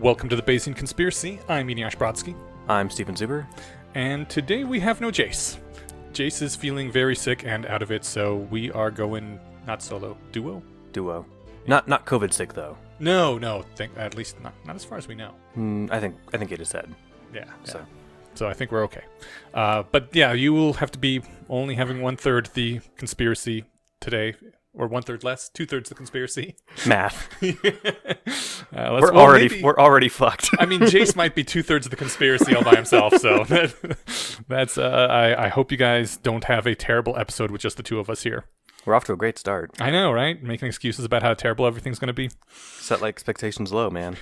Welcome to the Bayesian Conspiracy. I'm Eneasz Brodsky. I'm Steven Zuber. And today we have no Jace. Jace is feeling very sick and out of it, so we are going not solo, duo? Duo. Not COVID sick though. No, at least not as far as we know. I think it is said. Yeah. So I think we're okay. But yeah, you will have to be only having 1/3 the conspiracy today, or 1/3 less, 2/3 the conspiracy. Math. We're already fucked. I mean, Jace might be 2/3 of the conspiracy all by himself, so that's. I hope you guys don't have a terrible episode with just the two of us here. We're off to a great start. I know, right? Making excuses about how terrible everything's going to be. Set like expectations low, man.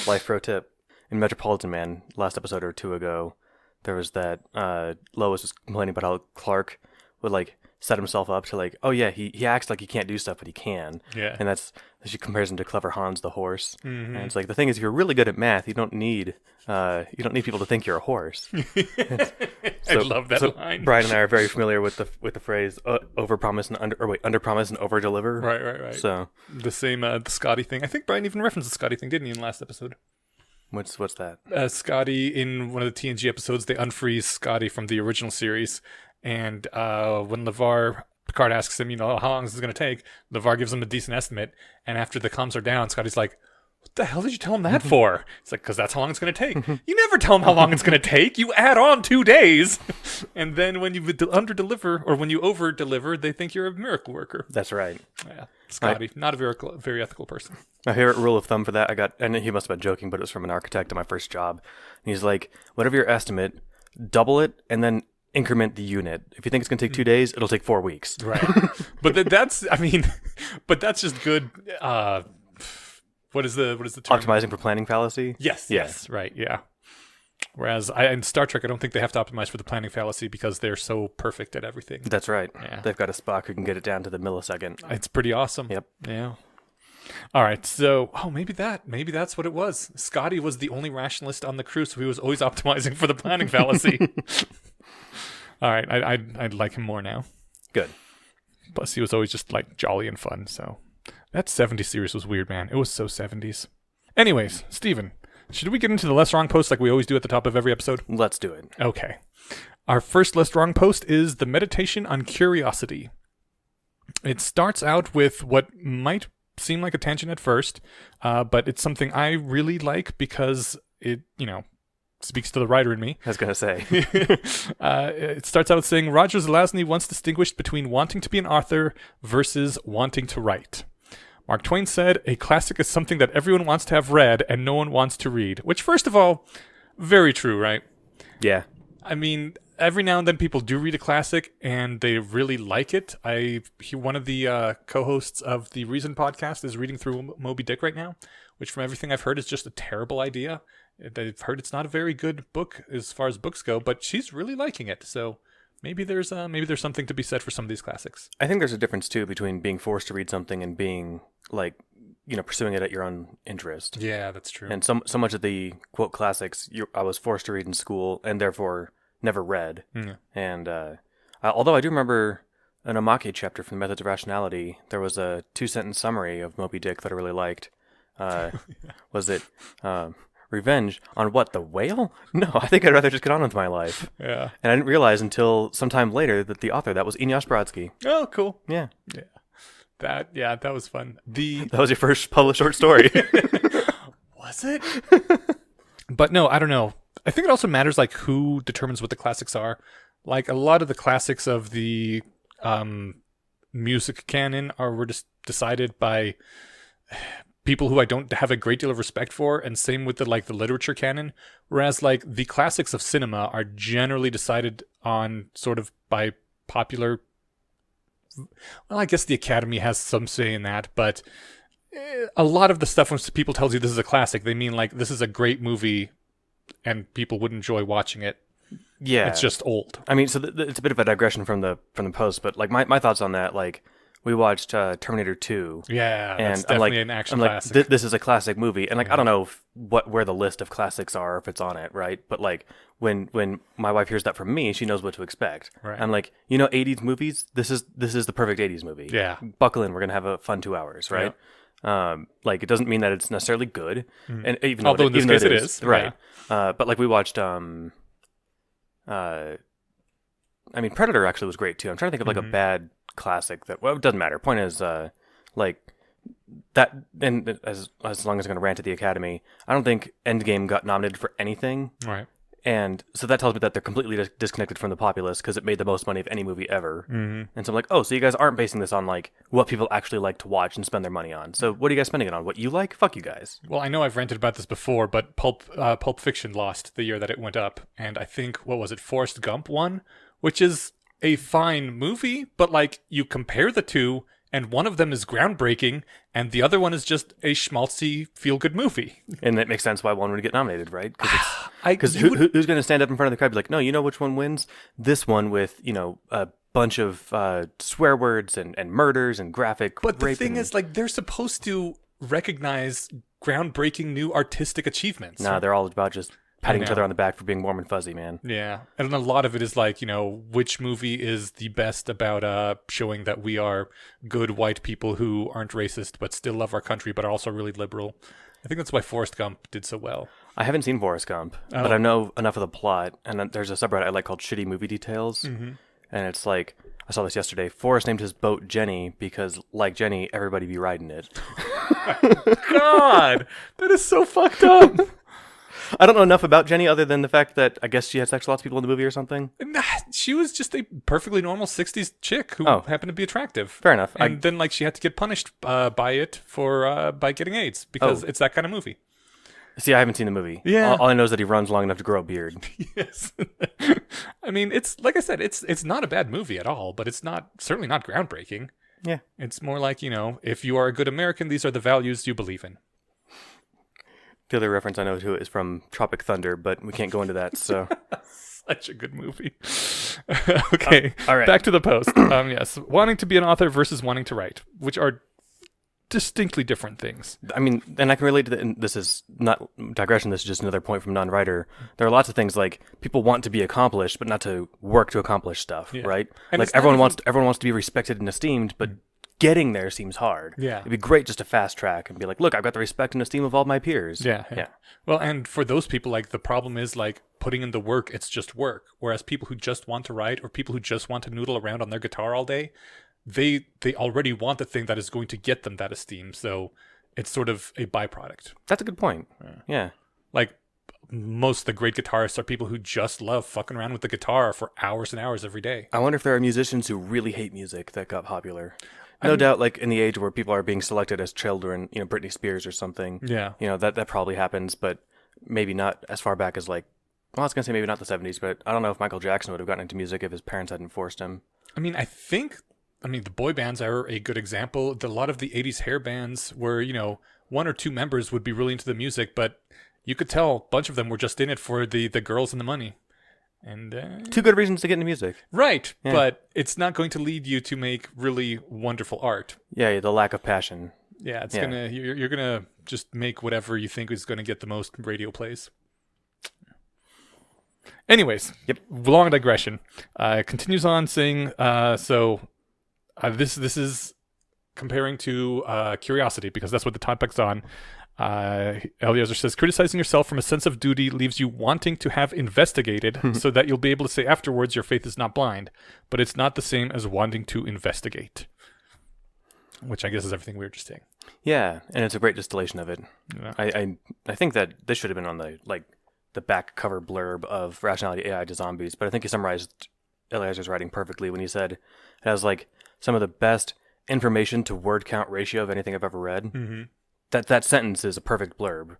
Life pro tip. In Metropolitan Man, last episode or two ago, there was that Lois was complaining about how Clark would like set himself up to like, oh yeah, he acts like he can't do stuff, but he can. Yeah. And she compares him to Clever Hans the horse. Mm-hmm. And it's like, the thing is, if you're really good at math, you don't need people to think you're a horse. I love that line. Brian and I are very familiar with the phrase overpromise and underpromise and overdeliver. Right. So the same the Scotty thing. I think Brian even referenced the Scotty thing, didn't he, in the last episode? What's that? Scotty, in one of the TNG episodes, they unfreeze Scotty from the original series, and when Picard asks him, how long is this going to take, LeVar gives him a decent estimate, and after the comms are down, Scotty's like, what the hell did you tell him that for? It's like, because that's how long it's going to take. You never tell him how long it's going to take. You add on 2 days. And then when you under-deliver, or when you over-deliver, they think you're a miracle worker. That's right. Yeah, Scotty, not a very ethical person. My favorite rule of thumb for that, and he must have been joking, but it was from an architect at my first job. And he's like, whatever your estimate, double it, and then increment the unit. If you think it's going to take 2 days, it'll take 4 weeks. Right. But that's just good... What is the term? Optimizing for planning fallacy? Yes, right, yeah. Whereas in Star Trek, I don't think they have to optimize for the planning fallacy because they're so perfect at everything. That's right. Yeah. They've got a Spock who can get it down to the millisecond. It's pretty awesome. Yep. Yeah. All right, so maybe that's what it was. Scotty was the only rationalist on the crew, so he was always optimizing for the planning fallacy. All right, I'd like him more now. Good. Plus, he was always just like jolly and fun, so... That 70s series was weird, man. It was so 70s. Anyways, Steven, should we get into the Less Wrong post like we always do at the top of every episode? Let's do it. Okay. Our first Less Wrong post is the Meditation on Curiosity. It starts out with what might seem like a tangent at first, but it's something I really like because it, speaks to the writer in me. I was going to say. It starts out saying, Roger Zelazny once distinguished between wanting to be an author versus wanting to write. Mark Twain said, a classic is something that everyone wants to have read and no one wants to read. Which, first of all, very true, right? Yeah. I mean, every now and then people do read a classic and they really like it. One of the co-hosts of the Reason podcast is reading through Moby Dick right now, which from everything I've heard is just a terrible idea. I've heard it's not a very good book as far as books go, but she's really liking it. So maybe there's something to be said for some of these classics. I think there's a difference too between being forced to read something and being pursuing it at your own interest. Yeah, that's true. And so much of the quote classics I was forced to read in school and therefore never read. Mm. And although I do remember an Omake chapter from Methods of Rationality, there was a 2-sentence summary of Moby Dick that I really liked. Was it revenge on what, the whale? No, I think I'd rather just get on with my life. Yeah. And I didn't realize until sometime later that the author, that was Eneasz Brodsky. Oh, cool. Yeah. That was fun. That was your first published short story. Was it? But no, I don't know. I think it also matters like who determines what the classics are. Like a lot of the classics of the music canon were just decided by people who I don't have a great deal of respect for, and same with the literature canon. Whereas like the classics of cinema are generally decided on sort of by popular. Well, I guess the Academy has some say in that, but a lot of the stuff when people tell you this is a classic, they mean like this is a great movie, and people would enjoy watching it. Yeah, it's just old. I mean, so it's a bit of a digression from the post, but like my thoughts on that, like. We watched Terminator 2. Yeah, and that's definitely an action classic. Like, this is a classic movie. And like, I don't know where the list of classics are, if it's on it, right? But like, when my wife hears that from me, she knows what to expect. Right. I'm like, 80s movies, this is the perfect 80s movie. Yeah. Buckle in, we're going to have a fun 2 hours, right? Like it doesn't mean that it's necessarily good, and even Although in this even case though it is, right? But like we watched, I mean, Predator actually was great too. I'm trying to think of like a bad classic that. Well, it doesn't matter. Point is, like that. And as long as I'm going to rant at the Academy, I don't think Endgame got nominated for anything. Right. And so that tells me that they're completely disconnected from the populace because it made the most money of any movie ever. Mm-hmm. And so I'm like, oh, so you guys aren't basing this on like what people actually like to watch and spend their money on. So what are you guys spending it on? What you like? Fuck you guys. Well, I know I've ranted about this before, but Pulp Fiction lost the year that it went up, and I think what was it, Forrest Gump won, which is a fine movie, but like you compare the two, and one of them is groundbreaking, and the other one is just a schmaltzy feel-good movie. And that makes sense why one would get nominated, right? Because who's going to stand up in front of the crowd and be like, no, you know which one wins? This one with, a bunch of swear words and murders and graphic But the rape thing is, like, they're supposed to recognize groundbreaking new artistic achievements. Nah, they're all about just patting each know. other on the back for being warm and fuzzy, man. Yeah, and a lot of it is like, which movie is the best about showing that we are good white people who aren't racist but still love our country but are also really liberal. I think that's why Forrest Gump did so well. I haven't seen Forrest Gump, but I know enough of the plot, and there's a subreddit I like called Shitty Movie Details, and it's like, I saw this yesterday, Forrest named his boat Jenny because, like Jenny, everybody be riding it. God, that is so fucked up. I don't know enough about Jenny other than the fact that I guess she had sex with lots of people in the movie or something. Nah, she was just a perfectly normal 60s chick who happened to be attractive. Fair enough. And then like she had to get punished by it by getting AIDS because it's that kind of movie. See, I haven't seen the movie. Yeah. All I know is that he runs long enough to grow a beard. Yes. I mean, it's like I said, it's not a bad movie at all, but it's certainly not groundbreaking. Yeah. It's more like, if you are a good American, these are the values you believe in. The other reference I know to it is from Tropic Thunder, but we can't go into that, so. Such a good movie. Okay, all right. Back to the post. Yes, wanting to be an author versus wanting to write, which are distinctly different things. I mean, and I can relate to that. And this is not digression. This is just another point from non-writer. There are lots of things like people want to be accomplished, but not to work to accomplish stuff, right? And like everyone wants to be respected and esteemed, but getting there seems hard. Yeah. It'd be great just to fast track and be like, look, I've got the respect and esteem of all my peers. Yeah. Well, and for those people, like the problem is like putting in the work, it's just work. Whereas people who just want to write or people who just want to noodle around on their guitar all day, they already want the thing that is going to get them that esteem. So it's sort of a byproduct. That's a good point. Yeah. Like most of the great guitarists are people who just love fucking around with the guitar for hours and hours every day. I wonder if there are musicians who really hate music that got popular. No doubt, like in the age where people are being selected as children, Britney Spears or something. Yeah. That probably happens, but maybe not as far back as like, well, I was going to say maybe not the 70s, but I don't know if Michael Jackson would have gotten into music if his parents hadn't forced him. I mean, the boy bands are a good example. A lot of the 80s hair bands were, one or two members would be really into the music, but you could tell a bunch of them were just in it for the girls and the money. And two good reasons to get into music. Right, yeah. But it's not going to lead you to make really wonderful art. Yeah, the lack of passion. Yeah, you're gonna just make whatever you think is gonna get the most radio plays. Anyways, long digression. Continues on saying, this is comparing to curiosity because that's what the topic's on. Eliezer says, criticizing yourself from a sense of duty leaves you wanting to have investigated so that you'll be able to say afterwards your faith is not blind, but it's not the same as wanting to investigate. Which I guess is everything we were just saying. Yeah, and it's a great distillation of it. Yeah. I think that this should have been on the back cover blurb of Rationality AI to Zombies, but I think he summarized Eliezer's writing perfectly when he said it has like some of the best information to word count ratio of anything I've ever read. Mm-hmm. That sentence is a perfect blurb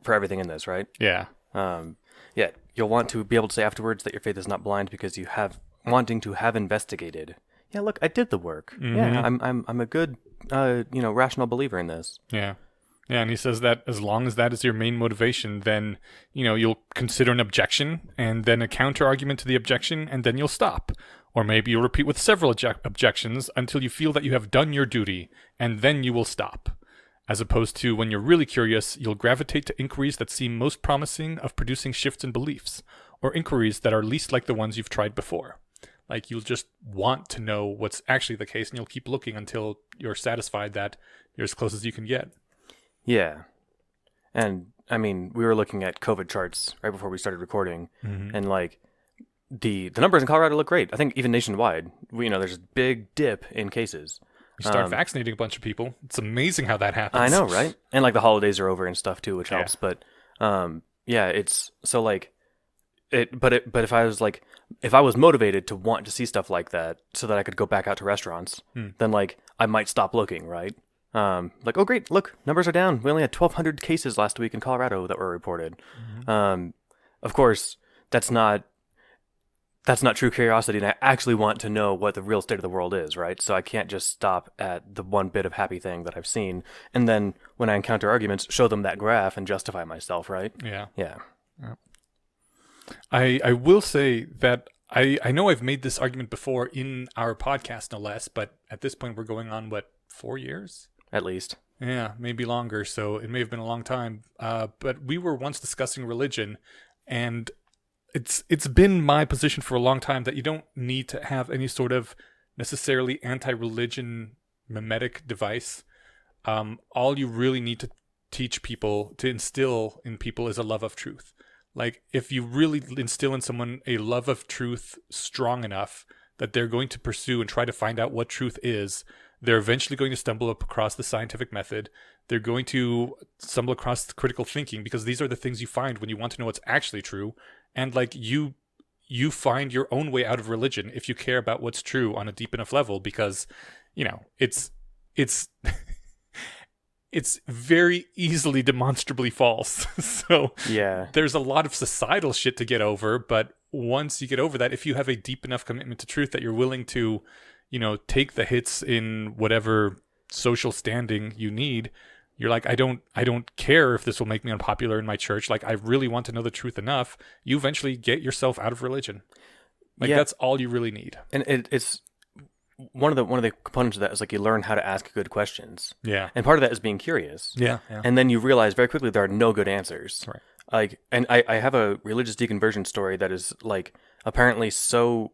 for everything in this, right? Yeah. You'll want to be able to say afterwards that your faith is not blind because you have wanting to have investigated. Yeah, look, I did the work. Mm-hmm. Yeah, I'm a good rational believer in this. Yeah. Yeah, and he says that as long as that is your main motivation, then, you'll consider an objection and then a counter argument to the objection, and then you'll stop. Or maybe you'll repeat with several objections until you feel that you have done your duty, and then you will stop. As opposed to when you're really curious, you'll gravitate to inquiries that seem most promising of producing shifts in beliefs, or inquiries that are least like the ones you've tried before. Like you'll just want to know what's actually the case, and you'll keep looking until you're satisfied that you're as close as you can get. Yeah. And I mean, we were looking at COVID charts right before we started recording, and like the numbers in Colorado look great. I think even nationwide, there's a big dip in cases. You start vaccinating a bunch of people. It's amazing how that happens. I know, right? And like the holidays are over and stuff too, which helps. But it's so like But if I was motivated to want to see stuff like that so that I could go back out to restaurants, then like I might stop looking, right? Like, oh great, look, numbers are down. We only had 1,200 cases last week in Colorado that were reported. Of course, that's not true curiosity, and I actually want to know what the real state of the world is, right? So I can't just stop at the one bit of happy thing that I've seen, and then when I encounter arguments, show them that graph and justify myself, right? Yeah. I will say that I know I've made this argument before in our podcast, no less, but at this point we're going on, 4 years? At least. Yeah, maybe longer, so it may have been a long time. But we were once discussing religion, and it's been my position for a long time that you don't need to have any sort of necessarily anti-religion mimetic device. All you really need to teach people, to instill in people, is a love of truth. Like, if you really instill in someone a love of truth strong enough that they're going to pursue and try to find out what truth is, they're eventually going to stumble up across the scientific method. They're going to stumble across critical thinking, because these are the things you find when you want to know what's actually true. And like you find your own way out of religion if you care about what's true on a deep enough level, because, it's it's very easily demonstrably false. So yeah, there's a lot of societal shit to get over, but once you get over that, if you have a deep enough commitment to truth that you're willing to, take the hits in whatever social standing you need, you're like, I don't care if this will make me unpopular in my church. Like, I really want to know the truth enough. You eventually get yourself out of religion. Like, that's all you really need. And it's one of the components of that is like you learn how to ask good questions. Yeah. And part of that is being curious. Yeah. And then you realize very quickly there are no good answers. Right. Like, and I have a religious deconversion story that is like apparently so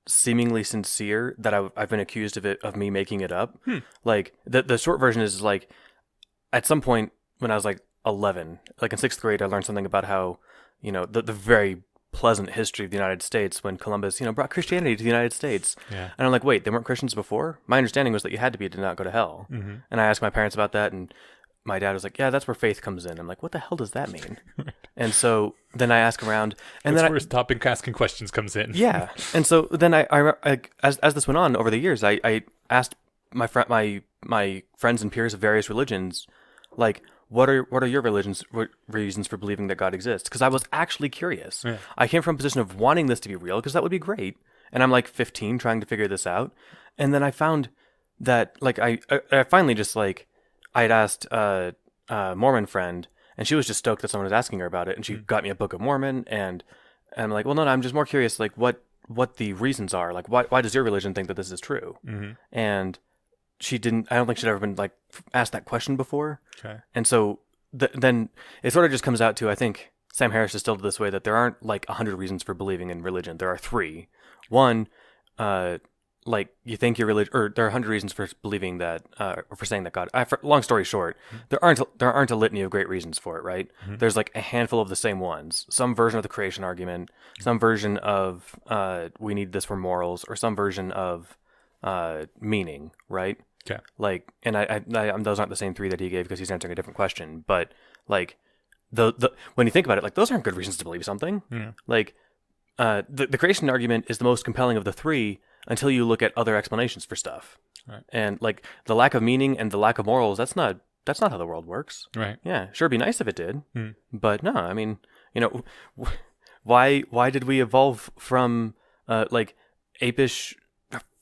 seemingly sincere that I've been accused of me making it up. Like the short version is like, at some point when I was like 11, like in 6th grade, I learned something about how, the very pleasant history of the United States when Columbus, brought Christianity to the United States. Yeah. And I'm like, wait, they weren't Christians before? My understanding was that you had to be to not go to hell. And I asked my parents about that, and my dad was like, yeah, that's where faith comes in. I'm like, what the hell does that mean? And so then I ask around, and that's then where stopping asking questions comes in. Yeah. And so then I as this went on over the years, I asked my friends and peers of various religions, like, what are your reasons for believing that God exists? Because I was actually curious. Yeah. I came from a position of wanting this to be real, because that would be great. And I'm like 15 trying to figure this out. And then I found that, like, I finally just, like, I had asked a Mormon friend, and she was just stoked that someone was asking her about it. And she got me a Book of Mormon. And I'm like, well, no, I'm just more curious, like, what the reasons are. Like, why does your religion think that this is true? And she didn't. I don't think she'd ever been like asked that question before. Okay. And so then it sort of just comes out to, I think Sam Harris distilled it this way, that there aren't like 100 reasons for believing in religion. There are 3. One, like you think your religion, or there are 100 reasons for believing that, or for saying that God. Long story short, there aren't a litany of great reasons for it, right? There's like a handful of the same ones. Some version of the creation argument, some version of we need this for morals, or some version of meaning, right? Okay. Like, and I those aren't the same 3 that he gave, because he's answering a different question. But like, the when you think about it, like, those aren't good reasons to believe something. Yeah. Like, the creation argument is the most compelling of the 3 until you look at other explanations for stuff. Right. And like the lack of meaning and the lack of morals, that's not how the world works. Right. Yeah, sure, it'd be nice if it did, but no. I mean, why did we evolve from like apish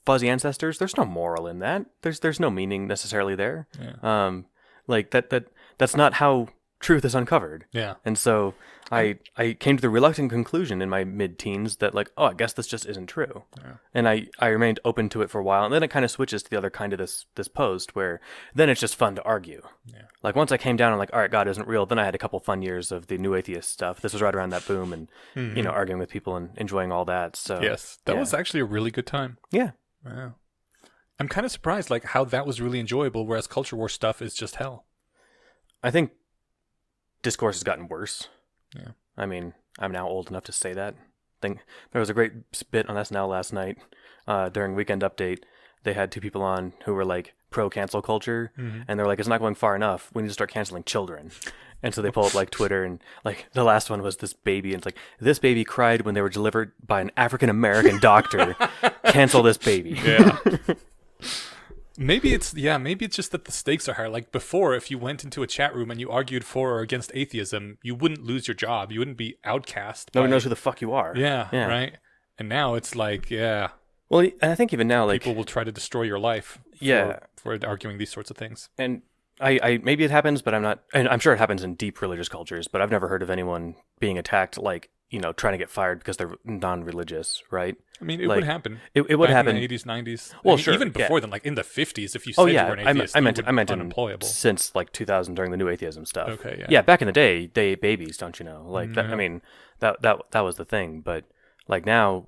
fuzzy ancestors? There's no moral in that. There's no meaning necessarily there. Yeah. Like that's not how truth is uncovered. Yeah. And so I came to the reluctant conclusion in my mid-teens that like, oh, I guess this just isn't true. Yeah. And I remained open to it for a while, and then it kind of switches to the other kind of this post where then it's just fun to argue. Yeah. Like once I came down and like, all right, God isn't real, then I had a couple fun years of the new atheist stuff. This was right around that boom and you know, arguing with people and enjoying all that. So Yes, that was actually a really good time. yeah. Wow. I'm kind of surprised like how that was really enjoyable, whereas culture war stuff is just hell. I think discourse has gotten worse. Yeah. I mean, I'm now old enough to say that. There was a great bit on SNL last night during Weekend Update. They had two people on who were like pro cancel culture, and they're like, it's not going far enough. We need to start canceling children. And so they pull up like Twitter, and like the last one was this baby, and it's like, this baby cried when they were delivered by an African American doctor. Cancel this baby. Yeah. Maybe it's just that the stakes are higher. Like before, if you went into a chat room and you argued for or against atheism, you wouldn't lose your job. You wouldn't be outcast. Nobody knows who the fuck you are. Yeah, right. And now it's like, yeah. Well, and I think even now, like people will try to destroy your life. For arguing these sorts of things. And I maybe it happens, but I'm not. And I'm sure it happens in deep religious cultures, but I've never heard of anyone being attacked, like, you know, trying to get fired because they're non-religious, right? I mean, it would happen. It would happen in the 80s, 90s. Well, I mean, sure, even before then, like in the 50s, if you said you were an atheist, I meant unemployable. Since like 2000 during the new atheism stuff. Okay, yeah. Yeah, back in the day, they ate babies, don't you know? Like that, I mean, that was the thing. But like now,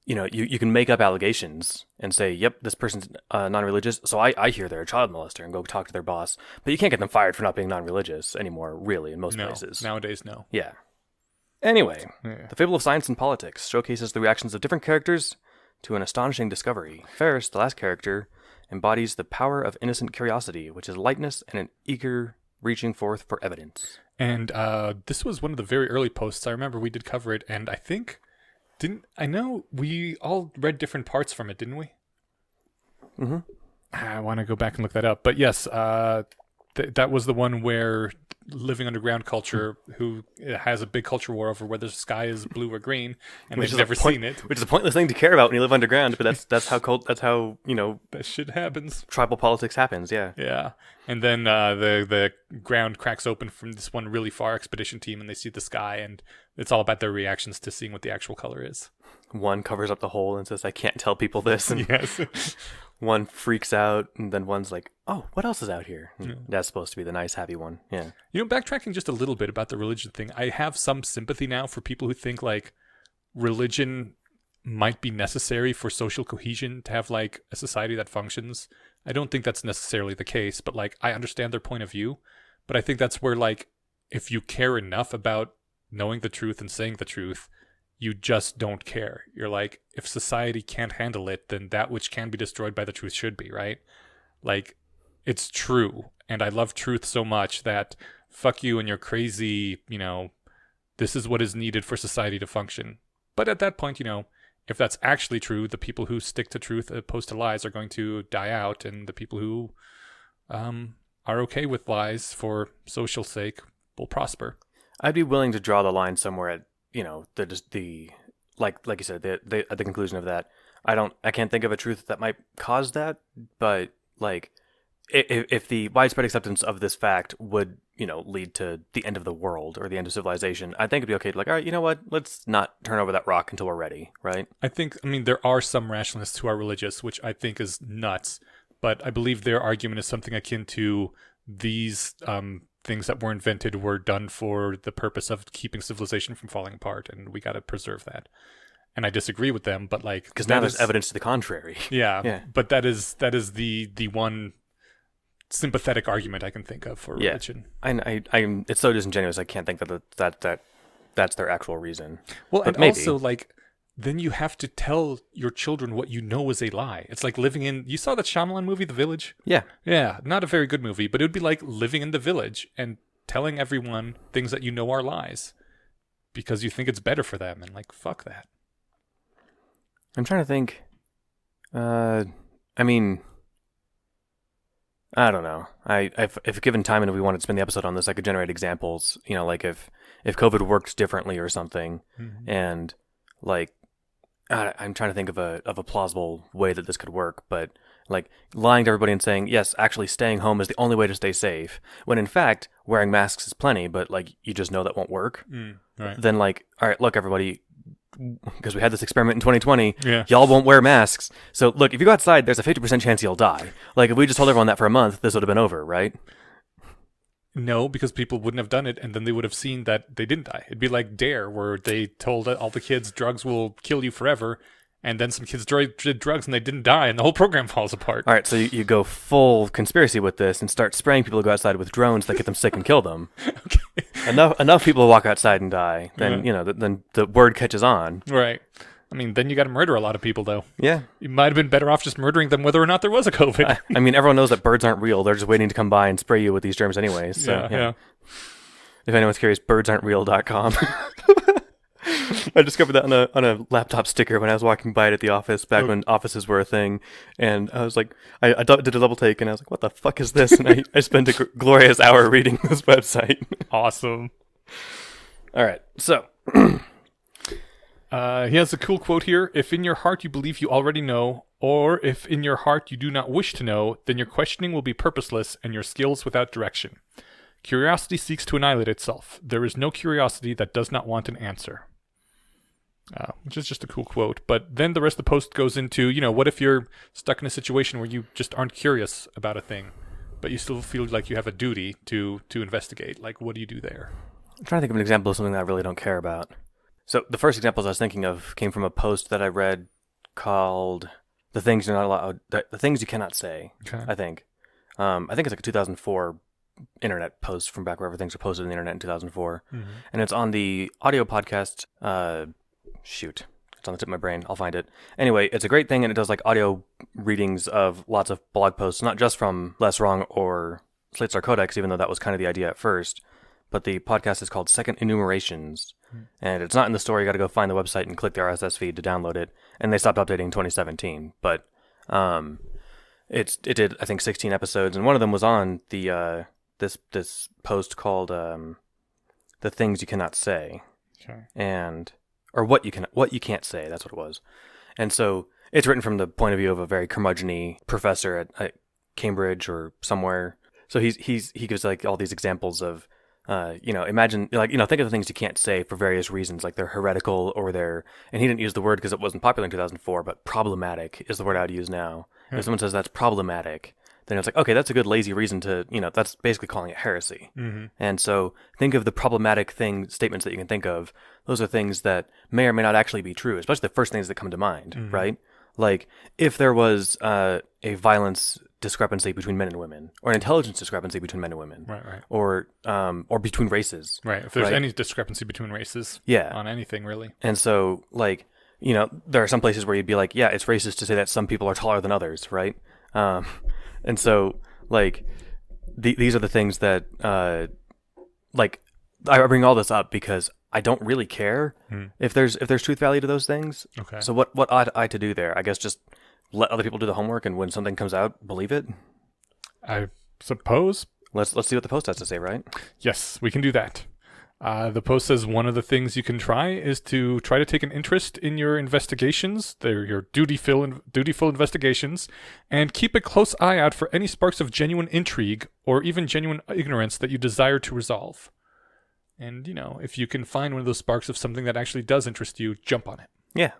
you know, you can make up allegations and say, yep, this person's non-religious, so I hear they're a child molester, and go talk to their boss. But you can't get them fired for not being non-religious anymore, really, in most places. Nowadays, no. Yeah. Anyway, The Fable of Science and Politics showcases the reactions of different characters to an astonishing discovery. Ferris, the last character, embodies the power of innocent curiosity, which is lightness and an eager reaching forth for evidence. And this was one of the very early posts. I remember we did cover it, and I know we all read different parts from it, didn't we? Mm-hmm. I want to go back and look that up. But yes, that was the one where living underground culture who has a big culture war over whether the sky is blue or green, and they've never seen it. Which is a pointless thing to care about when you live underground, but that's how you know, that shit happens. Tribal politics happens, yeah. Yeah. And then the ground cracks open from this one really far expedition team, and they see the sky, and it's all about their reactions to seeing what the actual color is. One covers up the hole and says, I can't tell people this, and yes. One freaks out, and then one's like, oh, what else is out here? That's supposed to be the nice, happy one. Yeah. You know, backtracking just a little bit about the religion thing, I have some sympathy now for people who think, like, religion might be necessary for social cohesion to have, like, a society that functions. I don't think that's necessarily the case, but, like, I understand their point of view. But I think that's where, like, if you care enough about knowing the truth and saying the truth, you just don't care. You're like, if society can't handle it, then that which can be destroyed by the truth should be, right? Like, it's true. And I love truth so much that fuck you and your crazy, you know, this is what is needed for society to function. But at that point, you know, if that's actually true, the people who stick to truth opposed to lies are going to die out, and the people who are okay with lies for social sake will prosper. I'd be willing to draw the line somewhere at, you know, the like you said, the conclusion of that. I can't think of a truth that might cause that, but like if the widespread acceptance of this fact would, you know, lead to the end of the world or the end of civilization, I think it'd be okay to like, all right, you know what, let's not turn over that rock until we're ready, right? I mean, there are some rationalists who are religious, which I think is nuts, but I believe their argument is something akin to these things that were invented were done for the purpose of keeping civilization from falling apart, and we got to preserve that. And I disagree with them, but like, because now there's evidence to the contrary. Yeah. But that is the one sympathetic argument I can think of for religion. I'm it's so disingenuous. I can't think that that's their actual reason. Well, but and maybe. Also like, then you have to tell your children what you know is a lie. It's like living in... You saw that Shyamalan movie, The Village? Yeah. Yeah, not a very good movie, but it would be like living in the village and telling everyone things that you know are lies because you think it's better for them, and like, fuck that. I'm trying to think. I mean, I don't know. If given time and if we wanted to spend the episode on this, I could generate examples. You know, like if COVID worked differently or something, and like I'm trying to think of a plausible way that this could work, but like lying to everybody and saying, yes, actually staying home is the only way to stay safe, when in fact wearing masks is plenty, but like you just know that won't work. Right. Then like, all right, look, everybody, because we had this experiment in 2020, Yeah. y'all won't wear masks. So look, if you go outside, there's a 50% chance you'll die. Like if we just told everyone that for a month, this would have been over, right? No, because people wouldn't have done it, and then they would have seen that they didn't die. It'd be like Dare, where they told all the kids drugs will kill you forever, and then some kids did drugs and they didn't die, and the whole program falls apart. All right, so you go full conspiracy with this and start spraying people who go outside with drones that get them sick and kill them. Okay. Enough people walk outside and die, then then the word catches on. Right. I mean, then you got to murder a lot of people, though. Yeah. You might have been better off just murdering them whether or not there was a COVID. I mean, everyone knows that birds aren't real. They're just waiting to come by and spray you with these germs anyways. So, yeah. If anyone's curious, birdsaren'treal.com. I discovered that on a laptop sticker when I was walking by it at the office back when offices were a thing. And I was like, I did a double take and I was like, what the fuck is this? And I spent a glorious hour reading this website. Awesome. All right. So... he has a cool quote here. If in your heart you believe you already know, or if in your heart you do not wish to know, then your questioning will be purposeless and your skills without direction. Curiosity seeks to annihilate itself. There is no curiosity that does not want an answer. Which is just a cool quote. But then the rest of the post goes into, what if you're stuck in a situation where you just aren't curious about a thing, but you still feel like you have a duty to investigate? Like, what do you do there? I'm trying to think of an example of something that I really don't care about. So the first examples I was thinking of came from a post that I read called "The Things You're Not Allowed," the things you cannot say. Okay. I think it's like a 2004 internet post from back wherever things were posted on the internet in 2004, and it's on the audio podcast. Shoot, it's on the tip of my brain. I'll find it. Anyway, it's a great thing, and it does like audio readings of lots of blog posts, not just from Less Wrong or Slate Star Codex, even though that was kind of the idea at first. But the podcast is called Second Enumerations. And it's not in the store. You got to go find the website and click the RSS feed to download it. And they stopped updating in 2017. But it did, I think, 16 episodes, and one of them was on the this post called "The Things You Cannot Say," or what you can't say. That's what it was. And so it's written from the point of view of a very curmudgeon-y professor at Cambridge or somewhere. So he gives like all these examples of. Imagine, think of the things you can't say for various reasons, like they're heretical or and he didn't use the word because it wasn't popular in 2004, but problematic is the word I would use now. If someone says that's problematic, then it's like, okay, that's a good lazy reason to, that's basically calling it heresy. And so think of the problematic statements that you can think of. Those are things that may or may not actually be true, especially the first things that come to mind, right? Like if there was a violence discrepancy between men and women, or an intelligence discrepancy between men and women, right, or between races, right. If there's any discrepancy between races, on anything really, and so like there are some places where you'd be like, yeah, it's racist to say that some people are taller than others, right? And so like these are the things that like I bring all this up because I don't really care if there's truth value to those things. Okay. So what ought I to do there? I guess just let other people do the homework, and when something comes out, believe it. I suppose. Let's see what the post has to say, right? Yes, we can do that. The post says one of the things you can try is to try to take an interest in your investigations. They're your dutiful investigations, and keep a close eye out for any sparks of genuine intrigue or even genuine ignorance that you desire to resolve. And, if you can find one of those sparks of something that actually does interest you, jump on it. Yeah.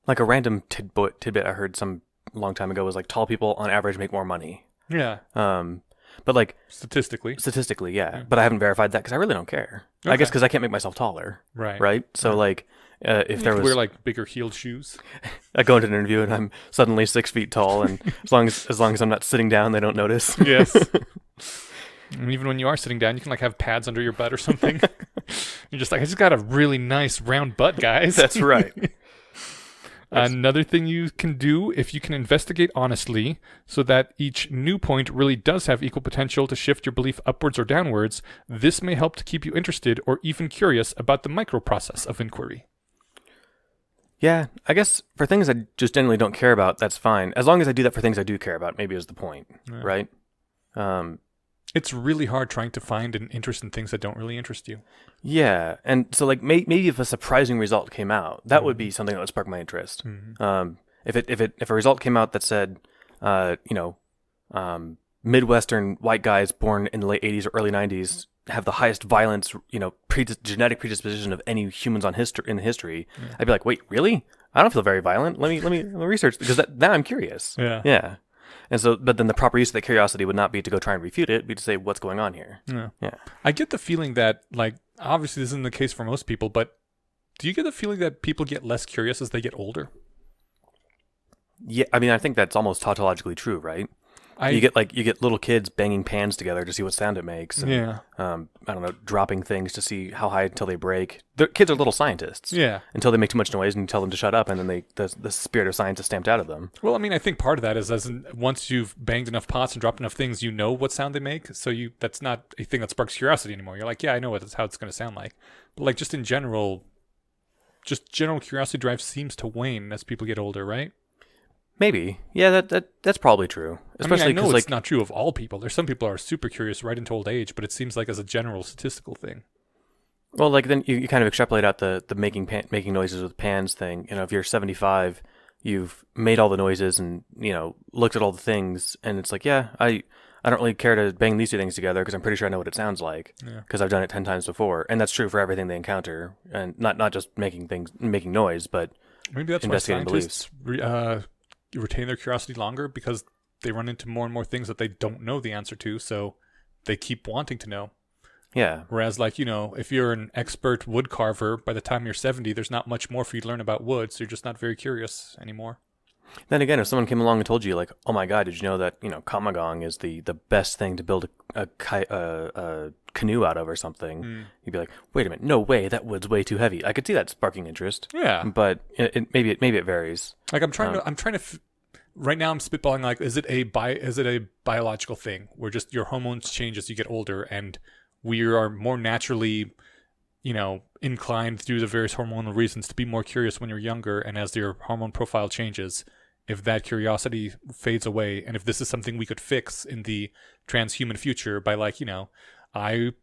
Like a random tidbit I heard some long time ago was like tall people on average make more money. Yeah. But like statistically, yeah. But I haven't verified that because I really don't care. Okay. I guess because I can't make myself taller. Right. So like, if there was wear like bigger heeled shoes. I go into an interview and I'm suddenly 6 feet tall, and as long as I'm not sitting down, they don't notice. Yes. And even when you are sitting down, you can like have pads under your butt or something. You're just like, I just got a really nice round butt, guys. That's right. Another thing you can do, if you can investigate honestly, so that each new point really does have equal potential to shift your belief upwards or downwards, this may help to keep you interested or even curious about the microprocess of inquiry. Yeah, I guess for things I just generally don't care about, that's fine. As long as I do that for things I do care about, maybe is the point, right? It's really hard trying to find an interest in things that don't really interest you. Yeah, and so like maybe if a surprising result came out, that would be something that would spark my interest. If a result came out that said, Midwestern white guys born in the late 80s or early 90s have the highest violence, genetic predisposition of any humans in history, I'd be like, wait, really? I don't feel very violent. Let me research, because now I'm curious. Yeah. And so, but then the proper use of that curiosity would not be to go try and refute it, but to say what's going on here. Yeah. I get the feeling that, like, obviously this isn't the case for most people, but do you get the feeling that people get less curious as they get older? Yeah, I mean, I think that's almost tautologically true, right? You get little kids banging pans together to see what sound it makes. And, I don't know, dropping things to see how high until they break. Kids are little scientists. Yeah. Until they make too much noise and you tell them to shut up, and then the spirit of science is stamped out of them. Well, I mean, I think part of that is once you've banged enough pots and dropped enough things, you know what sound they make. So that's not a thing that sparks curiosity anymore. You're like, yeah, I know how it's going to sound like. But like just in general, general curiosity drive seems to wane as people get older, right? Maybe. Yeah, that's probably true. Especially I know it's not true of all people. There's some people who are super curious right into old age, but it seems like as a general statistical thing. Well, like then you kind of extrapolate out the making noises with pans thing. If you're 75, you've made all the noises and, looked at all the things, and it's like, yeah, I don't really care to bang these two things together because I'm pretty sure I know what it sounds like because I've done it 10 times before. And that's true for everything they encounter, and not just making noise, but maybe that's investigating why scientists retain their curiosity longer, because they run into more and more things that they don't know the answer to, so they keep wanting to know. Yeah. Whereas, like, if you're an expert wood carver, by the time you're 70, there's not much more for you to learn about wood, so you're just not very curious anymore. Then again, if someone came along and told you, like, oh my god, did you know that, Kamagong is the best thing to build a canoe out of or something, you'd be like, wait a minute, no way, that wood's way too heavy. I could see that sparking interest. Yeah. But maybe it varies. Like, I'm trying to right now I'm spitballing, like, is it a biological thing where just your hormones change as you get older, and we are more naturally, inclined through the various hormonal reasons to be more curious when you're younger, and as your hormone profile changes, if that curiosity fades away, and if this is something we could fix in the transhuman future by, like, I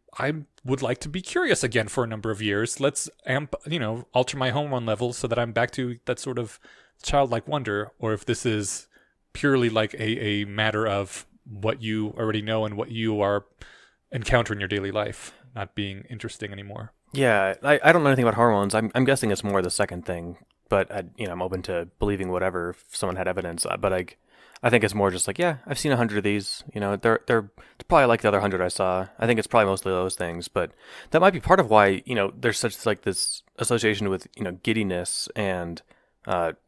would like to be curious again for a number of years. Let's alter my hormone levels so that I'm back to that sort of childlike wonder, or if this is purely like a matter of what you already know and what you are encountering in your daily life not being interesting anymore. Yeah, I don't know anything about hormones. I'm guessing it's more the second thing, but I'm open to believing whatever if someone had evidence. But I think it's more just like, yeah, I've seen 100 of these. They're probably like the other 100 I saw. I think it's probably mostly those things, but that might be part of why there's such like this association with giddiness and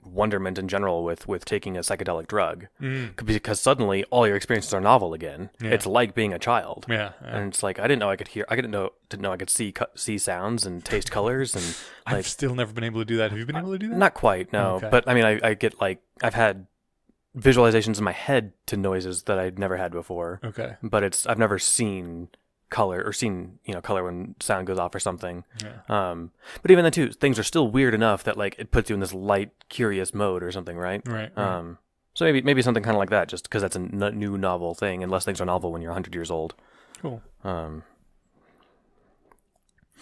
wonderment in general with taking a psychedelic drug, because suddenly all your experiences are novel again. It's like being a child. And it's like, I didn't know I could hear. I didn't know I could see sounds and taste colors, and like, I've still never been able to do that. Have you been able to do that? Not quite, no. Okay. But I mean, I get like, I've had visualizations in my head to noises that I'd never had before. Okay. But I've never seen color or seen color when sound goes off or something. But even then too, things are still weird enough that like it puts you in this light curious mode or something, right? So maybe something kind of like that, just because that's a new novel thing, unless things are novel when you're 100 years old. Cool.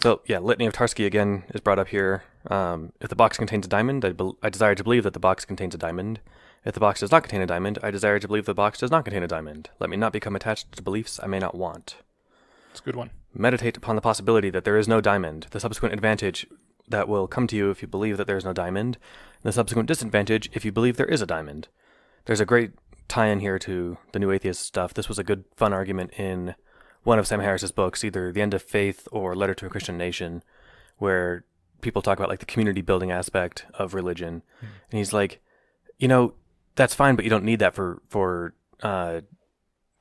So yeah, Litany of Tarski again is brought up here. If the box contains a diamond, I desire to believe that the box contains a diamond. If the box does not contain a diamond, I desire to believe the box does not contain a diamond. Let me not become attached to beliefs I may not want. It's a good one. Meditate upon the possibility that there is no diamond, the subsequent advantage that will come to you if you believe that there is no diamond, and the subsequent disadvantage if you believe there is a diamond. There's a great tie-in here to the New Atheist stuff. This was a good, fun argument in one of Sam Harris's books, either The End of Faith or Letter to a Christian Nation, where people talk about like the community building aspect of religion. And he's like, that's fine, but you don't need that for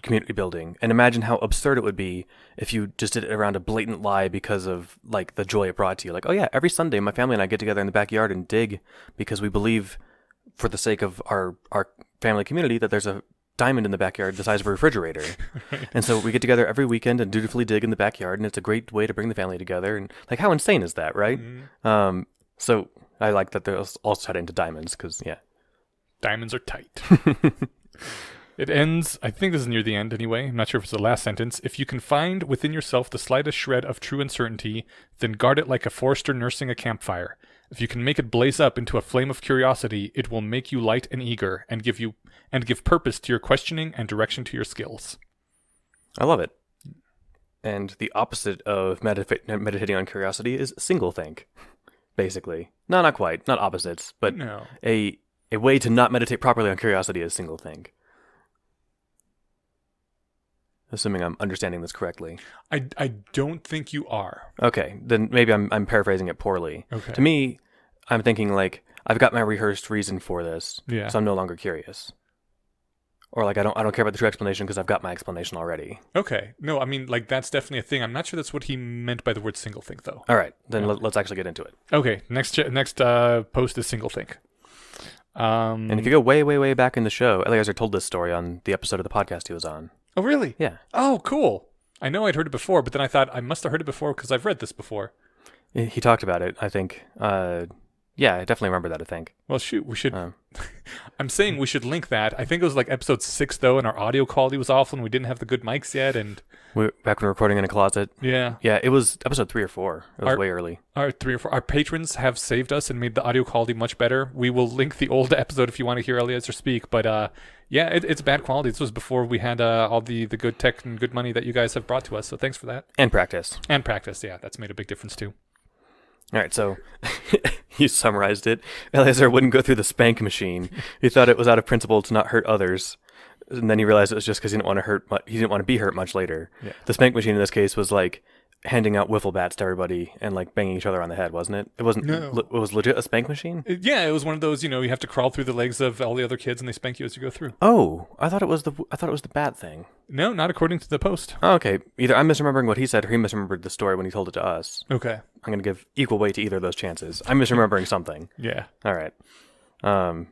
community building. And imagine how absurd it would be if you just did it around a blatant lie because of like the joy it brought to you. Like, oh yeah, every Sunday my family and I get together in the backyard and dig because we believe, for the sake of our family community, that there's a diamond in the backyard the size of a refrigerator. And so we get together every weekend and dutifully dig in the backyard, and it's a great way to bring the family together. And like, how insane is that, right? So I like that they're also tied into diamonds, because yeah, diamonds are tight. It ends, I think this is near the end anyway, I'm not sure if it's the last sentence. If you can find within yourself the slightest shred of true uncertainty, then guard it like a forester nursing a campfire. If you can make it blaze up into a flame of curiosity, it will make you light and eager and give purpose to your questioning and direction to your skills. I love it. And the opposite of meditating on curiosity is single think, basically. No, not quite. Not opposites, but No. a way to not meditate properly on curiosity is single think. Assuming I'm understanding this correctly. I don't think you are. Okay, then maybe I'm paraphrasing it poorly. Okay. To me, I'm thinking like I've got my rehearsed reason for this, Yeah. so I'm no longer curious. Or like I don't care about the true explanation because I've got my explanation already. Okay. No, I mean, like, that's definitely a thing. I'm not sure that's what he meant by the word single think, though. All right, then let's actually get into it. Okay. Next post is single think. And if you go way, way, way back in the show, Eliezer told this story on the episode of the podcast he was on. Oh, really? Yeah. Oh, cool. I know I'd heard it before, but then I thought I must have heard it before because I've read this before. He talked about it, I think. Yeah, I definitely remember that, I think. Well, shoot, we should... I'm saying we should link that. I think it was like episode 6, though, and our audio quality was awful, and we didn't have the good mics yet, and... Back when we were recording in a closet. Yeah. Yeah, it was episode 3 or 4. It was way early. Our 3 or 4... Our patrons have saved us and made the audio quality much better. We will link the old episode if you want to hear Eliezer speak, but yeah, it's bad quality. This was before we had all the good tech and good money that you guys have brought to us, so thanks for that. And practice. And practice, yeah. That's made a big difference, too. All right, so you summarized it. Eliezer wouldn't go through the spank machine. He thought it was out of principle to not hurt others, and then he realized it was just because he didn't want to hurt. He didn't want to be hurt much later. Yeah. The spank machine in this case was like handing out wiffle bats to everybody and like banging each other on the head, wasn't it? It wasn't. No. It was legit a spank machine. Yeah, it was one of those. You have to crawl through the legs of all the other kids, and they spank you as you go through. Oh, I thought it was the bat thing. No, not according to the post. Oh, okay, either I'm misremembering what he said, or he misremembered the story when he told it to us. Okay, I'm gonna give equal weight to either of those chances. I'm misremembering something. Yeah. All right. So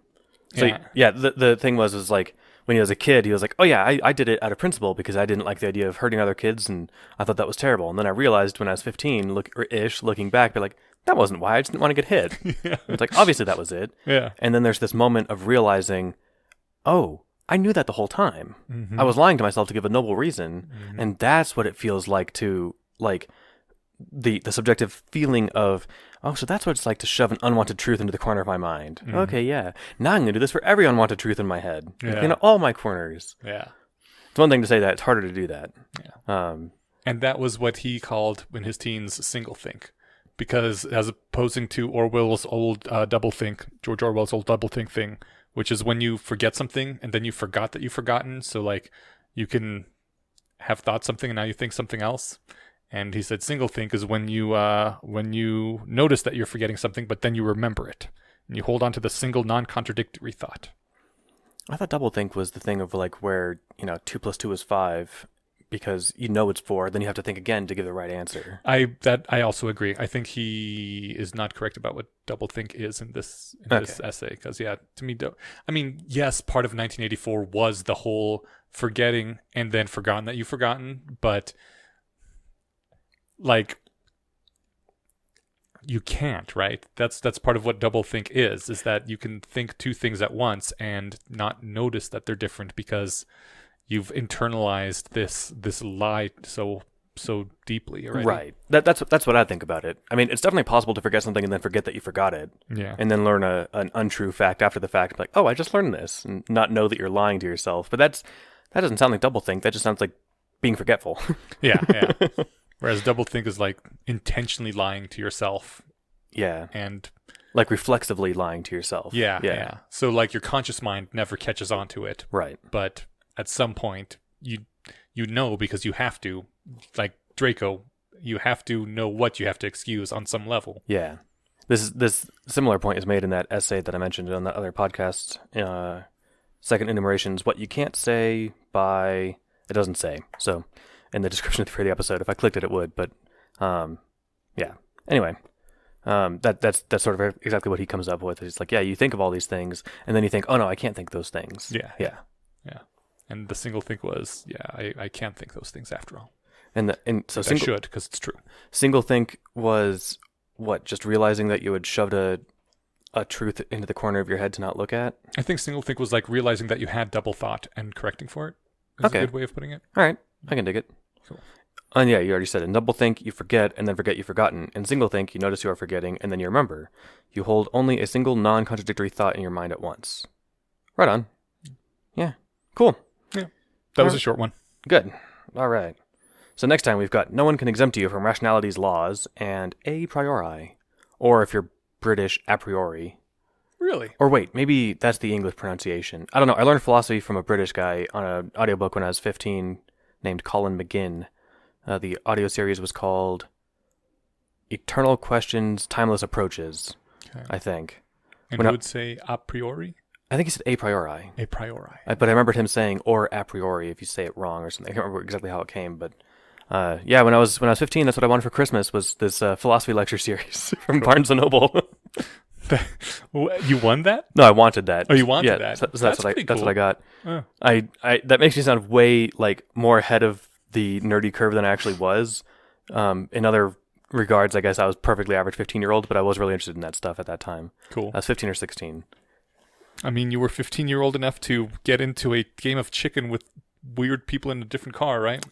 yeah, the thing was like when he was a kid, he was like, oh yeah, I did it out of principle because I didn't like the idea of hurting other kids, and I thought that was terrible. And then I realized when I was 15, looking back, be like, that wasn't why. I just didn't want to get hit. Yeah. It's like obviously that was it. Yeah. And then there's this moment of realizing, oh, I knew that the whole time. Mm-hmm. I was lying to myself to give a noble reason, and that's what it feels like to like the subjective feeling of, oh, so that's what it's like to shove an unwanted truth into the corner of my mind. Mm-hmm. Okay, yeah. Now I'm going to do this for every unwanted truth in my head. Yeah. In all my corners. Yeah. It's one thing to say that. It's harder to do that. Yeah. And that was what he called, in his teens, single think. Because as opposing to Orwell's old George Orwell's old doublethink thing, which is when you forget something and then you forgot that you've forgotten. So, like, you can have thought something and now you think something else. And he said single think is when you notice that you're forgetting something, but then you remember it. And you hold on to the single non-contradictory thought. I thought doublethink was the thing of like where, 2 + 2 is 5 because it's 4, then you have to think again to give the right answer. I also agree. I think he is not correct about what doublethink is in this essay. Because, yeah, to me, yes, part of 1984 was the whole forgetting and then forgotten that you've forgotten, but... like, you can't, right? That's part of what doublethink is that you can think two things at once and not notice that they're different because you've internalized this lie so deeply already. Right. That's what I think about it. I mean, it's definitely possible to forget something and then forget that you forgot it. Yeah. And then learn an untrue fact after the fact, like, oh, I just learned this, and not know that you're lying to yourself. But that doesn't sound like doublethink. That just sounds like being forgetful. Yeah. Whereas doublethink is like intentionally lying to yourself. Yeah. And like reflexively lying to yourself. Yeah. So like your conscious mind never catches on to it. Right. But at some point you know because you have to, like Draco, you have to know what you have to excuse on some level. Yeah. This similar point is made in that essay that I mentioned on that other podcast, Second Enumerations, what you can't say by... It doesn't say. So... in the description for the episode. If I clicked it would, but yeah. Anyway, that's sort of exactly what he comes up with. It's like, yeah, you think of all these things, and then you think, oh no, I can't think those things. Yeah. And the single think was, I can't think those things after all. And so I should, because it's true. Single think was what? Just realizing that you had shoved a a truth into the corner of your head to not look at. I think singlethink was like realizing that you had double thought and correcting for it. Is Okay. a good way of putting it. All right, I can dig it. Cool. And yeah, you already said it. In doublethink, you forget and then forget you've forgotten. In singlethink, you notice you are forgetting and then you remember. You hold only a single non-contradictory thought in your mind at once. Right on. Yeah. Cool. That was a short one. Good. All right. So next time we've got no one can exempt you from rationality's laws and a priori. Or if you're British, a priori. Really? Or wait, maybe that's the English pronunciation. I don't know. I learned philosophy from a British guy on an audiobook when I was 15 named Colin McGinn. The audio series was called Eternal Questions, Timeless Approaches, Okay. I think. And who would say a priori? I think he said a priori. A priori. But I remembered him saying or a priori if you say it wrong or something. I can't remember exactly how it came, but yeah, when I was 15, that's what I wanted for Christmas was this philosophy lecture series from Barnes & Noble. You won that? No, I wanted that. Oh, you wanted yeah, that? So that's what cool. I got. Oh. I that makes me sound way like more ahead of the nerdy curve than I actually was. In other regards, I guess I was perfectly average 15-year-old, but I was really interested in that stuff at that time. Cool. I was 15 or 16. I mean, you were 15-year-old enough to get into a game of chicken with weird people in a different car, right?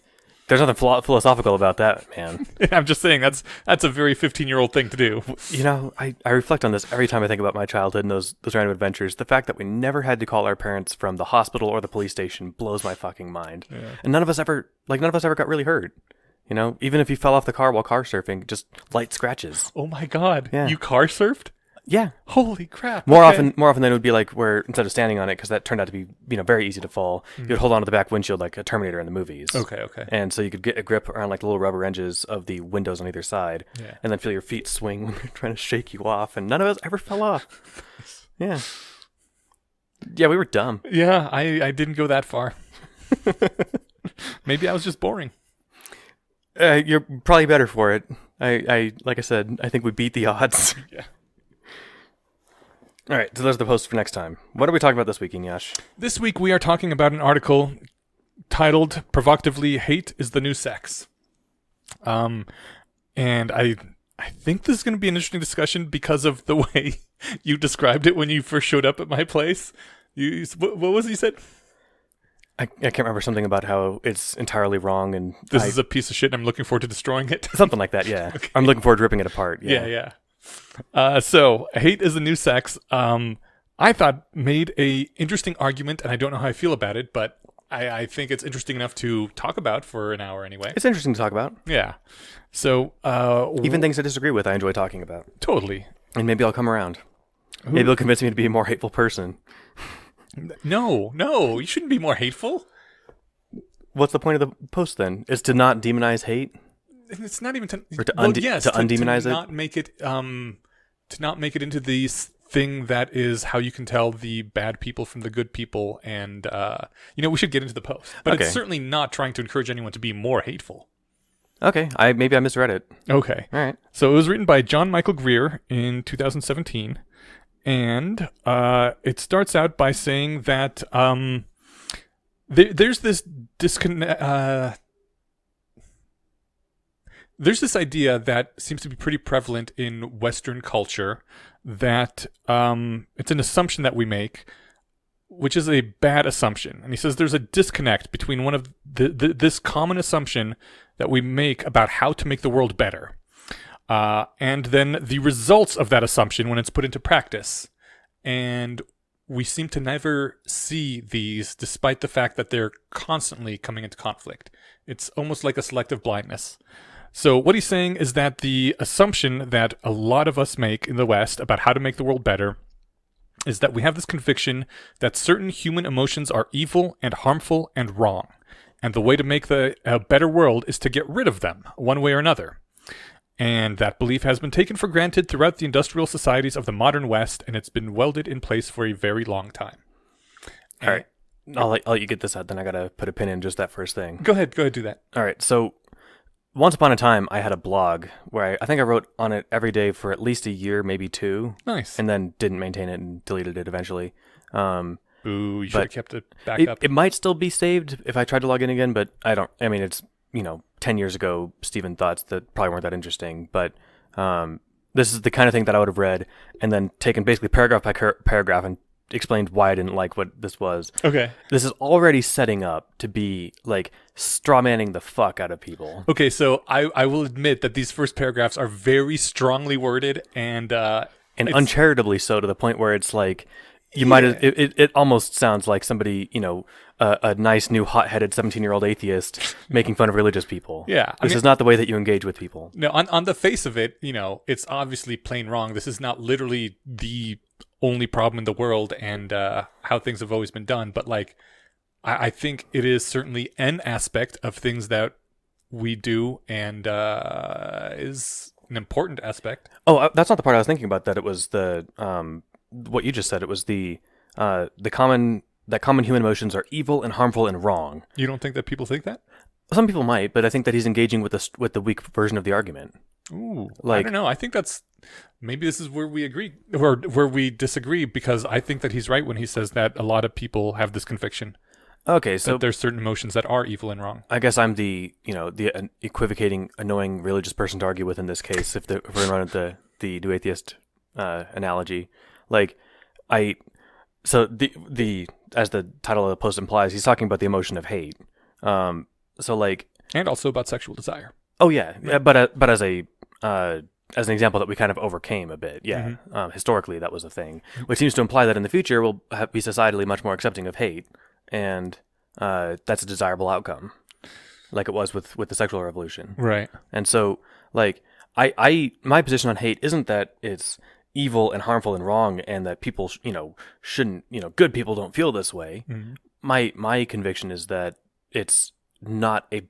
There's nothing philosophical about that, man. I'm just saying that's a very 15-year-old thing to do. You know, I reflect on this every time I think about my childhood and those random adventures. The fact that we never had to call our parents from the hospital or the police station blows my fucking mind. Yeah. And none of us ever got really hurt. You know, even if you fell off the car while car surfing, just light scratches. Oh my God! Yeah. You car surfed? Yeah. Holy crap! More Okay. often than it would be like where instead of standing on it, because that turned out to be very easy to fall. You'd hold on to the back windshield like a Terminator in the movies. Okay. And so you could get a grip around like the little rubber edges of the windows on either side, Yeah. and then feel your feet swing when they're trying to shake you off. And none of us ever fell off. Yeah. Yeah, we were dumb. Yeah, I didn't go that far. Maybe I was just boring. You're probably better for it. I like I said, I think we beat the odds. Yeah. All right, so there's the post for next time. What are we talking about this week, Inyash? This week we are talking about an article titled provocatively "Hate is the New Sex." And I think this is going to be an interesting discussion because of the way you described it when you first showed up at my place. What was it you said? I can't remember something about how it's entirely wrong and This is a piece of shit and I'm looking forward to destroying it. something like that. Yeah, Okay. I'm looking forward to ripping it apart. Yeah. So hate is the new sex. I thought made a interesting argument, and I don't know how I feel about it, but I think it's interesting enough to talk about for an hour anyway. It's interesting to talk about. Yeah. So Even things I disagree with, I enjoy talking about, totally. and maybe I'll come around. Maybe it'll convince me to be a more hateful person. No, you shouldn't be more hateful. What's the point of the post then? Is to not demonize hate? It's not even to Or to to undemonize it? not make it to not make it into the thing that is how you can tell the bad people from the good people, and we should get into the post, but Okay. it's certainly not trying to encourage anyone to be more hateful. Okay, maybe I misread it. Okay, All right. so it was written by John Michael Greer in 2017, and it starts out by saying that there's this disconnect. There's this idea that seems to be pretty prevalent in Western culture that it's an assumption that we make, which is a bad assumption. And he says there's a disconnect between one of this common assumption that we make about how to make the world better, and then the results of that assumption when it's put into practice. And we seem to never see these, despite the fact that they're constantly coming into conflict. It's almost like a selective blindness. So what he's saying is that the assumption that a lot of us make in the West about how to make the world better is that we have this conviction that certain human emotions are evil and harmful and wrong. And the way to make a better world is to get rid of them, one way or another. And that belief has been taken for granted throughout the industrial societies of the modern West, and it's been welded in place for a very long time. All right. I'll let you get this out, then I gotta put a pin in just that first thing. Go ahead, do that. All right, so once upon a time, I had a blog where I think I wrote on it every day for at least a year, maybe 2. Nice. And then didn't maintain it and deleted it eventually. Boo, you should have kept it back up. It might still be saved if I tried to log in again, but I don't. I mean, it's 10 years ago, Stephen thoughts that probably weren't that interesting. But this is the kind of thing that I would have read and then taken basically paragraph by paragraph and explained why I didn't like what this was. Okay. This is already setting up to be like strawmanning the fuck out of people. Okay, so I will admit that these first paragraphs are very strongly worded and uncharitably so, to the point where it's like you might it almost sounds like somebody, a nice new hot-headed 17-year-old atheist making fun of religious people. Yeah, this is not the way that you engage with people. No, on the face of it, it's obviously plain wrong. This is not literally the only problem in the world and how things have always been done, but like I think it is certainly an aspect of things that we do and is an important aspect. Oh, that's not the part I was thinking about. That it was the what you just said. It was the common human emotions are evil and harmful and wrong. You don't think that people think that? Some people might, but I think that he's engaging with the weak version of the argument. Ooh, I don't know. I think maybe this is where we agree or where we disagree, because I think that he's right when he says that a lot of people have this conviction. Okay, so that there's certain emotions that are evil and wrong. I guess I'm the equivocating, annoying religious person to argue with in this case. If we're going to run with the new atheist analogy, so the as the title of the post implies, he's talking about the emotion of hate. And also about sexual desire. Oh yeah, right. But as an example that we kind of overcame a bit, yeah. Mm-hmm. Historically, that was a thing, which seems to imply that in the future we'll be societally much more accepting of hate. And that's a desirable outcome, like it was with the sexual revolution. Right. And so, like, my position on hate isn't that it's evil and harmful and wrong and that people, shouldn't, good people don't feel this way. Mm-hmm. My conviction is that it's not a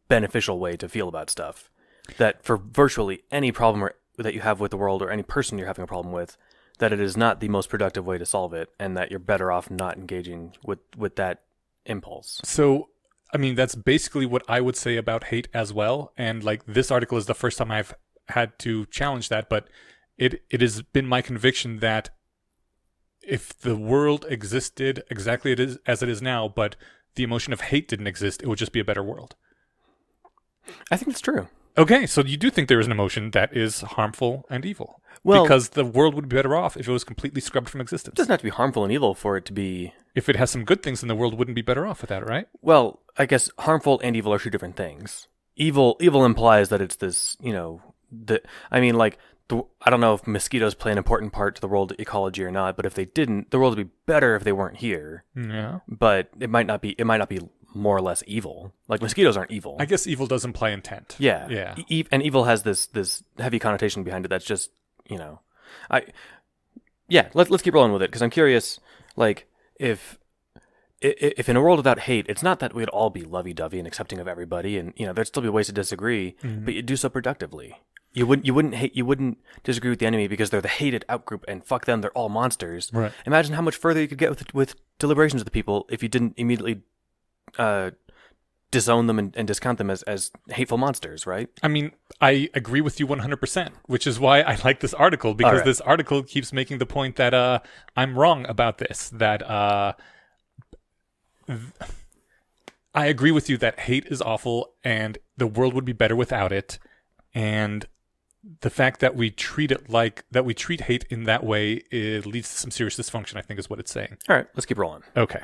beneficial way to feel about stuff. That for virtually any problem that you have with the world or any person you're having a problem with, that it is not the most productive way to solve it, and that you're better off not engaging with that impulse. So, I mean, that's basically what I would say about hate as well. And like, this article is the first time I've had to challenge that, but it has been my conviction that if the world existed exactly as it is now, but the emotion of hate didn't exist, it would just be a better world. I think that's true. Okay, so you do think there is an emotion that is harmful and evil. Well, because the world would be better off if it was completely scrubbed from existence. It doesn't have to be harmful and evil for it to be... If it has some good things, then the world wouldn't be better off with that, right? Well, I guess harmful and evil are two different things. Evil implies that it's this, I don't know if mosquitoes play an important part to the world ecology or not, but if they didn't, the world would be better if they weren't here. Yeah. But it might not be more or less evil. Like, mosquitoes aren't evil. I guess evil does imply intent. Yeah. Yeah. And evil has this heavy connotation behind it that's just, let's keep rolling with it, because I'm curious, like, if in a world without hate, it's not that we'd all be lovey-dovey and accepting of everybody, and there'd still be ways to disagree, mm-hmm. but you'd do so productively. You wouldn't disagree with the enemy because they're the hated outgroup and fuck them, they're all monsters. Right. Imagine how much further you could get with deliberations with the people if you didn't immediately disown them and discount them as hateful monsters, right? I mean, I agree with you 100%, which is why I like this article, because this article keeps making the point that I'm wrong about this, that I agree with you that hate is awful and the world would be better without it, and the fact that we treat hate in that way, it leads to some serious dysfunction, I think is what it's saying. All right, let's keep rolling. Okay.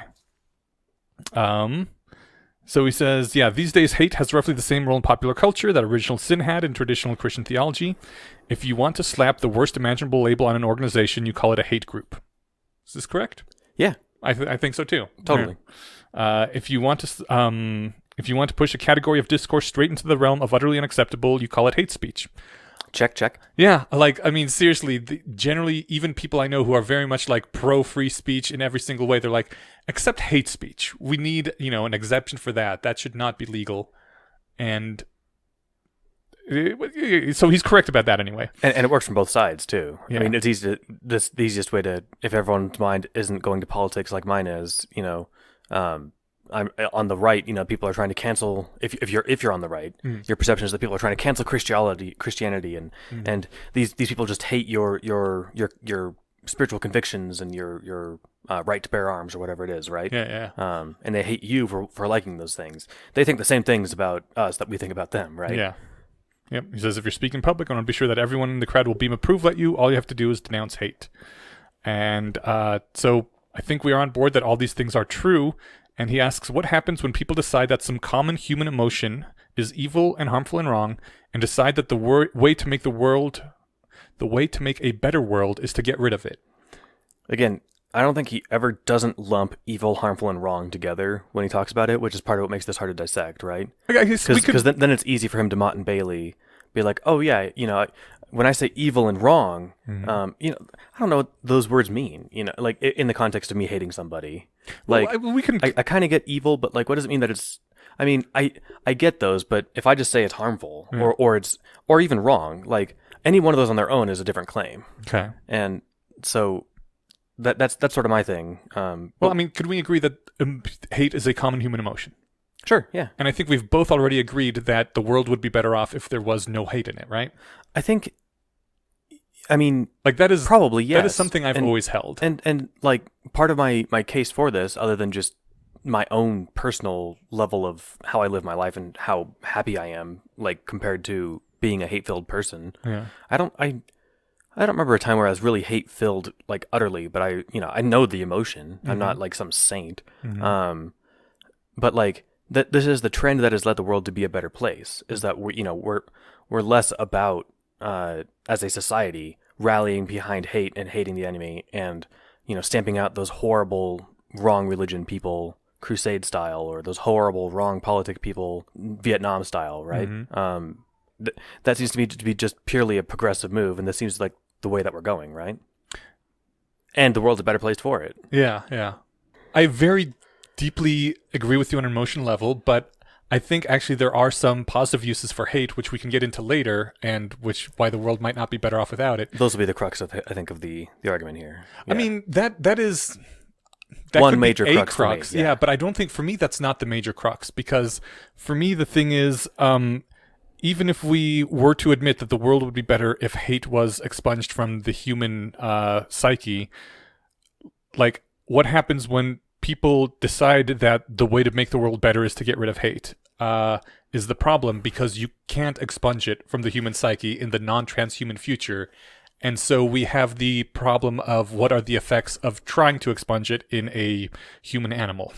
So he says, these days hate has roughly the same role in popular culture that original sin had in traditional Christian theology. If you want to slap the worst imaginable label on an organization, you call it a hate group. Is this correct? Yeah. I think so too. Totally. If you want to push a category of discourse straight into the realm of utterly unacceptable, you call it hate speech. Check. Yeah, seriously, generally, even people I know who are very much like pro-free speech in every single way, they're like, except hate speech. We need, an exception for that. That should not be legal. And so he's correct about that anyway. And it works from both sides, too. Yeah. I mean, it's easy the easiest way to, if everyone's mind isn't going to politics like mine is, I'm on the right, people are trying to cancel. If you're on the right, your perception is that people are trying to cancel Christianity, and these people just hate your spiritual convictions and your right to bear arms or whatever it is, right? Yeah. And they hate you for liking those things. They think the same things about us that we think about them, right? Yeah. Yep. He says, if you're speaking in public, I want to be sure that everyone in the crowd will beam approval at you. All you have to do is denounce hate. And so I think we are on board that all these things are true. And he asks, what happens when people decide that some common human emotion is evil and harmful and wrong, and decide that the way to make a better world is to get rid of it? Again, I don't think he ever doesn't lump evil, harmful, and wrong together when he talks about it, which is part of what makes this hard to dissect, right? Because then it's easy for him to Mott and Bailey be like, oh yeah, when I say evil and wrong, I don't know what those words mean, like in the context of me hating somebody. Like, well, I kind of get evil, but like, what does it mean that it's? I mean, I get those, but if I just say it's harmful or even wrong, like any one of those on their own is a different claim. Okay, and so. That's sort of my thing. Well, I mean, could we agree that hate is a common human emotion? Sure, yeah. And I think we've both already agreed that the world would be better off if there was no hate in it, right? I mean, like that is probably, yes. That is something I've always held. And like part of my case for this, other than just my own personal level of how I live my life and how happy I am, like compared to being a hate-filled person. Yeah. I don't remember a time where I was really hate-filled, like utterly, but I know the emotion. I'm not like some saint. But like this is the trend that has led the world to be a better place. Is that we're less about as a society rallying behind hate and hating the enemy and stamping out those horrible wrong religion people crusade style or those horrible wrong politic people Vietnam style, right? That seems to be just purely a progressive move, and this seems like the way that we're going, right? And the world's a better place for it. Yeah. I very deeply agree with you on an emotional level, but I think actually there are some positive uses for hate, which we can get into later, and why the world might not be better off without it. Those will be the crux of, I think, of the argument here. Yeah. I mean, that is... That one major crux for me, yeah, but I don't think, for me, that's not the major crux, because for me, the thing is... even if we were to admit that the world would be better if hate was expunged from the human psyche, like, what happens when people decide that the way to make the world better is to get rid of hate is the problem, because you can't expunge it from the human psyche in the non-transhuman future. And so we have the problem of what are the effects of trying to expunge it in a human animal.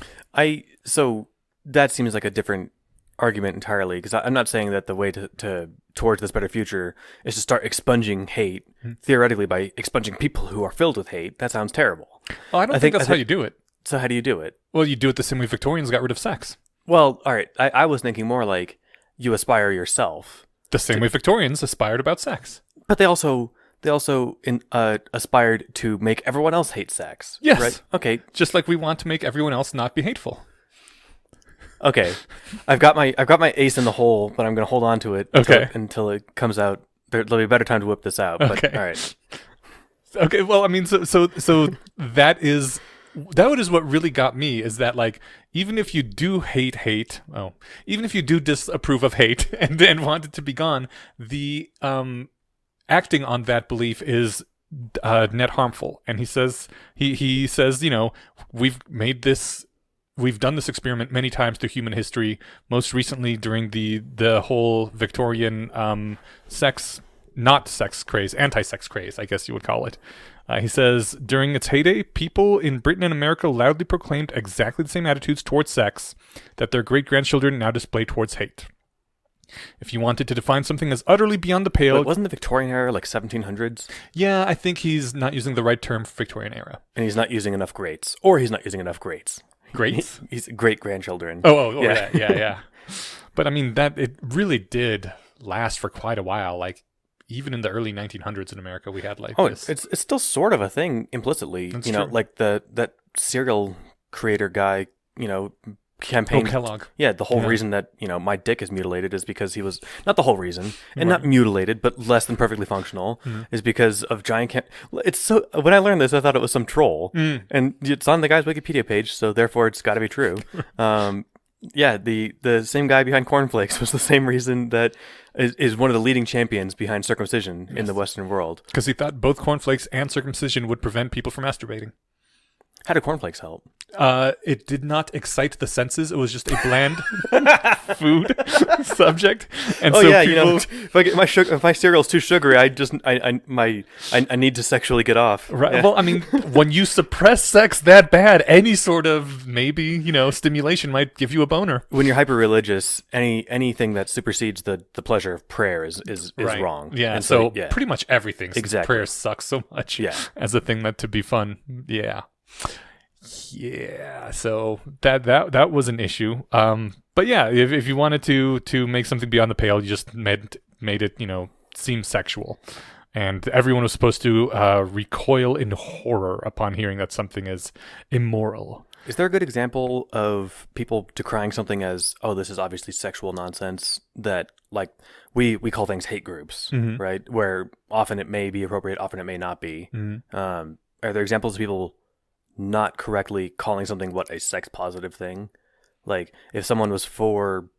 So that seems like a different argument entirely, because I'm not saying that the way to towards this better future is to start expunging hate theoretically by expunging people who are filled with hate. That sounds terrible. Well, I don't think that's how you do it. So how do you do it? Well, you do it the same way Victorians got rid of sex. Well, all right. I was thinking more like you aspire yourself. The same way Victorians aspired about sex. But they also aspired to make everyone else hate sex. Yes. Right? Okay. Just like we want to make everyone else not be hateful. Okay, I've got my ace in the hole, but I'm going to hold on to it until it comes out. There'll be a better time to whip this out. But, okay. All right. Okay. Well, I mean, so that is what really got me, is that like, even if you do even if you do disapprove of hate and want it to be gone, the acting on that belief is net harmful. And he says, we've done this experiment many times through human history, most recently during the whole Victorian anti-sex craze, I guess you would call it. He says, during its heyday, people in Britain and America loudly proclaimed exactly the same attitudes towards sex that their great-grandchildren now display towards hate. If you wanted to define something as utterly beyond the pale... But wasn't the Victorian era like 1700s? Yeah, I think he's not using the right term for Victorian era. And he's not using enough greats. Or he's not using enough greats. Greats? He's great-grandchildren. Oh, yeah. But I mean, it really did last for quite a while. Like, even in the early 1900s in America, we had like this. It's still sort of a thing implicitly. That's true. Like that serial creator guy, campaign. Oh, Kellogg. Yeah, the whole reason that, my dick is mutilated is because he was, not the whole reason, and not mutilated, but less than perfectly functional, is because of giant it's so, when I learned this, I thought it was some troll, and it's on the guy's Wikipedia page, so therefore it's got to be true. Yeah, the same guy behind cornflakes was the same reason that is one of the leading champions behind circumcision in the Western world. Because he thought both cornflakes and circumcision would prevent people from masturbating. How do cornflakes help? It did not excite the senses. It was just a bland food subject. And Oh so yeah, people, if I get if my cereal's too sugary, I need to sexually get off. right. Yeah. Well, I mean, when you suppress sex that bad, any sort of maybe, stimulation might give you a boner. When you're hyper religious, anything that supersedes the pleasure of prayer is Right. wrong. Yeah. And So yeah. pretty much everything. Since Exactly. prayer sucks so much. Yeah. As a thing that to be fun. Yeah. Yeah. So that was an issue. But yeah, if you wanted to make something beyond the pale, you just made it, seem sexual. And everyone was supposed to recoil in horror upon hearing that something is immoral. Is there a good example of people decrying something as, oh, this is obviously sexual nonsense, that like we call things hate groups, right? Where often it may be appropriate, often it may not be. Are there examples of people not correctly calling something a sex positive thing? Like if someone was for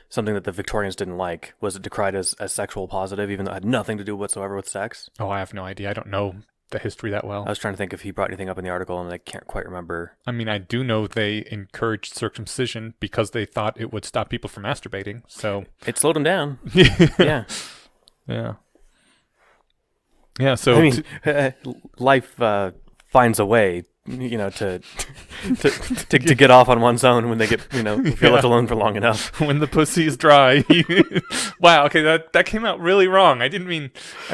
something that the Victorians didn't like, was it decried as sexual positive, even though it had nothing to do whatsoever with sex? Oh, I have no idea. I don't know the history that well. I was trying to think if he brought anything up in the article, and I can't quite remember. I mean, I do know they encouraged circumcision because they thought it would stop people from masturbating. So It slowed him down. Yeah. Yeah. Yeah. So I mean, life finds a way, to get off on one's own when they get, if you're left alone for long enough. when the pussy is dry. Wow. Okay. That came out really wrong. I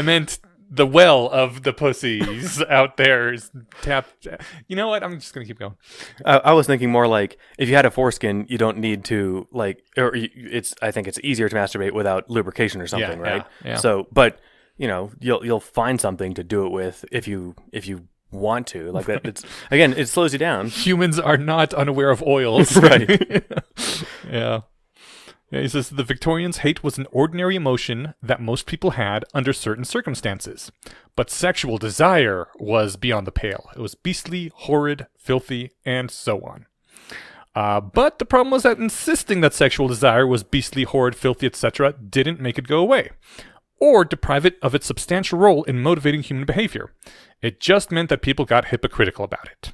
meant the well of the pussies out there is tapped. You know what? I'm just going to keep going. I was thinking more like if you had a foreskin, you don't need to I think it's easier to masturbate without lubrication or something, right? Yeah. So, but you'll find something to do it with if you want to, like that. It's again, it slows you down. Humans are not unaware of oils. Right. Yeah. Yeah, he says the Victorians' hate was an ordinary emotion that most people had under certain circumstances. But sexual desire was beyond the pale. It was beastly, horrid, filthy, and so on. But the problem was that insisting that sexual desire was beastly, horrid, filthy, etc. didn't make it go away, or deprive it of its substantial role in motivating human behavior. It just meant that people got hypocritical about it.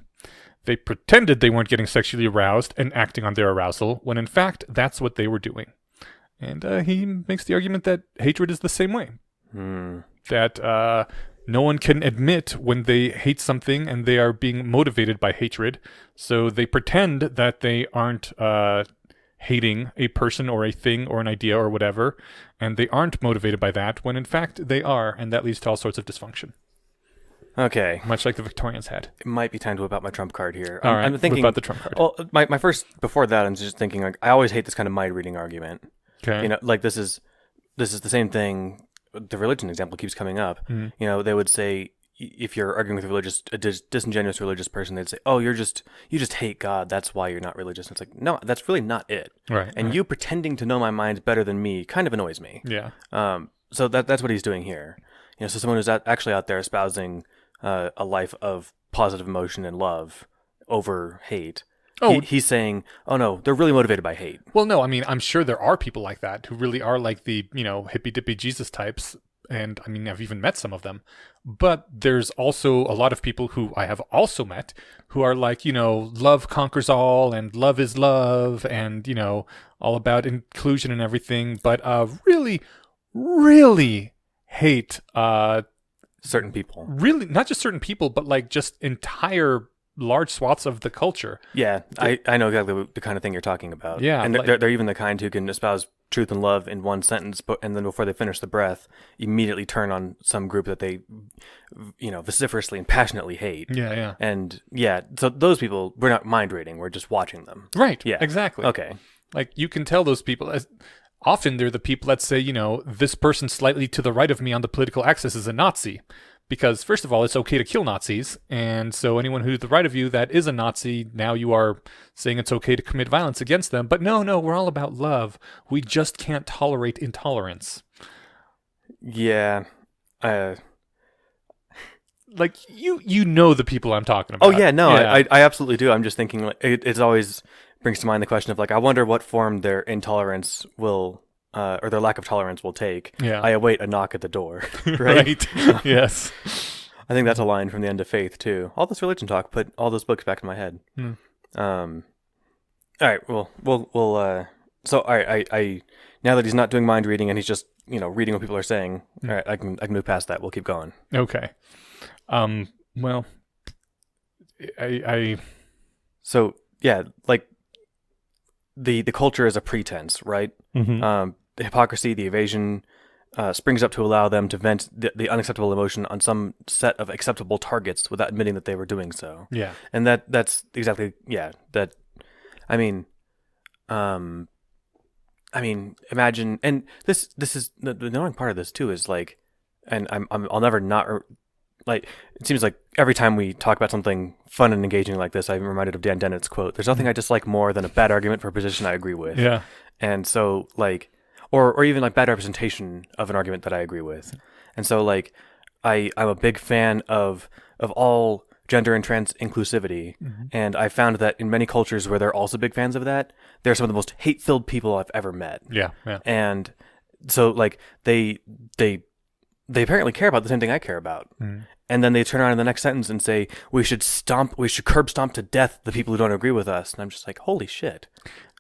They pretended they weren't getting sexually aroused and acting on their arousal, when in fact, that's what they were doing. And he makes the argument that hatred is the same way. That no one can admit when they hate something and they are being motivated by hatred, so they pretend that they aren't hating a person or a thing or an idea or whatever, and they aren't motivated by that, when in fact they are, and that leads to all sorts of dysfunction. Okay. Much like the Victorians had. It might be time to whip out my trump card here. All right, I'm thinking whip out the trump card. Well, my first before that, I'm just thinking like I always hate this kind of mind reading argument. Okay. Like this is the same thing. The religion example keeps coming up. They would say if you're arguing with a disingenuous religious person, they'd say, "Oh, you just hate God. That's why you're not religious." And it's like, no, that's really not it. Right. And you pretending to know my mind better than me kind of annoys me. Yeah. So that's what he's doing here. So someone who's actually out there espousing a life of positive emotion and love over hate. Oh, he's saying, oh no, they're really motivated by hate. Well, no, I mean, I'm sure there are people like that who really are like the, hippy dippy Jesus types. And I mean, I've even met some of them. But there's also a lot of people who I have also met who are like, love conquers all and love is love and, all about inclusion and everything. But really, really hate certain people. Really, not just certain people, but like just entire large swaths of the culture. Yeah, I know exactly the kind of thing you're talking about. Yeah, and they're even the kind who can espouse truth and love in one sentence, and then before they finish the breath, immediately turn on some group that they, vociferously and passionately hate. Yeah. And yeah, so those people, we're not mind reading, we're just watching them. Right. Yeah. Exactly. Okay. Like you can tell those people. Often they're the people that say, this person slightly to the right of me on the political axis is a Nazi. Because, first of all, it's okay to kill Nazis. And so anyone who's to the right of you that is a Nazi, now you are saying it's okay to commit violence against them. But no, we're all about love. We just can't tolerate intolerance. Yeah. Like, you know the people I'm talking about. Oh, yeah, no, yeah. I absolutely do. I'm just thinking, like, it's always brings to mind the question of, like, I wonder what form their intolerance will... or their lack of tolerance will take. Yeah. I await a knock at the door. Right. Yes. I think that's a line from the End of Faith too. All this religion talk put all those books back in my head. All right, we'll so all right, I now that he's not doing mind reading and he's just, reading what people are saying, all right, I can move past that. We'll keep going. Okay. Well, I so yeah, like the culture is a pretense, right? Mm-hmm. The hypocrisy, the evasion springs up to allow them to vent the unacceptable emotion on some set of acceptable targets without admitting that they were doing so. Yeah. And that's exactly, that, I mean, imagine, and this is the annoying part of this too is like, and I'll never not, like, it seems like every time we talk about something fun and engaging like this, I'm reminded of Dan Dennett's quote, "There's nothing I dislike more than a bad argument for a position I agree with." Yeah. And so like, or even like bad representation of an argument that I agree with. And so like, I'm a big fan of all gender and trans inclusivity. And I found that in many cultures where they're also big fans of that, they're some of the most hate-filled people I've ever met. Yeah. Yeah. And so like they apparently care about the same thing I care about. And then they turn around in the next sentence and say, we should curb stomp to death the people who don't agree with us. And I'm just like, holy shit.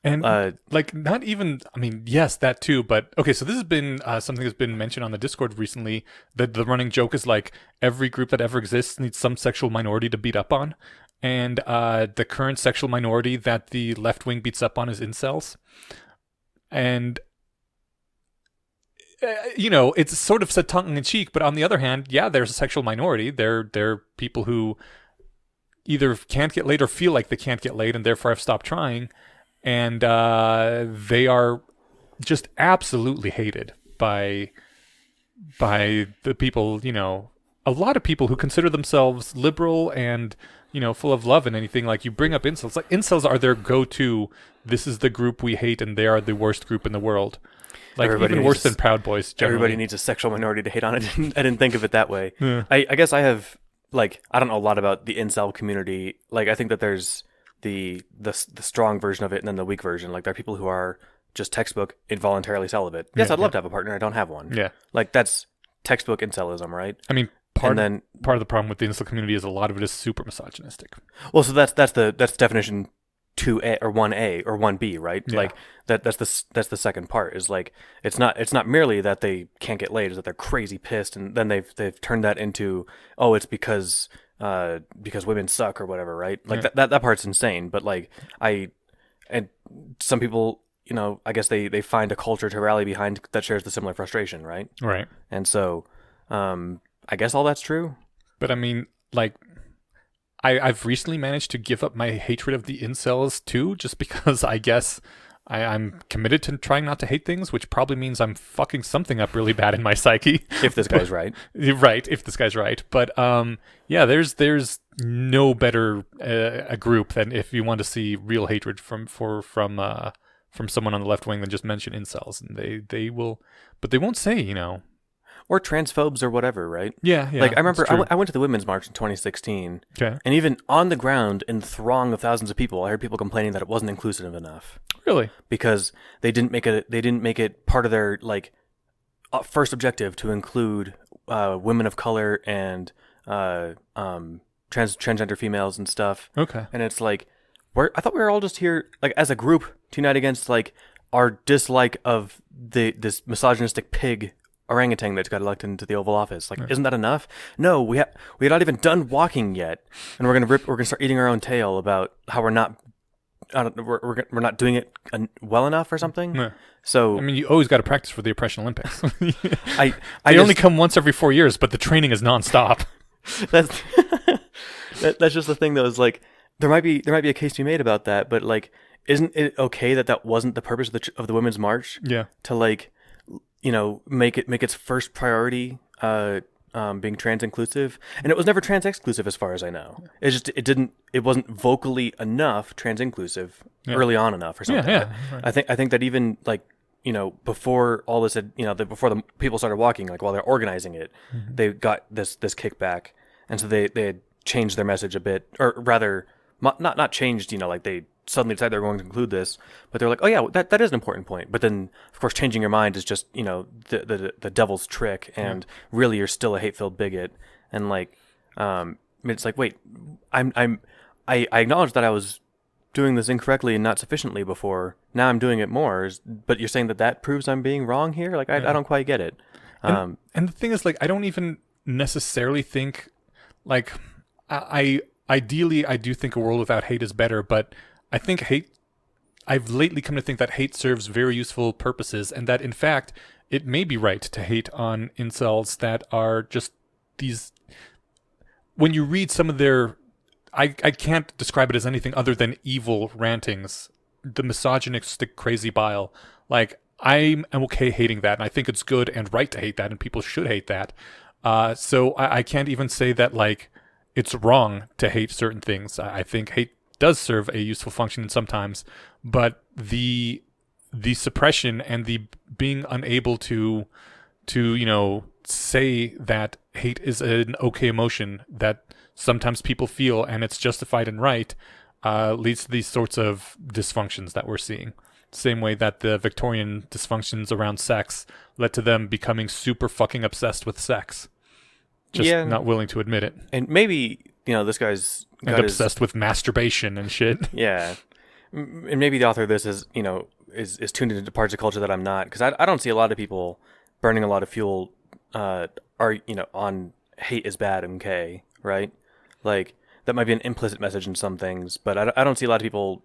And like, not even, I mean, yes, that too. But okay, so this has been something that's been mentioned on the Discord recently. That the running joke is like every group that ever exists needs some sexual minority to beat up on. And the current sexual minority that the left wing beats up on is incels. And, it's sort of said tongue in cheek. But on the other hand, yeah, there's a sexual minority. They're people who either can't get laid or feel like they can't get laid and therefore have stopped trying. And they are just absolutely hated by the people, a lot of people who consider themselves liberal and, full of love and anything. Like, you bring up incels. Like, incels are their go-to, this is the group we hate and they are the worst group in the world. Like, everybody even worse than Proud Boys, generally. Everybody needs a sexual minority to hate on it. I didn't think of it that way. Yeah. I guess I have, like, I don't know a lot about the incel community. Like, I think that there's the strong version of it and then the weak version. Like, there are people who are just textbook involuntarily celibate. Yes, I'd love to have a partner. I don't have one. Yeah. Like, that's textbook incelism, right? I mean, part of the problem with the incel community is a lot of it is super misogynistic. Well, so that's definition 2A or 1A or 1B, right? Yeah. Like that's the second part is like it's not merely that they can't get laid, it's that they're crazy pissed and then they've turned that into, oh, it's because women suck or whatever, right? Like that part's insane, but like and some people, I guess they find a culture to rally behind that shares the similar frustration, right? Right. And so I guess all that's true. But I mean, like, I've recently managed to give up my hatred of the incels too, just because I guess I'm committed to trying not to hate things, which probably means I'm fucking something up really bad in my psyche. If this guy's right. Right, if this guy's right. But yeah, there's no better a group than if you want to see real hatred from someone on the left wing than just mention incels, and they will, but they won't say, Or transphobes or whatever, right? Yeah. Like, I remember I went to the Women's March in 2016. Okay. And even on the ground, in the throng of thousands of people, I heard people complaining that it wasn't inclusive enough. Really? Because they didn't make it part of their, like, first objective to include women of color and transgender females and stuff. Okay. And it's like, I thought we were all just here, like, as a group to unite against, like, our dislike of this misogynistic pig orangutan that got elected into the Oval Office. Like, isn't that enough? No, we had not even done walking yet, and we're gonna start eating our own tail about how we're not doing it well enough or something. Yeah. So I mean, you always got to practice for the Oppression Olympics. I they only come once every 4 years, but the training is nonstop. That's just the thing, though. Is like there might be a case to be made about that, but like, isn't it okay that wasn't the purpose of the Women's March? Yeah. To like, make its first priority being trans inclusive, and it was never trans exclusive as far as I know. It wasn't vocally enough trans inclusive early on enough or something. Yeah. Right. I think that even like, before all this had, before the people started walking, like while they're organizing it, they got this kickback, and so they had changed their message a bit, or rather not changed, like they suddenly decide they're going to include this, but they're like, oh yeah, that is an important point. But then, of course, changing your mind is just, the devil's trick, and really you're still a hate-filled bigot. And like, It's like, wait, I acknowledge that I was doing this incorrectly and not sufficiently before. Now I'm doing it more, but you're saying that proves I'm being wrong here? Like, I don't quite get it. And the thing is, like, I don't even necessarily think, like, ideally, I do think a world without hate is better, but I think I've lately come to think that hate serves very useful purposes, and that, in fact, it may be right to hate on incels that are just these... When you read some of their... I can't describe it as anything other than evil rantings, the misogynistic crazy bile. Like, I'm okay hating that, and I think it's good and right to hate that, and people should hate that. So I can't even say that, like, it's wrong to hate certain things. I think hate does serve a useful function sometimes, but the suppression and the being unable to say that hate is an okay emotion that sometimes people feel and it's justified and right, leads to these sorts of dysfunctions that we're seeing. Same way that the Victorian dysfunctions around sex led to them becoming super fucking obsessed with sex. Just not willing to admit it. And maybe, this guy's... And obsessed with masturbation and shit. Yeah. And maybe the author of this is tuned into parts of culture that I'm not. Because I don't see a lot of people burning a lot of fuel on hate is bad, okay, right? Like, that might be an implicit message in some things, but I don't see a lot of people,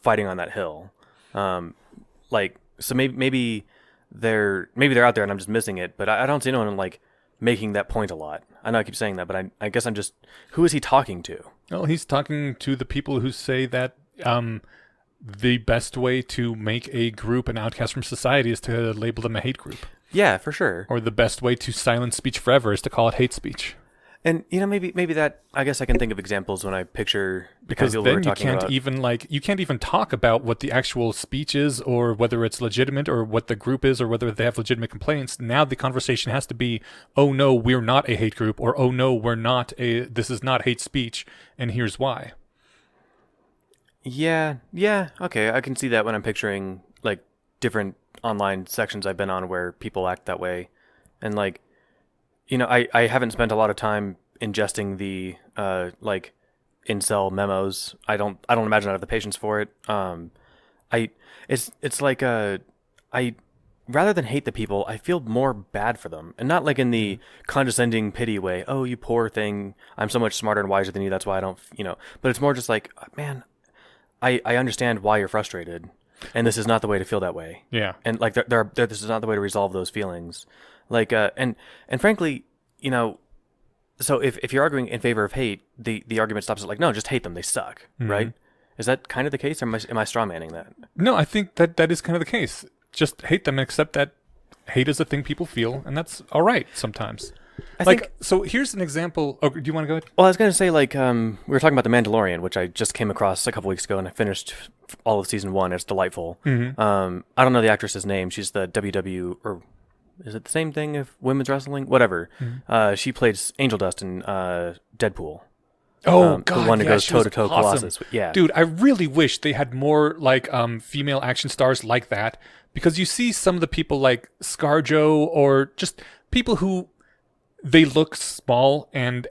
fighting on that hill. So maybe they're out there and I'm just missing it, but I don't see anyone, like, making that point a lot. I know I keep saying that, but I guess I'm just... Who is he talking to? Well, he's talking to the people who say that the best way to make a group an outcast from society is to label them a hate group. Yeah, for sure. Or the best way to silence speech forever is to call it hate speech. And, maybe that... I guess I can think of examples when I picture... Because then you can't even talk about what the actual speech is, or whether it's legitimate, or what the group is, or whether they have legitimate complaints. Now the conversation has to be, oh no, we're not a hate group, or oh no, this is not hate speech, and here's why. Yeah, okay, I can see that when I'm picturing, like, different online sections I've been on where people act that way. And, like, I haven't spent a lot of time ingesting the, incel memos. I don't imagine I have the patience for it. It's like, rather than hate the people, I feel more bad for them. And not like in the condescending pity way, oh, you poor thing, I'm so much smarter and wiser than you, that's why I don't, but it's more just like, man, I understand why you're frustrated, and this is not the way to feel that way. Yeah. And like, this is not the way to resolve those feelings. Like, and frankly, so if you're arguing in favor of hate, the argument stops at like, no, just hate them, they suck, right? Is that kind of the case, or am I strawmanning that? No, I think that is kind of the case. Just hate them and accept that hate is a thing people feel, and that's all right sometimes. So here's an example. Oh, do you want to go ahead? Well, I was going to say, like, we were talking about The Mandalorian, which I just came across a couple weeks ago, and I finished all of season 1. It's delightful. I don't know the actress's name. She's the or is it the same thing if women's wrestling? Whatever. She played Angel Dust in Deadpool. Oh, God, the one that goes toe-to-toe awesome. Colossus. Yeah. Dude, I really wish they had more, like, female action stars like that, because you see some of the people like ScarJo, or just people who, they look small and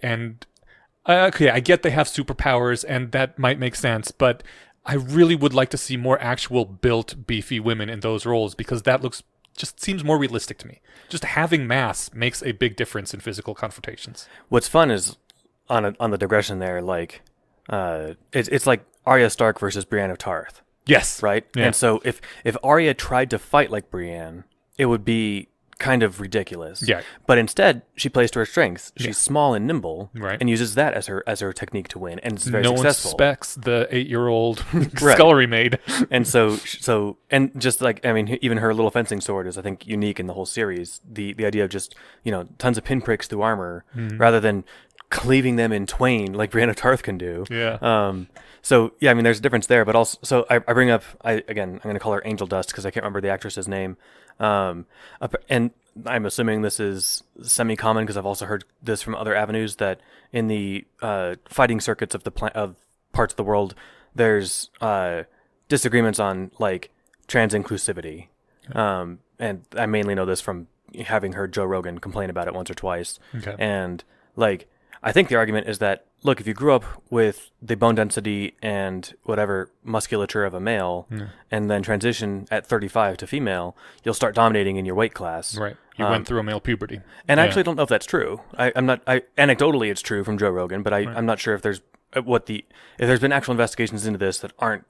okay, I get they have superpowers, and that might make sense, but I really would like to see more actual built, beefy women in those roles, because that just seems more realistic to me. Just having mass makes a big difference in physical confrontations. What's fun is, on the digression there, like, it's like Arya Stark versus Brienne of Tarth. Yes. Right? Yeah. And so if Arya tried to fight like Brienne, it would be kind of ridiculous. Yeah. But instead, she plays to her strengths. She's small and nimble, right, and uses that as her technique to win, and it's very successful. No one suspects the 8-year-old scullery maid. And so and just like, I mean, even her little fencing sword is, I think, unique in the whole series. The idea of just, tons of pinpricks through armor, rather than cleaving them in twain like Brienne of Tarth can do. Yeah. So yeah, I mean, there's a difference there, but also, so I bring up, I'm going to call her Angel Dust because I can't remember the actress's name. And I'm assuming this is semi-common because I've also heard this from other avenues, that in the fighting circuits of of parts of the world, there's disagreements on, like, trans inclusivity. And I mainly know this from having heard Joe Rogan complain about it once or twice. Okay. And, like, I think the argument is that, look, if you grew up with the bone density and whatever musculature of a male and then transition at 35 to female, you'll start dominating in your weight class. Right. You went through a male puberty. And I actually don't know if that's true. Anecdotally, it's true from Joe Rogan, but I'm not sure if there's if there's been actual investigations into this that aren't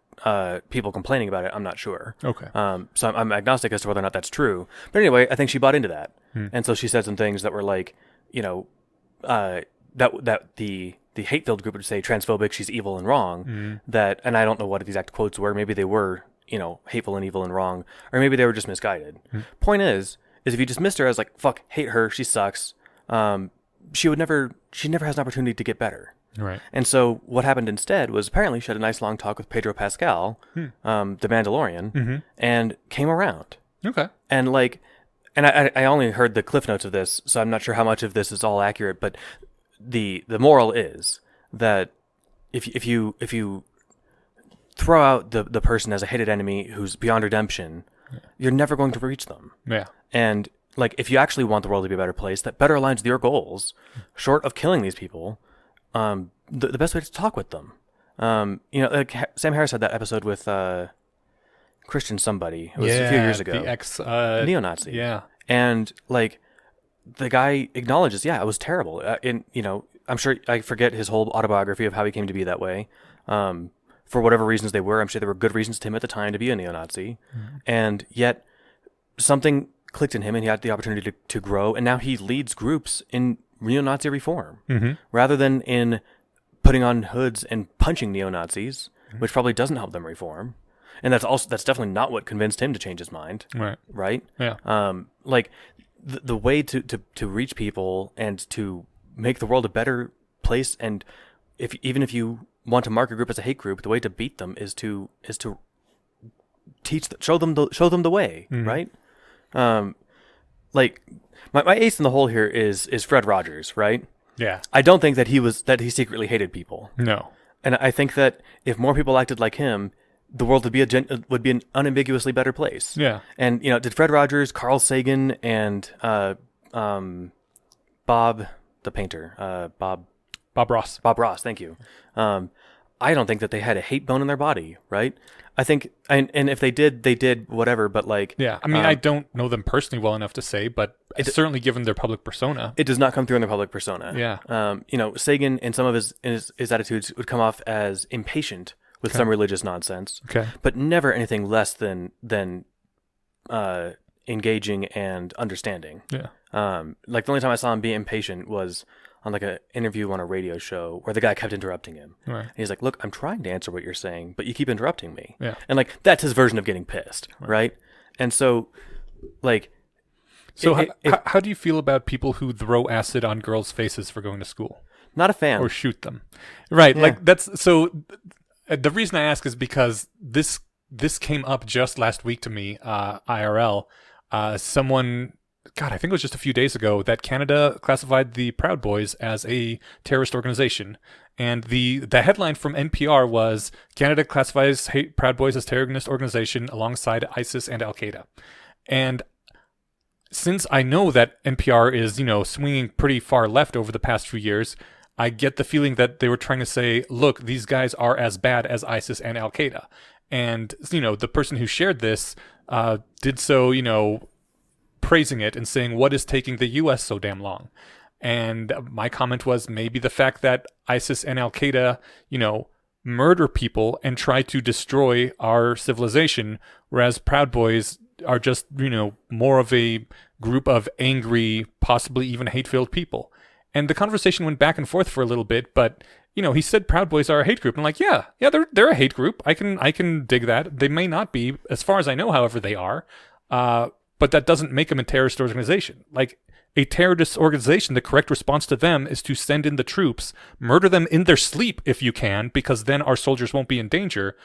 people complaining about it. I'm not sure. Okay. So I'm agnostic as to whether or not that's true. But anyway, I think she bought into that. And so she said some things that were like, that the hate-filled group would say transphobic, she's evil and wrong. And I don't know what the exact quotes were. Maybe they were, hateful and evil and wrong, or maybe they were just misguided. Point is if you dismissed her as like, fuck, hate her, she sucks, she never has an opportunity to get better. Right. And so what happened instead was apparently she had a nice long talk with Pedro Pascal, the Mandalorian, and came around. Okay. And I only heard the cliff notes of this, so I'm not sure how much of this is all accurate, but the moral is that if you throw out the person as a hated enemy who's beyond redemption, you're never going to reach them. Yeah. And if you actually want the world to be a better place that better aligns with your goals, short of killing these people, the best way is to talk with them. Sam Harris had that episode with Christian somebody. It was a few years ago. The ex neo-Nazi. Yeah. And the guy acknowledges, it was terrible. I'm sure I forget his whole autobiography of how he came to be that way. For whatever reasons they were, I'm sure there were good reasons to him at the time to be a neo-Nazi. And yet something clicked in him and he had the opportunity to grow. And now he leads groups in neo-Nazi reform rather than in putting on hoods and punching neo-Nazis, which probably doesn't help them reform. And that's definitely not what convinced him to change his mind. Right? Yeah. The way to reach people and to make the world a better place, and even if you want to mark a group as a hate group, the way to beat them is to show them the way, right? My ace in the hole here is Fred Rogers, right? Yeah. I don't think that he secretly hated people. No. And I think that if more people acted like him, the world would be an unambiguously better place. Yeah. And did Fred Rogers, Carl Sagan, and Bob the painter, Bob Ross. Bob Ross, thank you. I don't think that they had a hate bone in their body, right? I think, and if they did whatever, but yeah, I mean, I don't know them personally well enough to say, but certainly given their public persona, it does not come through in their public persona. Yeah. Sagan and some of his attitudes would come off as impatient with some religious nonsense, but never anything less than engaging and understanding. Yeah. The only time I saw him be impatient was on an interview on a radio show where the guy kept interrupting him. Right. And he's like, look, I'm trying to answer what you're saying, but you keep interrupting me. Yeah. And that's his version of getting pissed. Right. And so how do you feel about people who throw acid on girls' faces for going to school? Not a fan. Or shoot them. Right. Yeah. The reason I ask is because this came up just last week to me, IRL. Someone, God, I think it was just a few days ago, that Canada classified the Proud Boys as a terrorist organization. And the headline from NPR was, Canada classifies Proud Boys as terrorist organization alongside ISIS and Al-Qaeda. And since I know that NPR is, swinging pretty far left over the past few years, I get the feeling that they were trying to say, look, these guys are as bad as ISIS and Al-Qaeda. And, the person who shared this did so, praising it and saying, what is taking the U.S. so damn long? And my comment was maybe the fact that ISIS and Al-Qaeda, murder people and try to destroy our civilization, whereas Proud Boys are just, more of a group of angry, possibly even hate-filled people. And the conversation went back and forth for a little bit, but he said Proud Boys are a hate group. I'm like, yeah, they're a hate group. I can dig that. They may not be, as far as I know, however, they are. But that doesn't make them a terrorist organization. A terrorist organization, the correct response to them is to send in the troops, murder them in their sleep if you can, because then our soldiers won't be in danger.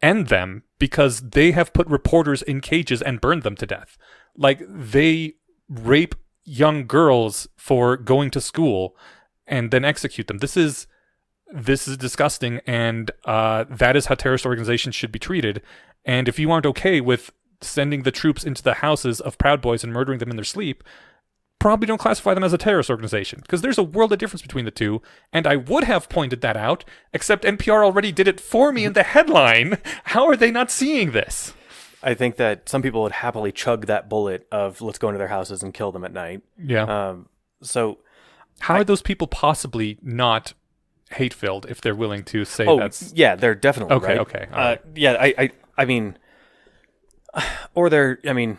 End them because they have put reporters in cages and burned them to death. They rape young girls for going to school and then execute them. This is disgusting, and that is how terrorist organizations should be treated. And if you aren't okay with sending the troops into the houses of Proud Boys and murdering them in their sleep, probably don't classify them as a terrorist organization, because there's a world of difference between the two, and I would have pointed that out, except NPR already did it for me in the headline. How are they not seeing this? I think that some people would happily chug that bullet of let's go into their houses and kill them at night. Yeah. So how are those people possibly not hate-filled if they're willing to say that's... yeah, they're definitely Okay, right. okay. All right. Yeah, I mean, or they're, I mean,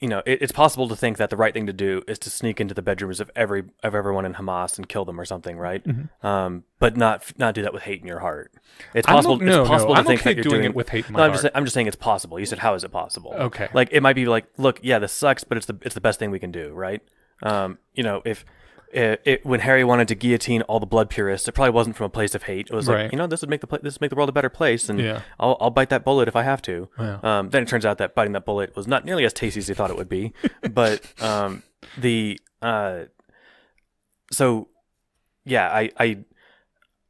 you know, it's possible to think that the right thing to do is to sneak into the bedrooms of everyone in Hamas and kill them or something, right? Mm-hmm. But not do that with hate in your heart. It's possible. No, it's possible I'm to think okay that you're doing doing it with hate in my heart. I'm just saying it's possible. You said, how is it possible? Okay. Like it might be like, look, yeah, this sucks, but it's the best thing we can do, right? You know, if when Harry wanted to guillotine all the blood purists, it probably wasn't from a place of hate. It was Right. like, you know, this would make the world a better place, and Yeah. I'll bite that bullet if I have to. Yeah. Then it turns out that biting that bullet was not nearly as tasty as they thought it would be. But so yeah,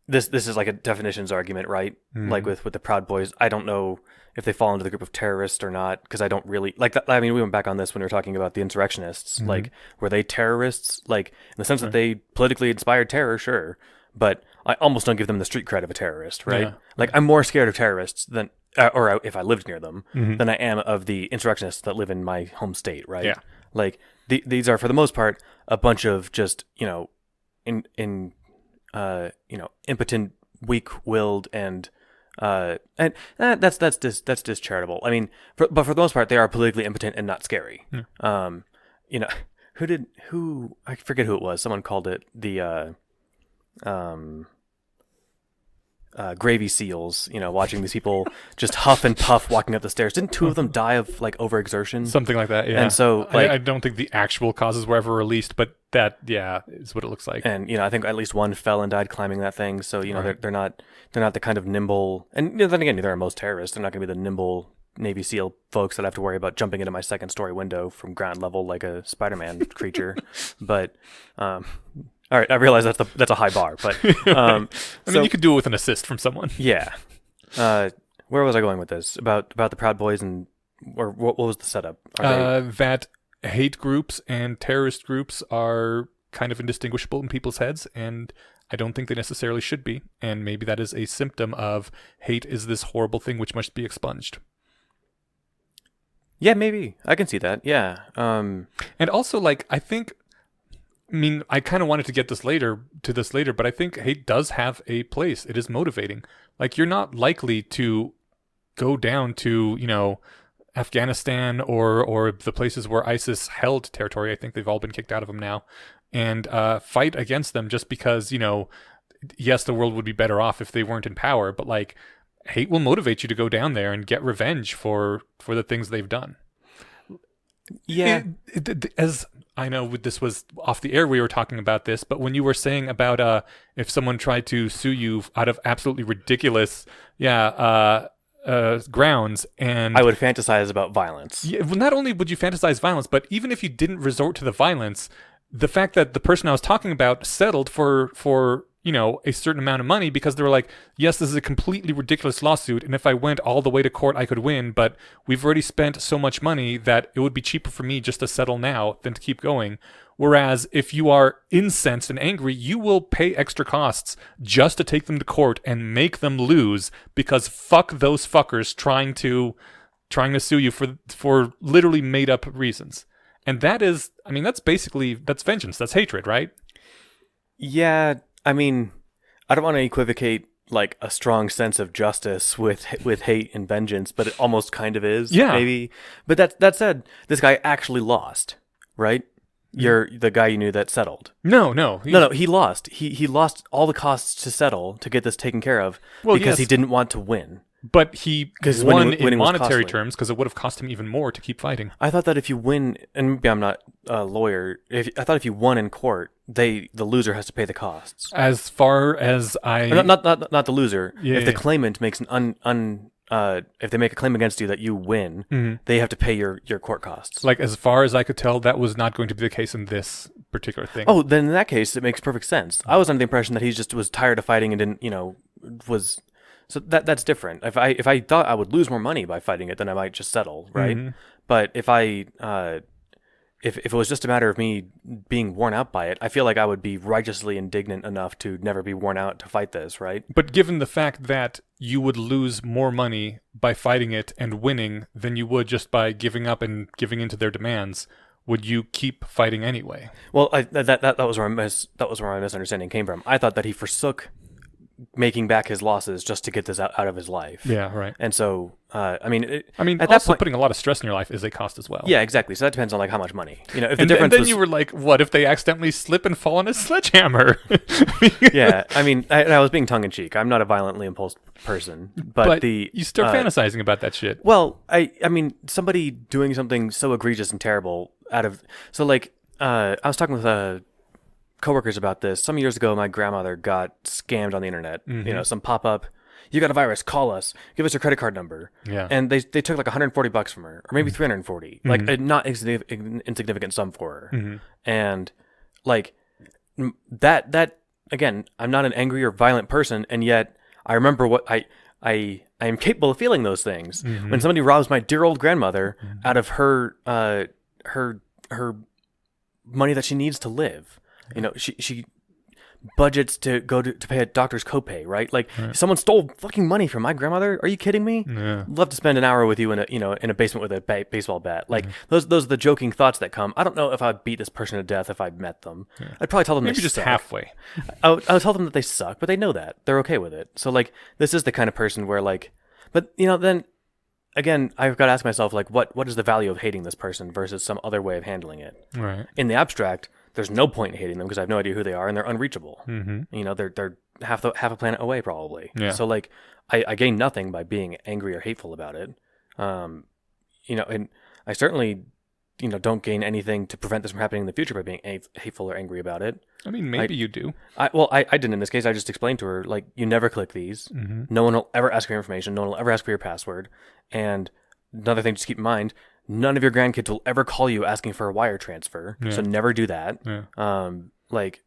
this is like a definitions argument, right? Like with the Proud Boys, I don't know if they fall into the group of terrorists or not, because I don't really like that. I mean, we went back on this when we were talking about the insurrectionists. Like, were they terrorists? Like, in the sense that they politically inspired terror, sure, but I almost don't give them the street cred of a terrorist, right? Yeah. Like, I'm more scared of terrorists than, or if I lived near them, than I am of the insurrectionists that live in my home state, right? Yeah. Like, these are for the most part a bunch of just, you know, impotent, weak-willed, and that's just charitable. I mean, but for the most part, they are politically impotent and not scary. Yeah. You know, who I forget who it was. Someone called it the gravy seals. You know, watching these people just huff and puff walking up the stairs. Didn't two of them die of like overexertion? Something like that, yeah. And so, like, I don't think the actual causes were ever released, but that, yeah, is what it looks like. And, you know, I think at least one fell and died climbing that thing. So, you know, Right. they're not the kind of nimble, and, you know, then again, neither are most terrorists. They're not going to be the nimble Navy SEAL folks that I have to worry about jumping into my second story window from ground level like a Spider-Man creature. But, all right, I realize that's a high bar, but, I mean, you could do it with an assist from someone. yeah. Where was I going with this? About the Proud Boys, and, or what was the setup? That hate groups and terrorist groups are kind of indistinguishable in people's heads, and I don't think they necessarily should be. And maybe that is a symptom of hate is this horrible thing which must be expunged. Yeah, maybe. I can see that. Yeah. And also, like, I mean, I kind of wanted to get this later, but I think hate does have a place. It is motivating. Like, you're not likely to go down to, you know, Afghanistan or the places where ISIS held territory. I think they've all been kicked out of them now, and fight against them just because, you know, yes, the world would be better off if they weren't in power, but like, hate will motivate you to go down there and get revenge for the things they've done. Yeah. As I know, this was off the air, we were talking about this, but when you were saying about if someone tried to sue you out of absolutely ridiculous, grounds, and I would fantasize about violence. yeah, well, not only would you fantasize violence, but even if you didn't resort to the violence, the fact that the person I was talking about settled for you know, a certain amount of money because they were like, yes, this is a completely ridiculous lawsuit, and if I went all the way to court, I could win, but we've already spent so much money that it would be cheaper for me just to settle now than to keep going. Whereas if you are incensed and angry, you will pay extra costs just to take them to court and make them lose, because fuck those fuckers trying to sue you for literally made up reasons. And that is, I mean, that's vengeance. That's hatred, right? Yeah, I mean, I don't want to equivocate like a strong sense of justice with hate and vengeance, but it almost kind of is. Yeah. Maybe. But that said, this guy actually lost, right? You're the guy you knew that settled. No. No, he lost. He lost all the costs to settle to get this taken care of because he didn't want to win. But he 'Cause won winning in was monetary costly. terms because it would have cost him even more to keep fighting. I thought that if you win, and maybe I'm not a lawyer, I thought if you won in court, the loser has to pay the costs. As far as I... Or not the loser. Yeah, if the yeah. claimant makes if they make a claim against you that you win, they have to pay your court costs. Like, as far as I could tell, that was not going to be the case in this particular thing. Oh, then in that case, it makes perfect sense. I was under the impression that he just was tired of fighting and didn't, you know, was... So that's different. If I thought I would lose more money by fighting it, then I might just settle, right? But if I if it was just a matter of me being worn out by it, I feel like I would be righteously indignant enough to never be worn out to fight this, right? But given the fact that you would lose more money by fighting it and winning than you would just by giving up and giving into their demands, would you keep fighting anyway? Well, that was where my misunderstanding came from. I thought that he forsook making back his losses just to get this out of his life. Yeah, right. And so, I mean, at also that point, putting a lot of stress in your life is a cost as well. yeah, exactly. So that depends on like how much money. You know, if the And difference then was, you were like, what if they accidentally slip and fall on a sledgehammer? yeah, I mean, I was being tongue in cheek. I'm not a violently impulsive person, but you start fantasizing about that shit. well, I mean, somebody doing something so egregious and terrible so like, I was talking with coworkers about this. Some years ago, my grandmother got scammed on the internet. You know, some pop-up, you got a virus, call us, give us your credit card number. Yeah. And they took like $140 from her, or maybe $340, like a not insignificant sum for her. And like that again, I'm not an angry or violent person, and yet I remember what I am capable of feeling those things. When somebody robs my dear old grandmother out of her money that she needs to live. You know, she budgets to go to pay a doctor's copay, right? Like, someone stole fucking money from my grandmother. Are you kidding me? Yeah. Love to spend an hour with you in a basement with a baseball bat. Like, those are the joking thoughts that come. I don't know if I'd beat this person to death if I met them. I'd probably tell them Maybe they just suck. halfway. I would tell them that they suck, but they know that. They're okay with it. So, like, this is the kind of person where, like, but, you know, then again, I've got to ask myself, like, what is the value of hating this person versus some other way of handling it? Right. In the abstract, there's no point in hating them because I have no idea who they are and they're unreachable. You know, they're half a planet away probably. Yeah. So like, I gain nothing by being angry or hateful about it. You know, and I certainly, you know, don't gain anything to prevent this from happening in the future by being hateful or angry about it. I mean, maybe you do. I didn't in this case. I just explained to her, like, you never click these. No one will ever ask for your information. No one will ever ask for your password. And another thing, just keep in mind, none of your grandkids will ever call you asking for a wire transfer. Yeah. So never do that. Yeah. Like,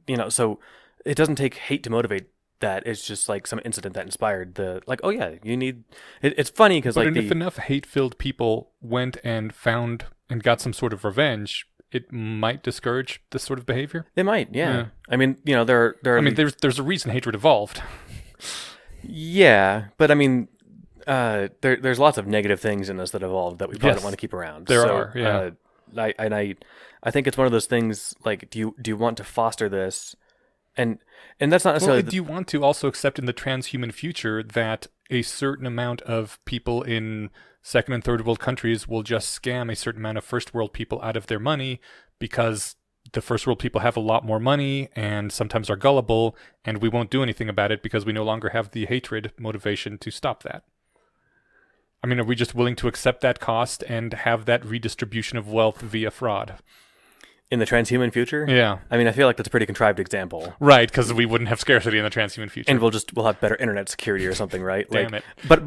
you know, so it doesn't take hate to motivate that. It's just like some incident that inspired like, oh yeah, you need, it's funny because like if enough hate-filled people went and found and got some sort of revenge, it might discourage this sort of behavior. They might, yeah. I mean, you know, there are. I mean, there's a reason hatred evolved. Yeah, but I mean, there's lots of negative things in us that evolved that we probably don't want to keep around. There are, yeah. I think it's one of those things. Like, do you want to foster this? And that's not necessarily. Well, do you want to also accept in the transhuman future that a certain amount of people in second and third world countries will just scam a certain amount of first world people out of their money because the first world people have a lot more money and sometimes are gullible, and we won't do anything about it because we no longer have the hatred motivation to stop that? I mean, are we just willing to accept that cost and have that redistribution of wealth via fraud? In the transhuman future? Yeah. I mean, I feel like that's a pretty contrived example. Right, because we wouldn't have scarcity in the transhuman future. And we'll have better internet security or something, right? Damn it. But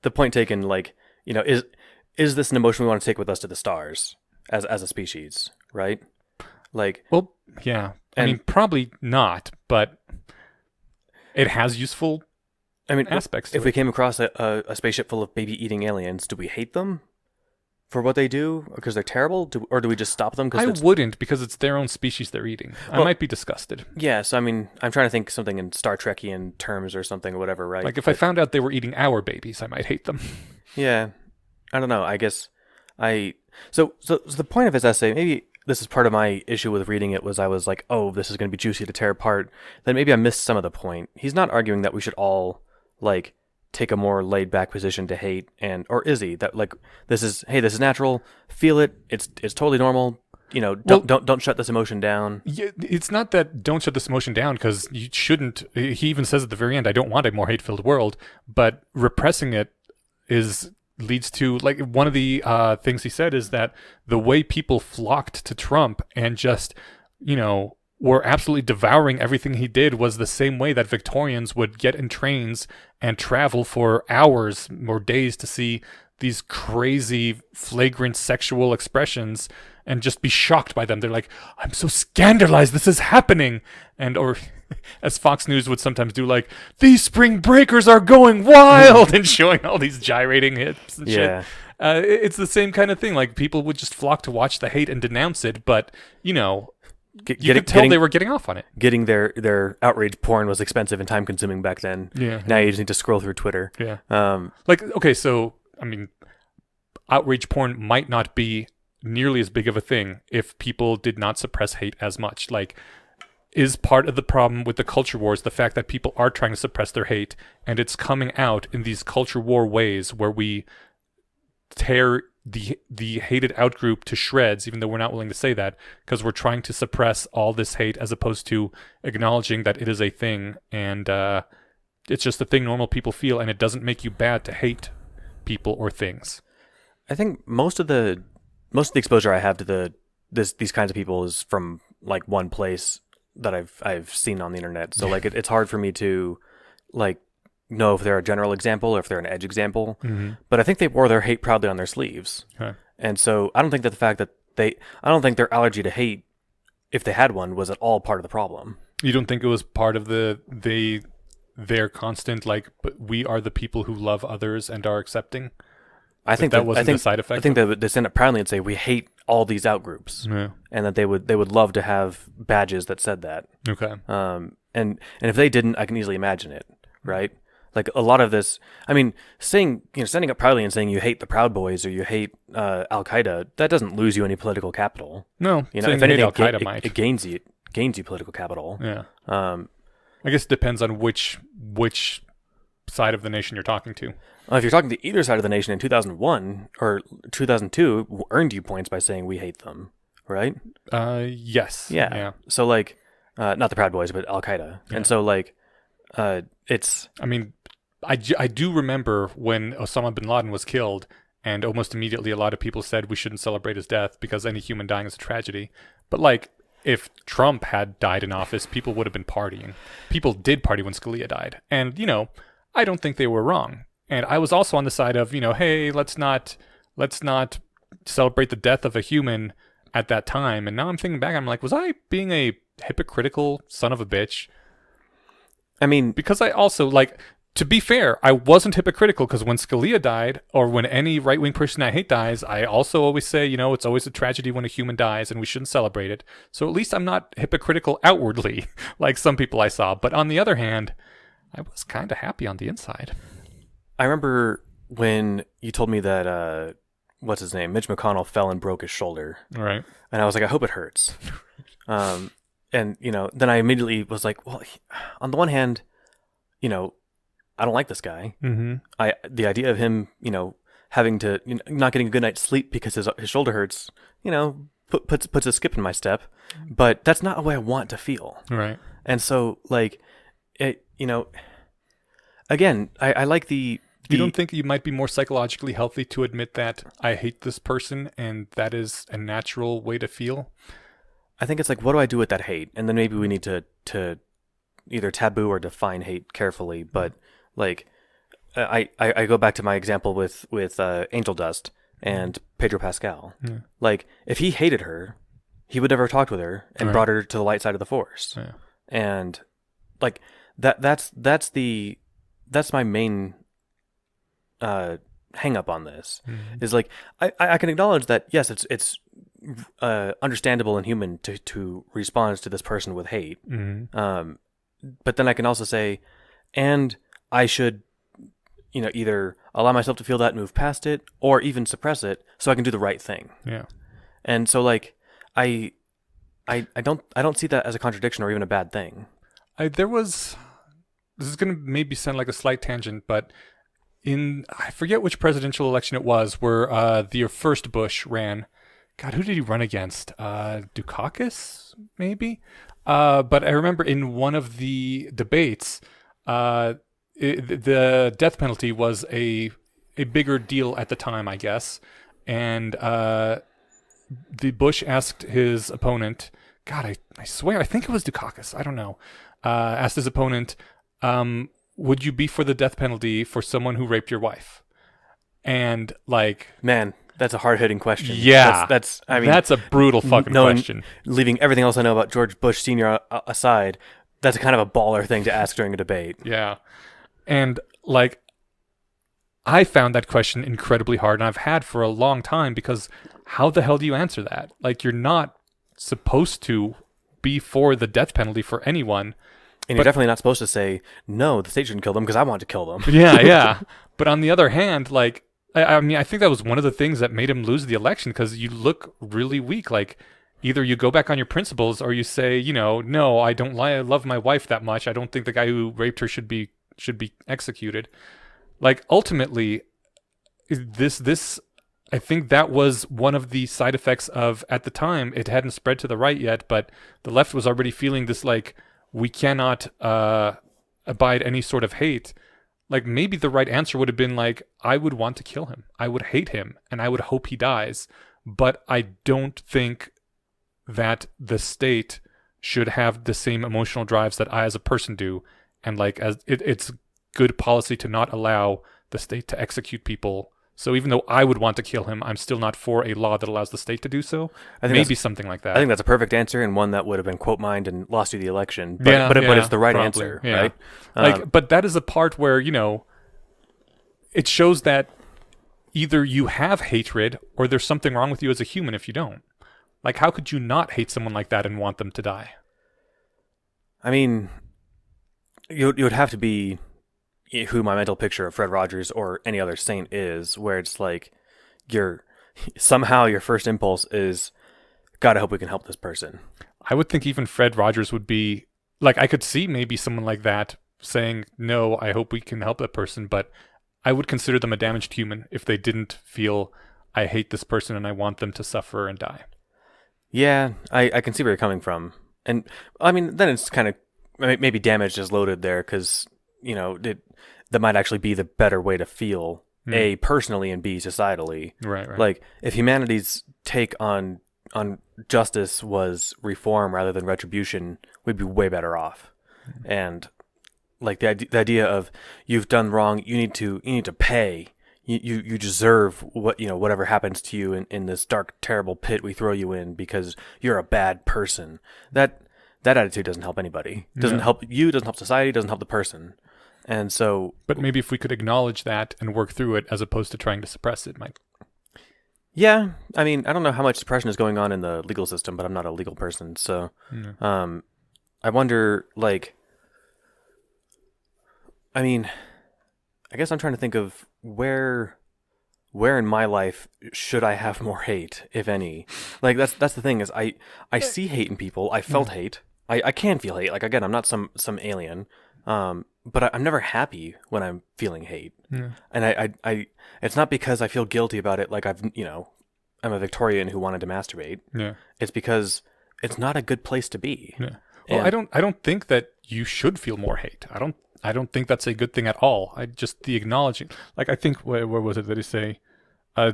the point taken, like, you know, is this an emotion we want to take with us to the stars as a species, right? Like, well, yeah. I mean, probably not, but it has useful aspects. If we came across a spaceship full of baby-eating aliens, do we hate them for what they do because they're terrible, or do we just stop them? I wouldn't, because it's their own species they're eating. I might be disgusted. Yes, I mean, I'm trying to think something in Star Trekian terms or something or whatever, right? Like, if I found out they were eating our babies, I might hate them. Yeah, I don't know. I guess So the point of his essay, maybe this is part of my issue with reading it, was I was like, oh, this is going to be juicy to tear apart. Then maybe I missed some of the point. He's not arguing that we should all, like, take a more laid back position to hate, or is he that, like, this is natural, feel it, it's totally normal, you know, don't shut this emotion down. Yeah, it's not that don't shut this emotion down, because you shouldn't. He even says at the very end, I don't want a more hate-filled world, but repressing it leads to, like, one of the things he said is that the way people flocked to Trump and just, you know, were absolutely devouring everything he did was the same way that Victorians would get in trains and travel for hours or days to see these crazy, flagrant sexual expressions and just be shocked by them. They're like, I'm so scandalized this is happening. Or as Fox News would sometimes do, like, these spring breakers are going wild and showing all these gyrating hips and shit. It's the same kind of thing. Like, people would just flock to watch the hate and denounce it, but, you could tell they were getting off on it. Getting their outrage porn was expensive and time consuming back then. Yeah. Now you just need to scroll through Twitter. Yeah. Okay, so, I mean, outrage porn might not be nearly as big of a thing if people did not suppress hate as much. Like, is part of the problem with the culture wars the fact that people are trying to suppress their hate, and it's coming out in these culture war ways where we tear the hated outgroup to shreds, even though we're not willing to say that, because we're trying to suppress all this hate as opposed to acknowledging that it is a thing, and it's just a thing normal people feel, and it doesn't make you bad to hate people or things. I think most of the exposure I have to these kinds of people is from like one place that I've seen on the internet. So like it's hard for me to like know if they're a general example or if they're an edge example. Mm-hmm. But I think they wore their hate proudly on their sleeves. Okay. And so I don't think that I don't think their allergy to hate, if they had one, was at all part of the problem. You don't think it was part of their constant, like, but we are the people who love others and are accepting? I think that wasn't the side effect? I think that they stand up proudly and say, we hate all these outgroups. Yeah. And that they would love to have badges that said that. Okay. And if they didn't, I can easily imagine it, right? Like a lot of this, I mean, standing up proudly and saying you hate the Proud Boys or you hate Al Qaeda, that doesn't lose you any political capital. No, if anything, Al Qaeda might. It gains you political capital. Yeah. I guess it depends on which side of the nation you're talking to. If you're talking to either side of the nation in 2001 or 2002, earned you points by saying we hate them, right? Yes. Yeah. So like, not the Proud Boys, but Al Qaeda, and so like, it's. I mean, I do remember when Osama bin Laden was killed, and almost immediately a lot of people said we shouldn't celebrate his death because any human dying is a tragedy. But like, if Trump had died in office, people would have been partying. People did party when Scalia died, and I don't think they were wrong. And I was also on the side of, hey, let's not celebrate the death of a human at that time. And now I'm thinking back, I'm like, was I being a hypocritical son of a bitch? I mean, because I also, like, to be fair, I wasn't hypocritical because when Scalia died, or when any right-wing person I hate dies, I also always say, it's always a tragedy when a human dies and we shouldn't celebrate it. So at least I'm not hypocritical outwardly, like some people I saw. But on the other hand, I was kind of happy on the inside. I remember when you told me that, what's his name? Mitch McConnell fell and broke his shoulder. Right. And I was like, I hope it hurts. And, then I immediately was like, well, on the one hand, I don't like this guy. Mm-hmm. The idea of him, having to, not getting a good night's sleep because his shoulder hurts, puts a skip in my step. But that's not a way I want to feel. Right. And so, like, it, again, I like the. You don't think you might be more psychologically healthy to admit that I hate this person and that is a natural way to feel? I think it's like, what do I do with that hate? And then maybe we need to either taboo or define hate carefully. But like, I go back to my example with Angel Dust and Pedro Pascal. Yeah. Like, if he hated her, he would never have talked with her and brought her to the light side of the Force. Yeah. And like that's my main hang up on this. Mm-hmm. Is like I can acknowledge that yes, it's understandable and human to respond to this person with hate. Mm-hmm. But then I can also say, and I should, either allow myself to feel that and move past it, or even suppress it so I can do the right thing. Yeah. And so like I don't see that as a contradiction or even a bad thing. This is going to maybe sound like a slight tangent, but I forget which presidential election it was where the first Bush ran. God, who did he run against? Dukakis, maybe? But I remember in one of the debates, the death penalty was a bigger deal at the time, I guess. And the Bush asked his opponent, God, I swear, I think it was Dukakis, I don't know, asked his opponent, would you be for the death penalty for someone who raped your wife? And like, man, that's a hard-hitting question. Yeah, that's a brutal fucking question. Leaving everything else I know about George Bush Sr. aside, that's kind of a baller thing to ask during a debate. Yeah, and like, I found that question incredibly hard, and I've had for a long time, because how the hell do you answer that? Like, you're not supposed to be for the death penalty for anyone. And you're definitely not supposed to say, no, the state shouldn't kill them because I want to kill them. Yeah. But on the other hand, like, I mean, I think that was one of the things that made him lose the election, because you look really weak. Like, either you go back on your principles, or you say, no, I don't love my wife that much. I don't think the guy who raped her should be executed. Like, ultimately, this I think that was one of the side effects of, at the time, it hadn't spread to the right yet, but the left was already feeling this, like, we cannot abide any sort of hate. Like, maybe the right answer would have been like, I would want to kill him. I would hate him, and I would hope he dies. But I don't think that the state should have the same emotional drives that I as a person do. And like, it's good policy to not allow the state to execute people. So even though I would want to kill him, I'm still not for a law that allows the state to do so. Maybe something like that. I think that's a perfect answer, and one that would have been quote mined and lost you the election. But it's the right answer, right? But that is a part where, it shows that either you have hatred or there's something wrong with you as a human if you don't. Like, how could you not hate someone like that and want them to die? I mean, you would have to be who my mental picture of Fred Rogers or any other saint is, where it's like somehow your first impulse is, God, I hope we can help this person. I would think even Fred Rogers would be, like, I could see maybe someone like that saying, no, I hope we can help that person, but I would consider them a damaged human if they didn't feel, I hate this person and I want them to suffer and die. Yeah, I can see where you're coming from. And, I mean, then it's kind of, maybe damaged is loaded there, because, that might actually be the better way to feel, A, personally, and B, societally. Right. Like, if humanity's take on justice was reform rather than retribution, we'd be way better off. And, like, the idea of, you've done wrong, you need to pay. You deserve whatever happens to you in this dark, terrible pit we throw you in because you're a bad person. That attitude doesn't help anybody. Doesn't help you, doesn't help society, doesn't help the person. And so... But maybe if we could acknowledge that and work through it as opposed to trying to suppress it, Mike. Yeah. I mean, I don't know how much suppression is going on in the legal system, but I'm not a legal person. So I wonder, like... I mean, I guess I'm trying to think of where in my life should I have more hate, if any? Like, that's the thing, is I see hate in people. I felt hate. I can feel hate. Like, again, I'm not some alien. But I'm never happy when I'm feeling hate. Yeah. And I it's not because I feel guilty about it, like I'm a Victorian who wanted to masturbate. Yeah. It's because it's not a good place to be. Yeah. Well, I don't think that you should feel more hate. I don't think that's a good thing at all. The acknowledging, like, I think, where was it that he say?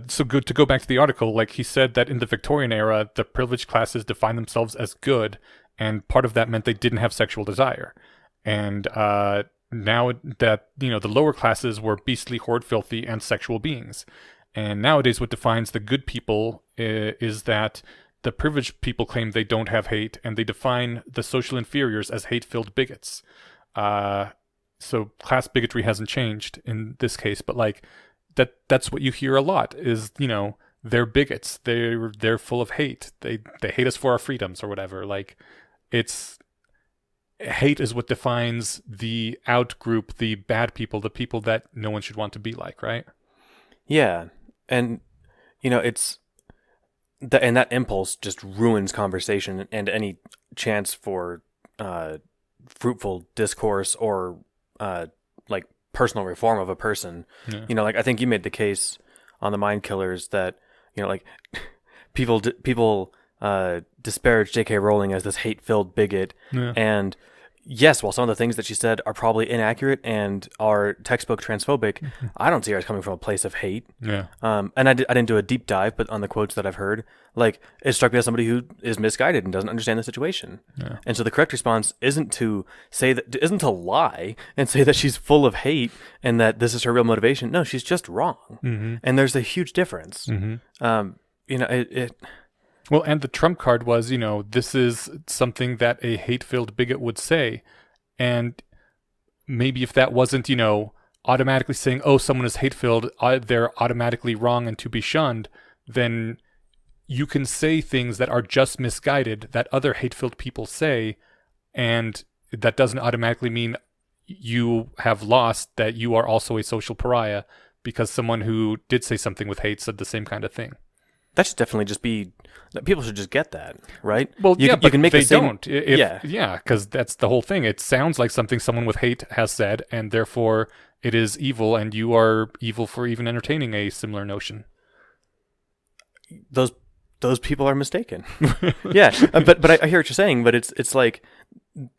So good to go back to the article, like, he said that in the Victorian era, the privileged classes defined themselves as good, and part of that meant they didn't have sexual desire. And now that, the lower classes were beastly, horde filthy, and sexual beings. And nowadays what defines the good people is that the privileged people claim they don't have hate, and they define the social inferiors as hate-filled bigots. So class bigotry hasn't changed in this case, but like that's what you hear a lot is, they're bigots. They're full of hate. They hate us for our freedoms or whatever. Like, hate is what defines the out group, the bad people, the people that no one should want to be like, right? Yeah. And, it's and that impulse just ruins conversation and any chance for fruitful discourse or like personal reform of a person. Yeah. Like, I think you made the case on the Mind Killers that, like, people disparage J.K. Rowling as this hate-filled bigot. Yeah. And yes, while some of the things that she said are probably inaccurate and are textbook transphobic, I don't see her as coming from a place of hate. Yeah. And I didn't do a deep dive, but on the quotes that I've heard, like, it struck me as somebody who is misguided and doesn't understand the situation. Yeah. And so the correct response isn't to lie and say that she's full of hate and that this is her real motivation. No, she's just wrong. Mm-hmm. And there's a huge difference. Mm-hmm. Well, and the trump card was, this is something that a hate-filled bigot would say. And maybe if that wasn't, automatically saying, oh, someone is hate-filled, they're automatically wrong and to be shunned, then you can say things that are just misguided that other hate-filled people say, and that doesn't automatically mean you have lost, that you are also a social pariah because someone who did say something with hate said the same kind of thing. That should definitely just be, people should just get that, right? Well, you but can make they the same, don't. Yeah, because that's the whole thing. It sounds like something someone with hate has said, and therefore it is evil, and you are evil for even entertaining a similar notion. Those people are mistaken. Yeah, but I hear what you're saying. But it's like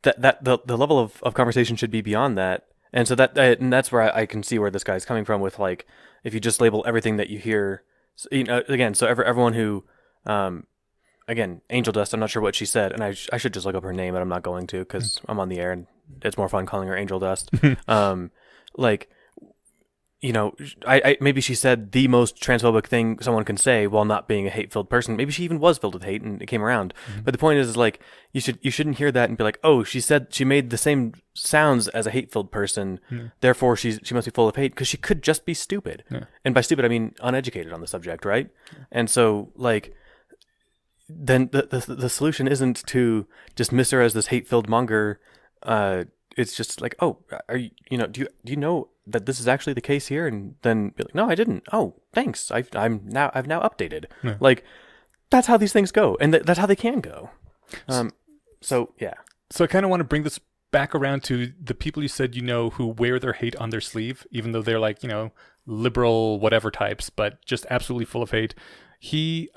that the level of conversation should be beyond that, and so and that's where I can see where this guy's coming from with, like, if you just label everything that you hear. So, again, so everyone who, again, Angel Dust, I'm not sure what she said, and I should just look up her name, but I'm not going to because I'm on the air and it's more fun calling her Angel Dust. Like, I maybe she said the most transphobic thing someone can say while not being a hate-filled person. Maybe she even was filled with hate and it came around. Mm-hmm. But the point is like, you shouldn't hear that and be like, oh, she made the same sounds as a hate-filled person, therefore she must be full of hate, because she could just be stupid. Yeah. And by stupid, I mean uneducated on the subject, right? Yeah. And so, like, then the solution isn't to dismiss her as this hate-filled monger. It's just like, oh, are you, do you know that this is actually the case here? And then be like, no, I didn't. Oh, thanks. I've now updated. Yeah. Like, that's how these things go, and that's how they can go. So yeah. So I kind of want to bring this back around to the people you said who wear their hate on their sleeve, even though they're like liberal whatever types, but just absolutely full of hate. He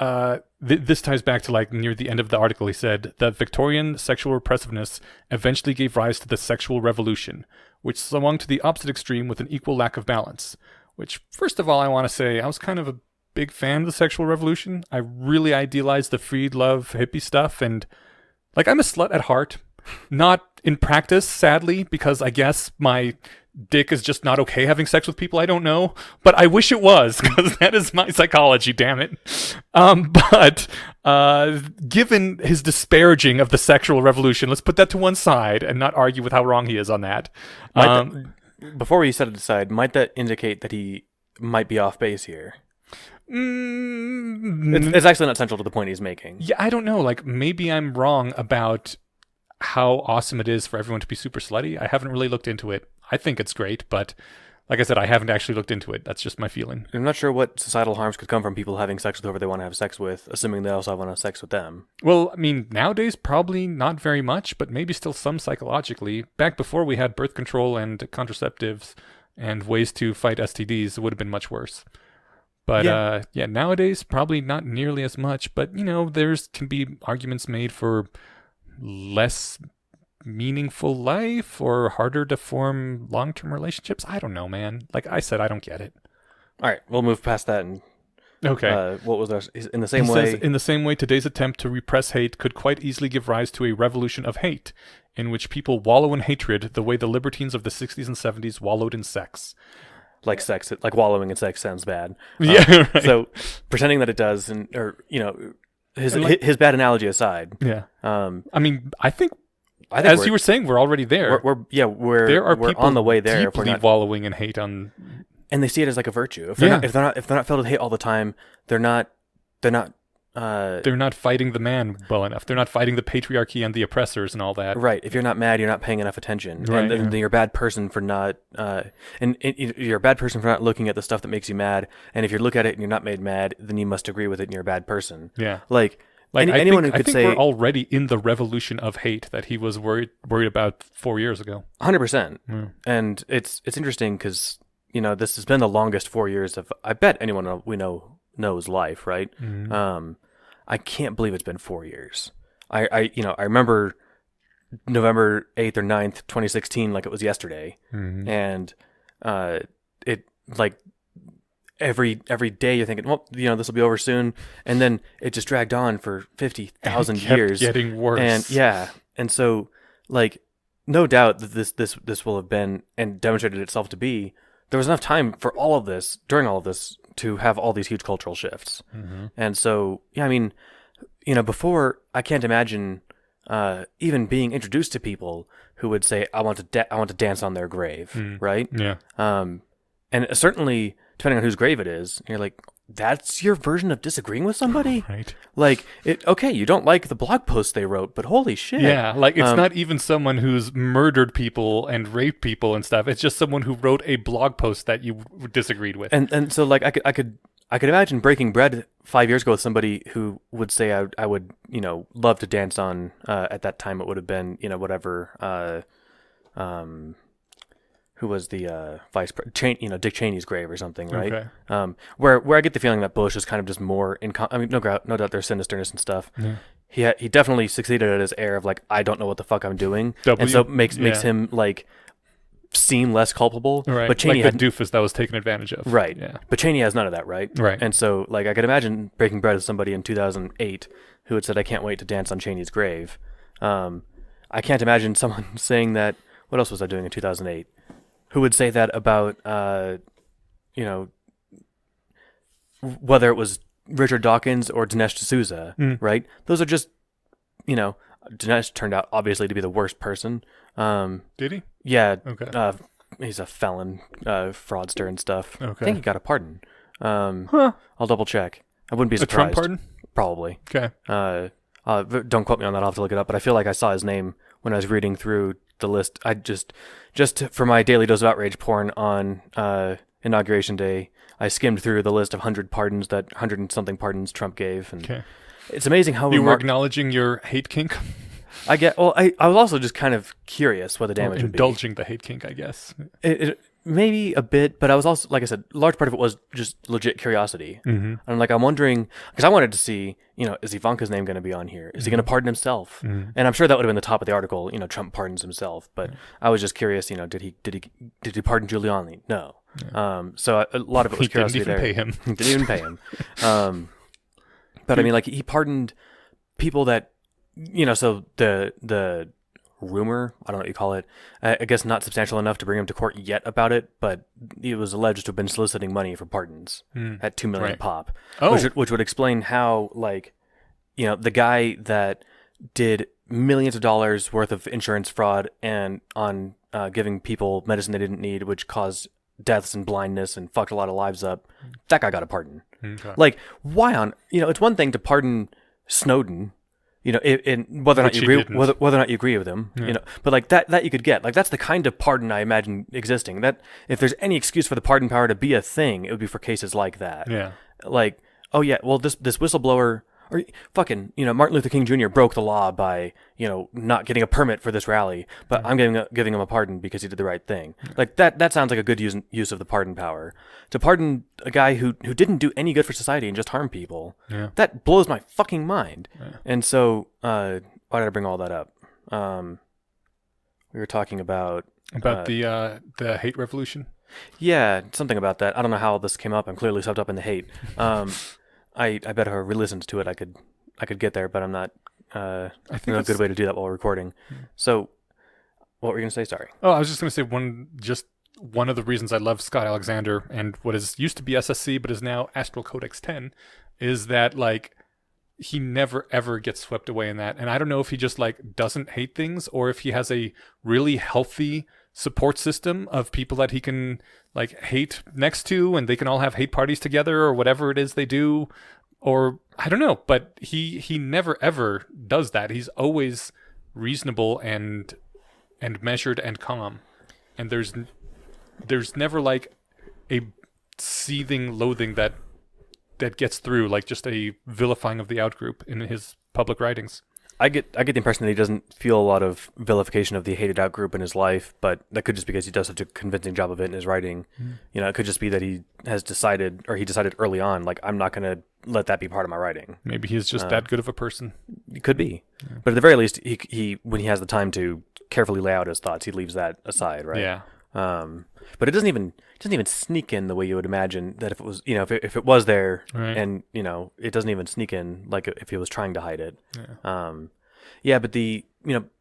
this ties back to like near the end of the article. He said that Victorian sexual repressiveness eventually gave rise to the sexual revolution, which swung to the opposite extreme with an equal lack of balance. Which, first of all, I want to say I was kind of a big fan of the sexual revolution. I really idealized the free love hippie stuff, and like, I'm a slut at heart, not in practice, sadly, because I guess my dick is just not okay having sex with people I don't know, but I wish it was, because that is my psychology, damn it. But given his disparaging of the sexual revolution, let's put that to one side and not argue with how wrong he is on that. Before we set it aside, might that indicate that he might be off base here? It's actually not central to the point he's making. Yeah, I don't know. Like, maybe I'm wrong about how awesome it is for everyone to be super slutty. I haven't really looked into it. I think it's great, but like I said, I haven't actually looked into it. That's just my feeling. I'm not sure what societal harms could come from people having sex with whoever they want to have sex with, assuming they also want to have sex with them. Well, I mean, nowadays, probably not very much, but maybe still some psychologically. Back before we had birth control and contraceptives and ways to fight STDs, it would have been much worse. But yeah, nowadays, probably not nearly as much. But, there's can be arguments made for less meaningful life or harder to form long-term relationships. I don't know, man. Like I said, I don't get it. All right, we'll move past that. And okay. What was there? In the same He way? says, in the same way, today's attempt to repress hate could quite easily give rise to a revolution of hate, in which people wallow in hatred the way the libertines of the 60s and 70s wallowed in sex. Like sex, like wallowing in sex sounds bad. Yeah, right. So pretending that it does, his bad analogy aside. Yeah. I mean, I think as you were saying, we're already there. We're people on the way there. Deeply if we're not wallowing in hate on, and they see it as like a virtue. If they're not filled with hate all the time, they're not fighting the man well enough. They're not fighting the patriarchy and the oppressors and all that. Right. If you're not mad, you're not paying enough attention. Right, and you're a bad person for not you're a bad person for not looking at the stuff that makes you mad. And if you look at it and you're not made mad, then you must agree with it and you're a bad person. Yeah. Anyone who could say, we're already in the revolution of hate that he was worried about 4 years ago. 100%. Mm. And it's interesting because, this has been the longest 4 years of, I bet anyone we know knows life, right? Mm-hmm. I can't believe it's been 4 years. I remember November 8th or 9th, 2016, like it was yesterday. Mm-hmm. And it like every day you're thinking, well, this will be over soon. And then it just dragged on for 50,000 years. Getting worse. And yeah. And so like, no doubt that this will have been and demonstrated itself to be, there was enough time for during all of this, to have all these huge cultural shifts. Mm-hmm. And so, yeah, I mean, before, I can't imagine even being introduced to people who would say, I want to dance on their grave, right? Yeah. And certainly, depending on whose grave it is, you're like, that's your version of disagreeing with somebody? Right. Like, okay, you don't like the blog post they wrote, but holy shit. Yeah, like it's not even someone who's murdered people and raped people and stuff. It's just someone who wrote a blog post that you disagreed with. And so like I could imagine breaking bread 5 years ago with somebody who would say I would, love to dance on, at that time it would have been, whatever, who was the vice president, Dick Cheney's grave or something, right? Okay. Where I get the feeling that Bush is kind of just more no doubt there's sinisterness and stuff. Yeah. He definitely succeeded at his air of like, I don't know what the fuck I'm doing, and so makes him like seem less culpable. Right. But Cheney like the doofus that was taken advantage of. Right. Yeah. But Cheney has none of that, right? Right. And so like I could imagine breaking bread with somebody in 2008 who had said, I can't wait to dance on Cheney's grave. I can't imagine someone saying that. What else was I doing in 2008? Who would say that about, whether it was Richard Dawkins or Dinesh D'Souza, right? Those are just, Dinesh turned out obviously to be the worst person. Did he? Yeah. Okay. He's a felon, fraudster and stuff. Okay. I think he got a pardon. I'll double check. I wouldn't be surprised. A Trump pardon? Probably. Okay. Don't quote me on that. I'll have to look it up. But I feel like I saw his name when I was reading through the list. I just for my daily dose of outrage porn on Inauguration Day, I skimmed through the list of 100 and something pardons Trump gave, and it's amazing how you were acknowledging your hate kink. I was also just kind of curious what the damage would be. Indulging the hate kink, I guess. It maybe a bit, but I was also, like I said, a large part of it was just legit curiosity. And I'm wondering, because I wanted to see, is Ivanka's name going to be on here? Is he going to pardon himself? And I'm sure that would have been the top of the article. Trump pardons himself, but I was just curious. Did he pardon Giuliani? No. So a lot of it was curiosity there. He didn't even pay him. Didn't even pay him. But I mean, like he pardoned people that, so the rumor, I don't know what you call it, I guess not substantial enough to bring him to court yet about it, but he was alleged to have been soliciting money for pardons at $2 million pop, which would explain how, like, the guy that did millions of dollars worth of insurance fraud and on giving people medicine they didn't need, which caused deaths and blindness and fucked a lot of lives up, that guy got a pardon. Okay. Like, why on, it's one thing to pardon Snowden, in whether or not you agree, whether or not you agree with him, but like that you could get, like, that's the kind of pardon I imagine existing. That if there's any excuse for the pardon power to be a thing, it would be for cases like that. Yeah. Like, oh yeah, well this whistleblower, or fucking, Martin Luther King Jr. broke the law by, not getting a permit for this rally, but I'm giving him a pardon because he did the right thing. Like that sounds like a good use of the pardon power. To pardon a guy who didn't do any good for society and just harm people, that blows my fucking mind. Yeah. And so, why did I bring all that up? We were talking about the hate revolution. Yeah, something about that. I don't know how this came up. I'm clearly swept up in the hate. I bet if I re-listened to it, I could get there, but I'm not. I think a good way to do that while recording. So, what were you gonna say? Sorry. Oh, I was just gonna say one of the reasons I love Scott Alexander and what used to be SSC but is now Astral Codex 10 is that, like, he never ever gets swept away in that. And I don't know if he just, like, doesn't hate things or if he has a really healthy support system of people that he can, like, hate next to and they can all have hate parties together or whatever it is they do, or I don't know, but he never ever does that. He's always reasonable and measured and calm, and there's never, like, a seething loathing that gets through, like just a vilifying of the outgroup in his public writings. I get the impression that he doesn't feel a lot of vilification of the hated outgroup in his life, but that could just be because he does such a convincing job of it in his writing. It could just be that he decided early on, like, I'm not going to let that be part of my writing. Maybe he's just that good of a person. He could be. Yeah. But at the very least, he when he has the time to carefully lay out his thoughts, he leaves that aside, right? Yeah. But it doesn't even sneak in the way you would imagine that if it was, if it was there, right. And it doesn't even sneak in like if he was trying to hide it. Yeah. But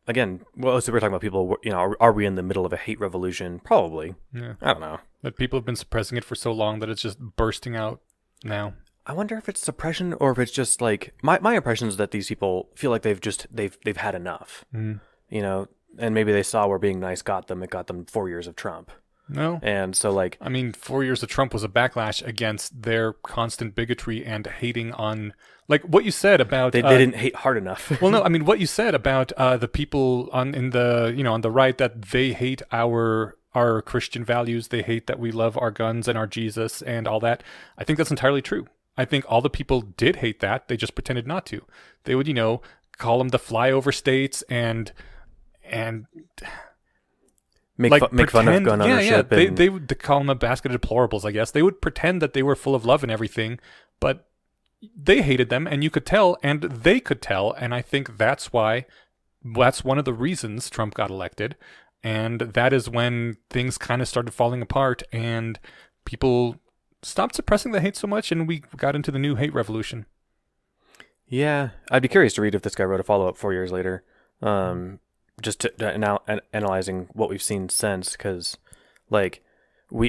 again, well, so we're talking about people, are we in the middle of a hate revolution? Probably. Yeah. I don't know. But people have been suppressing it for so long that it's just bursting out now. I wonder if it's suppression or if it's just like my impression is that these people feel like they've had enough, you know, and maybe they saw where being nice got them. It got them 4 years of Trump. No. And so, like, I mean, 4 years of Trump was a backlash against their constant bigotry and hating on, like, what you said about they didn't hate hard enough. well, no, I mean, what you said about the people on the right, that they hate our Christian values, they hate that we love our guns and our Jesus and all that. I think that's entirely true. I think all the people did hate that. They just pretended not to. They would, call them the flyover states and make fun of gun ownership. Yeah. They would call them a basket of deplorables, I guess. They would pretend that they were full of love and everything, but they hated them, and you could tell, and they could tell, and I think that's one of the reasons Trump got elected, and that is when things kind of started falling apart, and people stopped suppressing the hate so much, and we got into the new hate revolution. Yeah, I'd be curious to read if this guy wrote a follow-up 4 years later. Just to now analyzing what we've seen since, because like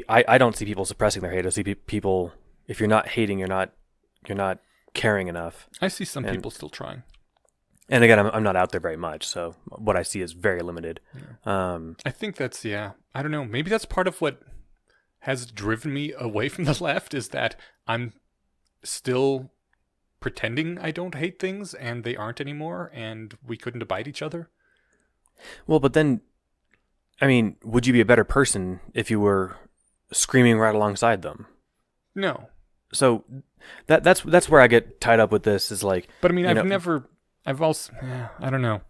I don't see people suppressing their hate. I see people, if you're not hating, you're not caring enough. I see some people still trying. And again, I'm not out there very much, so what I see is very limited. Yeah. I think that's I don't know. Maybe that's part of what has driven me away from the left, is that I'm still pretending I don't hate things, and they aren't anymore, and we couldn't abide each other. Well, but then, I mean, would you be a better person if you were screaming right alongside them? No. So that's where I get tied up with this, is like. But I mean, I've also, I don't know.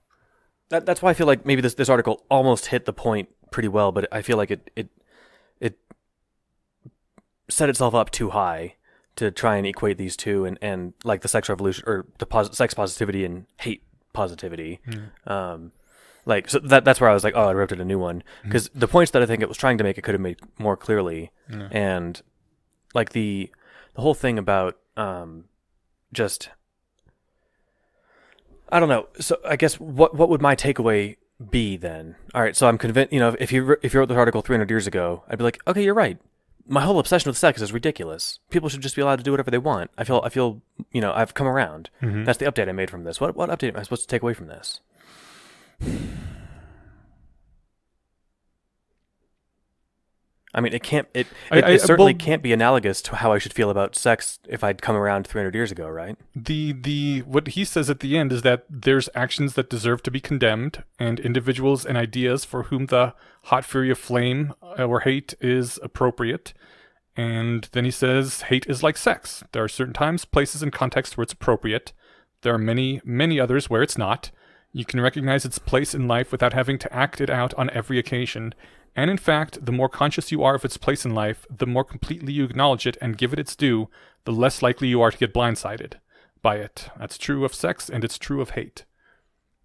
That's why I feel like maybe this article almost hit the point pretty well, but I feel like it set itself up too high to try and equate these two, and like the sex revolution, or the sex positivity and hate positivity. Like, so that's where I was like, oh, I wrote it a new one, because the points that I think it was trying to make, it could have made more clearly. And like the whole thing about just, I don't know. So I guess what would my takeaway be then? All right, so I'm convinced, if you wrote this article 300 years ago, I'd be like, okay, you're right. My whole obsession with sex is ridiculous. People should just be allowed to do whatever they want. I feel I've come around. That's the update I made from this. What update am I supposed to take away from this? I mean, it certainly can't be analogous to how I should feel about sex if I'd come around 300 years ago, right? The what he says at the end is that there's actions that deserve to be condemned, and individuals and ideas for whom the hot fury of flame or hate is appropriate. And then he says, hate is like sex. There are certain times, places, and contexts where it's appropriate. There are many, many others where it's not. You can recognize its place in life without having to act it out on every occasion. And in fact, the more conscious you are of its place in life, the more completely you acknowledge it and give it its due, the less likely you are to get blindsided by it. That's true of sex, and it's true of hate.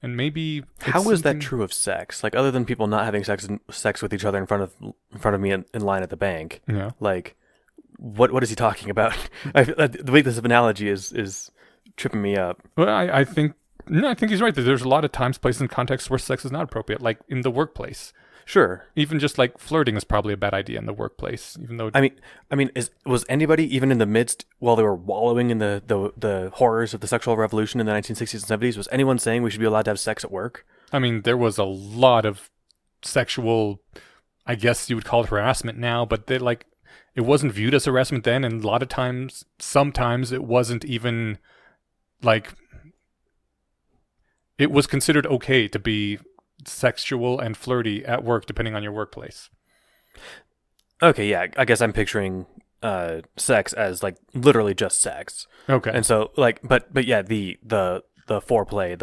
And maybe how is that true of sex? Like, other than people not having sex with each other in front of me in line at the bank. Yeah. Like, what is he talking about? The way this analogy is tripping me up. Well, I think he's right. That there's a lot of times, places, and contexts where sex is not appropriate, like in the workplace. Sure. Even just like flirting is probably a bad idea in the workplace, even though. I mean, was anybody even in the midst, while they were wallowing in the horrors of the sexual revolution in the 1960s and 70s, was anyone saying we should be allowed to have sex at work? I mean, there was a lot of sexual, I guess you would call it harassment now, but it wasn't viewed as harassment then, and a lot of times, sometimes it wasn't even like. It was considered okay to be sexual and flirty at work, depending on your workplace. Okay, yeah, I guess I'm picturing sex as like literally just sex. Okay, and so like, but yeah, the foreplay,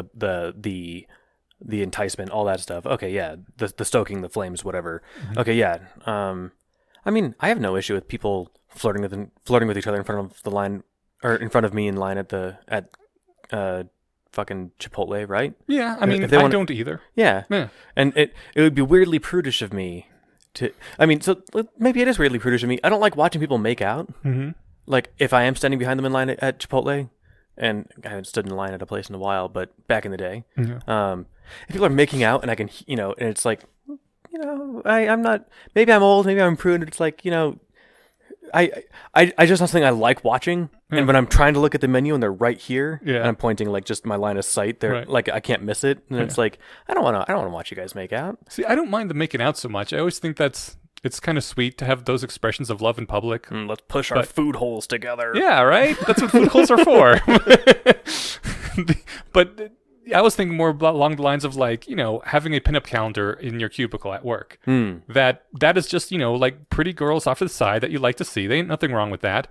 the enticement, all that stuff. Okay, yeah, the stoking the flames, whatever. Okay, yeah. I mean, I have no issue with people flirting with each other in front of the line, or in front of me in line at fucking Chipotle, right? Yeah, I mean, I don't either. Yeah. And it would be weirdly prudish of me to. I mean, so maybe it is weirdly prudish of me. I don't like watching people make out. Mm-hmm. Like, if I am standing behind them in line at Chipotle, and I haven't stood in line at a place in a while, but back in the day, if people are making out and I can, and it's like, I'm not. Maybe I'm old. Maybe I'm prude. It's like, I just have something I like watching, and when I'm trying to look at the menu and they're right here, and I'm pointing like just my line of sight, they're like I can't miss it, and it's like I don't want to watch you guys make out. See, I don't mind the making out so much. I always think it's kind of sweet to have those expressions of love in public. Let's push our food holes together. Yeah, right. That's what food holes are for. But I was thinking more along the lines of like, having a pinup calendar in your cubicle at work. That is just, like pretty girls off to the side that you like to see. There ain't nothing wrong with that.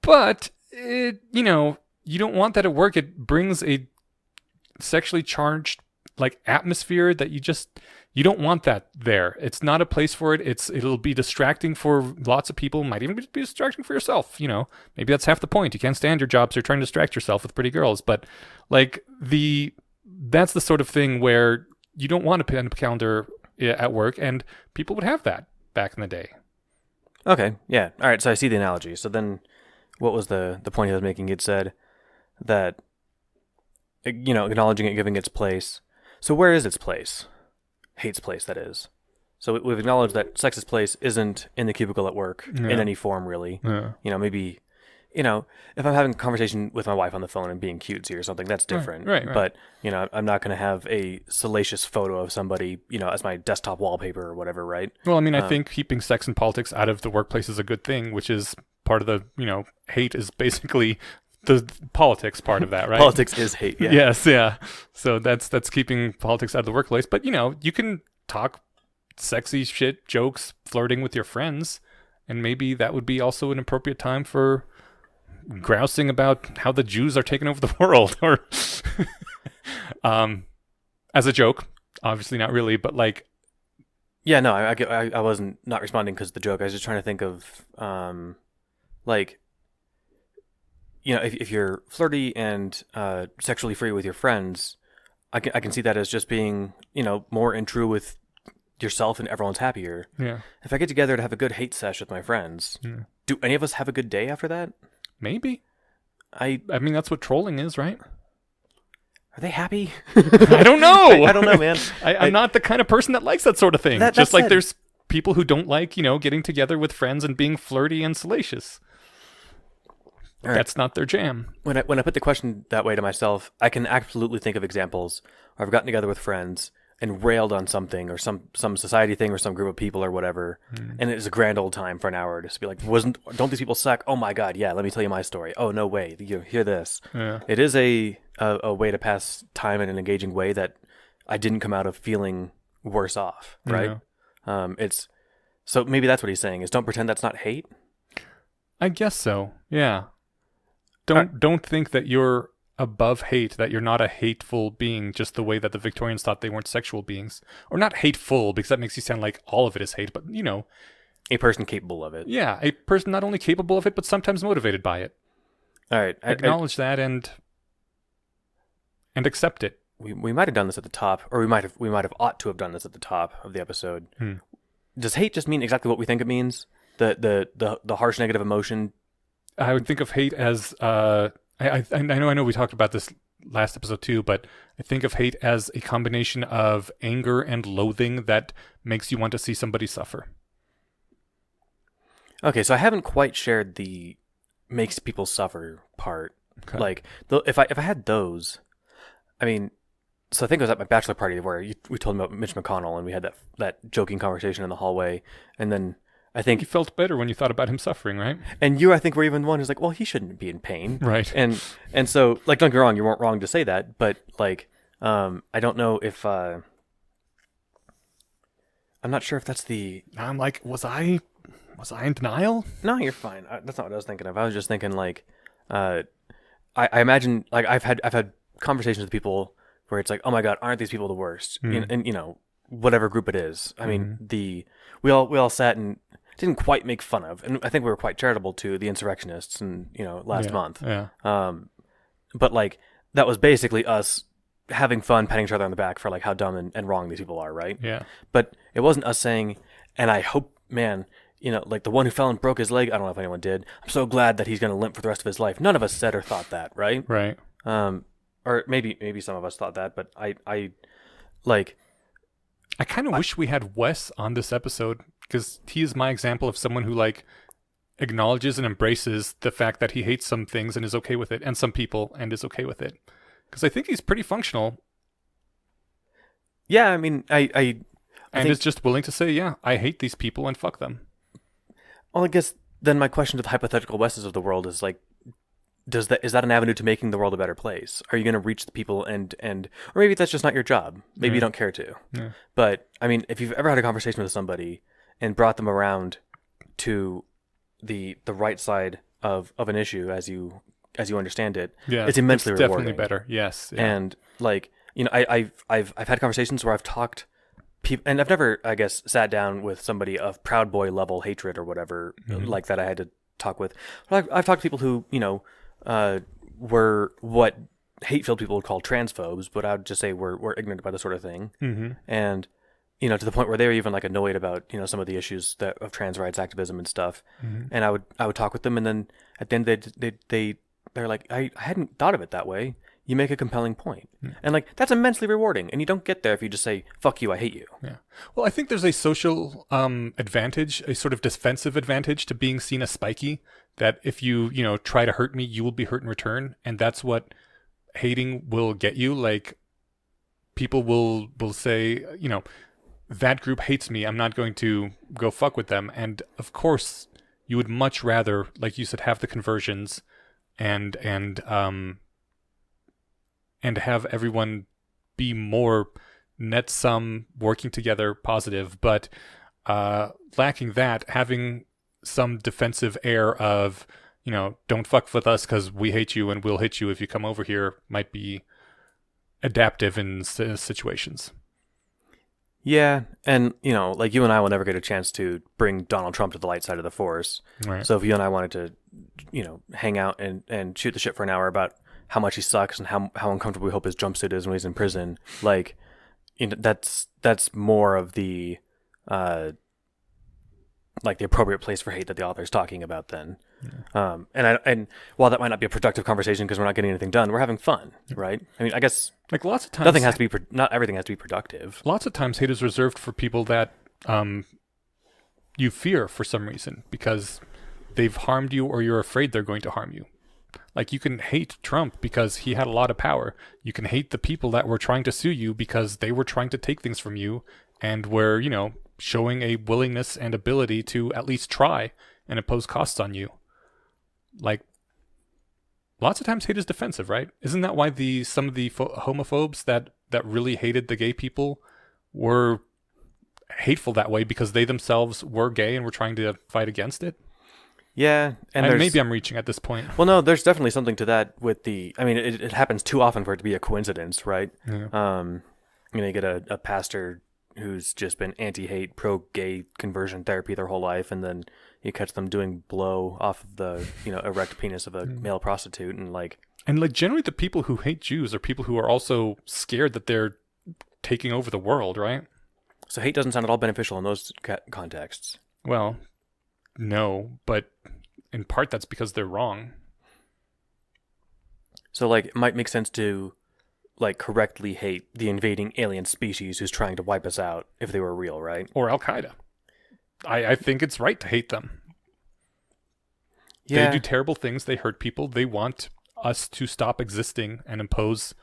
But, you don't want that at work. It brings a sexually charged like atmosphere that you don't want that there. It's not a place for it. It'll be distracting for lots of people. Might even be distracting for yourself. Maybe that's half the point. You can't stand your job, so you're trying to distract yourself with pretty girls. But like that's the sort of thing where you don't want a pen calendar at work, and people would have that back in the day. Okay, yeah. All right, so I see the analogy. So then what was the point he was making? He'd said that, acknowledging it, giving its place. So where is its place? Hate's place, that is. So we've acknowledged that sex's place isn't in the cubicle at work in any form, really. Yeah. Maybe... if I'm having a conversation with my wife on the phone and being cutesy or something, that's different. Right. But, I'm not going to have a salacious photo of somebody, as my desktop wallpaper or whatever, right? Well, I mean, I think keeping sex and politics out of the workplace is a good thing, which is part of the, hate is basically the politics part of that, right? Politics is hate, yeah. Yes, yeah. So that's keeping politics out of the workplace. But, you can talk sexy shit, jokes, flirting with your friends, and maybe that would be also an appropriate time for grousing about how the Jews are taking over the world, or as a joke, obviously not really, but like, yeah, no, I wasn't not responding because of the joke. I was just trying to think of, like, if you're flirty and sexually free with your friends, I can see that as just being, more in true with yourself and everyone's happier. Yeah. If I get together to have a good hate sesh with my friends, do any of us have a good day after that? Maybe. I mean, that's what trolling is, right? Are they happy? I don't know. I don't know, man. I'm not the kind of person that likes that sort of thing. Just like there's people who don't like, getting together with friends and being flirty and salacious. Right. That's not their jam. When I put the question that way to myself, I can absolutely think of examples where I've gotten together with friends and railed on something or some society thing or some group of people or whatever, and it was a grand old time for an hour to just be like, don't these people suck? Oh my god, yeah, let me tell you my story. Oh no way, you hear this. Yeah. It is a way to pass time in an engaging way that I didn't come out of feeling worse off, right? Yeah. So maybe that's what he's saying is don't pretend that's not hate. I guess so. Yeah. Don't think that you're above hate, that you're not a hateful being, just the way that the Victorians thought they weren't sexual beings. Or not hateful, because that makes you sound like all of it is hate, but, a person capable of it. Yeah, a person not only capable of it, but sometimes motivated by it. All right. Acknowledge that and accept it. We might have done this at the top, or we might have ought to have done this at the top of the episode. Does hate just mean exactly what we think it means? The harsh negative emotion? I would think of hate as... I know we talked about this last episode too, but I think of hate as a combination of anger and loathing that makes you want to see somebody suffer. Okay, so I haven't quite shared the makes people suffer part. Okay. Like, if I had those, I mean, so I think it was at my bachelor party where we told me about Mitch McConnell and we had that joking conversation in the hallway, and then I think you felt better when you thought about him suffering, right? And you, I think, were even the one who's like, well, he shouldn't be in pain. Right. And so, like, don't get me wrong, you weren't wrong to say that, but, like, I don't know if, I'm not sure if that's the... I'm like, was I in denial? No, you're fine. That's not what I was thinking of. I was just thinking, like, I imagine, like, I've had conversations with people where it's like, oh my God, aren't these people the worst? And whatever group it is. I mean, we all sat and didn't quite make fun of, and I think we were quite charitable to the insurrectionists and last month. Yeah. But like that was basically us having fun, patting each other on the back for like how dumb and wrong these people are, right? Yeah. But it wasn't us saying, and I hope, man, like the one who fell and broke his leg. I don't know if anyone did. I'm so glad that he's going to limp for the rest of his life. None of us said or thought that, right? Right. Or maybe some of us thought that, but I kind of wish we had Wes on this episode, because he is my example of someone who, like, acknowledges and embraces the fact that he hates some things and is okay with it, and some people and is okay with it. Because I think he's pretty functional. Yeah, I mean, I and think, is just willing to say, yeah, I hate these people and fuck them. well, I guess then my question to the hypothetical Wesses of the world is like, is that an avenue to making the world a better place? Are you going to reach the people and or maybe that's just not your job. Maybe you don't care to. Yeah. But I mean, if you've ever had a conversation with somebody and brought them around to the right side of an issue as you understand it, Yeah, it's immensely rewarding. Definitely better. Yes. Yeah. And like, you know, I've had conversations where I've talked people, and I've never, I guess, sat down with somebody of Proud Boy level hatred or whatever like that I had to talk with. But I've talked to people who, you know, were what hate-filled people would call transphobes, but I would just say were ignorant about this sort of thing. Mm-hmm. And, you know, to the point where they were even like annoyed about, you know, some of the issues of trans rights activism and stuff. Mm-hmm. And I would talk with them, and then at the end they're like, I hadn't thought of it that way. You make a compelling point. Yeah. And like, that's immensely rewarding. And you don't get there if you just say, fuck you, I hate you. Yeah. Well, I think there's a social advantage, a sort of defensive advantage to being seen as spiky, that if you know, try to hurt me, you will be hurt in return. And that's what hating will get you. Like, people will say, you know, that group hates me, I'm not going to go fuck with them. And of course, you would much rather, like you said, have the conversions and have everyone be more net sum, working together, positive. But lacking that, having some defensive air of, you know, don't fuck with us because we hate you and we'll hit you if you come over here, might be adaptive in situations. Yeah, and, you know, like, you and I will never get a chance to bring Donald Trump to the light side of the force. Right. So if you and I wanted to, you know, hang out and shoot the shit for an hour about how much he sucks and how uncomfortable we hope his jumpsuit is when he's in prison, like, you know, that's more of the like the appropriate place for hate that the author is talking about then. Yeah. And while that might not be a productive conversation because we're not getting anything done, we're having fun, right? I mean, I guess like lots of times not everything has to be productive. Lots of times hate is reserved for people that you fear for some reason because they've harmed you or you're afraid they're going to harm you. Like, you can hate Trump because he had a lot of power. You can hate the people that were trying to sue you because they were trying to take things from you and were, you know, showing a willingness and ability to at least try and impose costs on you. Like, lots of times hate is defensive, right? Isn't that why some of the homophobes that really hated the gay people were hateful that way, because they themselves were gay and were trying to fight against it? Yeah, and maybe I'm reaching at this point. Well, no, there's definitely something to that with I mean, it happens too often for it to be a coincidence, right? Yeah. You know, you get a pastor who's just been anti-hate, pro-gay conversion therapy their whole life, and then you catch them doing blow off of the, you know, erect penis of a male prostitute, and like generally the people who hate Jews are people who are also scared that they're taking over the world, right? So hate doesn't sound at all beneficial in those contexts. Well, no, but in part that's because they're wrong. So like, it might make sense to like correctly hate the invading alien species who's trying to wipe us out if they were real, right? Or Al-Qaeda. I think it's right to hate them. Yeah. They do terrible things. They hurt people. They want us to stop existing and impose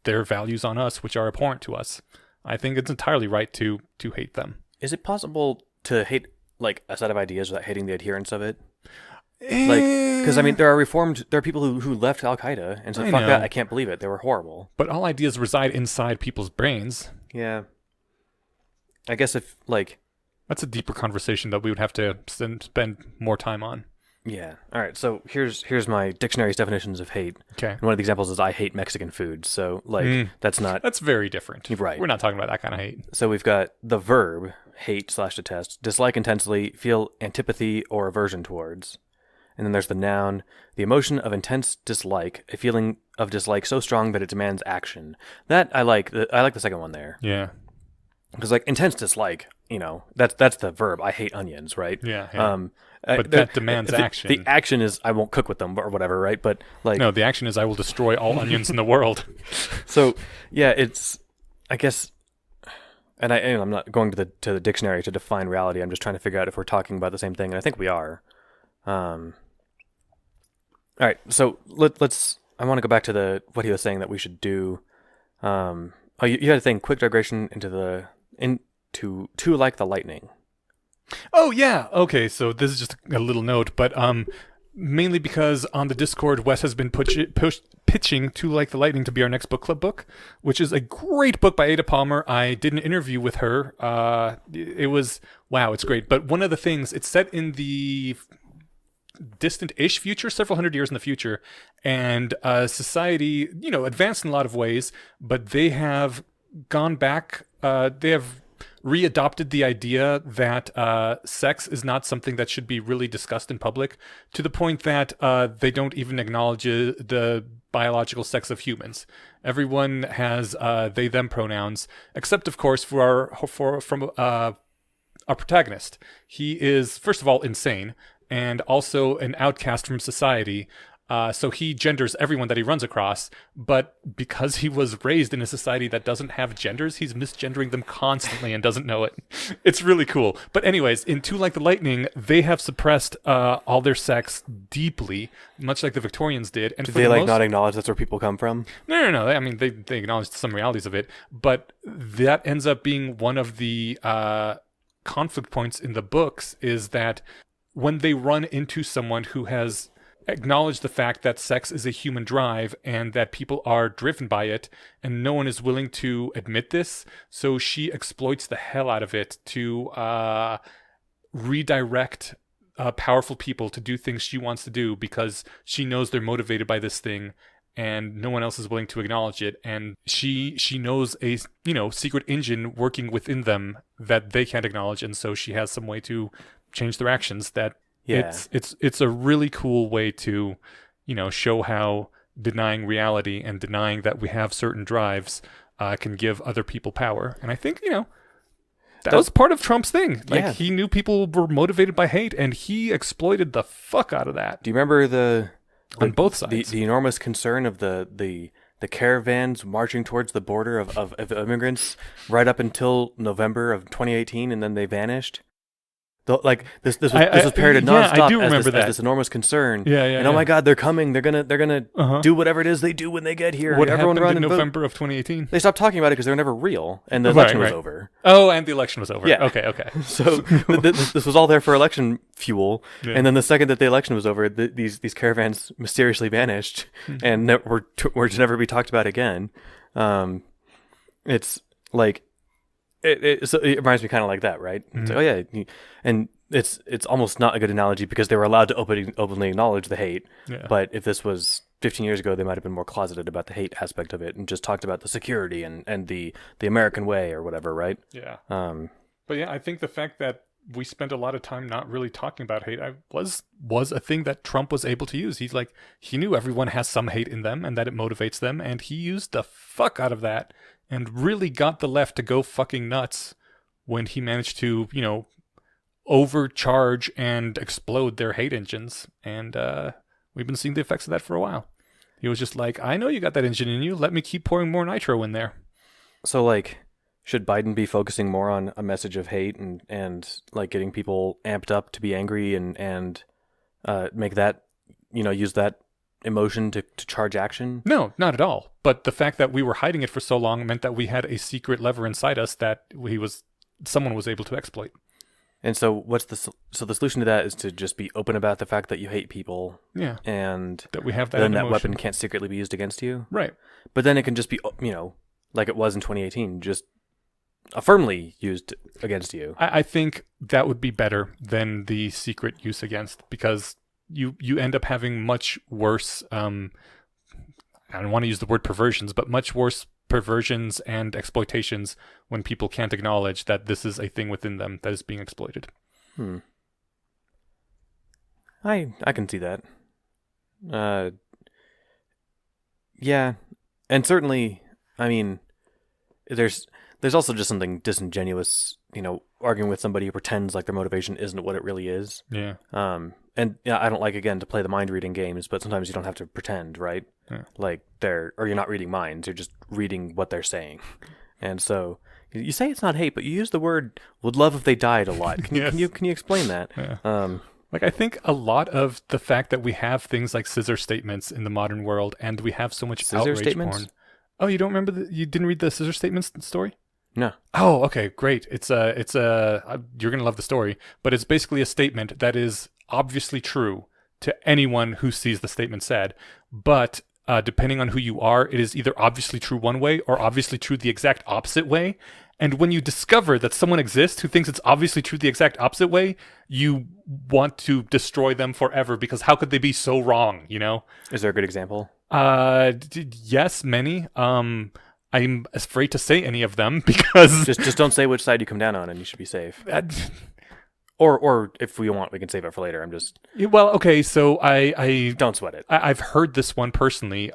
their values on us, which are abhorrent to us. I think it's entirely right to hate them. Is it possible to hate like a set of ideas without hating the adherents of it? Like, because I mean, there are people who left Al-Qaeda and said, fuck that, I can't believe it, they were horrible. But all ideas reside inside people's brains. Yeah. I guess if, like... That's a deeper conversation that we would have to spend more time on. Yeah. All right, so here's my dictionary's definitions of hate. Okay. And one of the examples is I hate Mexican food, so, like, that's not... That's very different. Right. We're not talking about that kind of hate. So we've got the verb, hate/detest, dislike intensely, feel antipathy or aversion towards. And then there's the noun, the emotion of intense dislike, a feeling of dislike so strong that it demands action. That I like. I like the second one there. Yeah. Because like intense dislike, you know, that's the verb. I hate onions, right? Yeah. But that demands action. The action is I won't cook with them or whatever, right? But like no, the action is I will destroy all onions in the world. So yeah, it's I guess, and I'm not going to the dictionary to define reality. I'm just trying to figure out if we're talking about the same thing, and I think we are. All right, so let's. I want to go back to what he was saying that we should do. You had a thing. Quick digression into like the lightning. Oh yeah. Okay. So this is just a little note, but mainly because on the Discord, Wes has been pitching To Like the Lightning to be our next book club book, which is a great book by Ada Palmer. I did an interview with her. It was wow. It's great. But one of the things, it's set in the distant-ish future, several hundred years in the future, and society, advanced in a lot of ways, but they have gone back. They have readopted the idea that sex is not something that should be really discussed in public, to the point that they don't even acknowledge the biological sex of humans. Everyone has they them pronouns, except of course for our protagonist. He is, first of all, insane, and also an outcast from society. So he genders everyone that he runs across, but because he was raised in a society that doesn't have genders, he's misgendering them constantly and doesn't know it. It's really cool. But anyways, in To Like the Lightning, they have suppressed all their sex deeply, much like the Victorians did. And do they not acknowledge that's where people come from? No. I mean, they acknowledge some realities of it, but that ends up being one of the conflict points in the books, is that when they run into someone who has acknowledged the fact that sex is a human drive and that people are driven by it, and no one is willing to admit this, so she exploits the hell out of it to redirect powerful people to do things she wants to do, because she knows they're motivated by this thing and no one else is willing to acknowledge it, and she knows a secret engine working within them that they can't acknowledge, and so she has some way to change their actions. That it's a really cool way to show how denying reality and denying that we have certain drives can give other people power. And I think that was part of Trump's thing. He knew people were motivated by hate, and he exploited the fuck out of that. Do you remember on both sides the enormous concern of the caravans marching towards the border of immigrants right up until November of 2018, and then they vanished? This was parroted nonstop. I do remember that. As this enormous concern. And oh my God, they're coming. They're gonna do whatever it is they do when they get here. What Everyone happened run in November of 2018? They stopped talking about it because they were never real, and the election was over. Oh, and the election was over. Yeah. Okay. So this was all there for election fuel, and then the second that the election was over, these caravans mysteriously vanished, and were to never be talked about again. It's like it reminds me kind of like that, right? It's like, and it's almost not a good analogy because they were allowed to openly acknowledge the hate. Yeah. But if this was 15 years ago, they might have been more closeted about the hate aspect of it and just talked about the security and the American way or whatever, right? Yeah. But yeah, I think the fact that we spent a lot of time not really talking about hate was a thing that Trump was able to use. He knew everyone has some hate in them and that it motivates them, and he used the fuck out of that and really got the left to go fucking nuts when he managed to, overcharge and explode their hate engines. And we've been seeing the effects of that for a while. He was just like, I know you got that engine in you. Let me keep pouring more nitro in there. So, should Biden be focusing more on a message of hate and getting people amped up to be angry and make that, use that emotion to charge action? No, not at all. But the fact that we were hiding it for so long meant that we had a secret lever inside us that someone was able to exploit. And so the solution to that is to just be open about the fact that you hate people. Yeah. And that we have that then emotion. That weapon can't secretly be used against you. Right. But then it can just be, like it was in 2018, just firmly used against you. I think that would be better than the secret use against, because you end up having much worse, I don't want to use the word perversions, but much worse perversions and exploitations when people can't acknowledge that this is a thing within them that is being exploited. I can see that. Yeah. And certainly, I mean, there's also just something disingenuous, arguing with somebody who pretends like their motivation isn't what it really is. Yeah. And I don't like, again, to play the mind reading games, but sometimes you don't have to pretend, right? Yeah. Or you're not reading minds, you're just reading what they're saying. And so you say it's not hate, but you use the word "would love if they died" a lot. Can you explain that? Yeah. Like, I think a lot of the fact that we have things like scissor statements in the modern world, and we have so much Scissor outrage statements? porn. Oh, you don't remember? You didn't read the scissor statements story? No. Oh, okay, great. You're gonna love the story, but it's basically a statement that is obviously true to anyone who sees the statement said, but depending on who you are, it is either obviously true one way or obviously true the exact opposite way. And when you discover that someone exists who thinks it's obviously true the exact opposite way, you want to destroy them forever because how could they be so wrong, you know? Is there a good example? Yes, many. I'm afraid to say any of them because Just don't say which side you come down on, and you should be safe. Or if we want, we can save it for later. I'm just well, okay. So I don't sweat it. I've heard this one personally.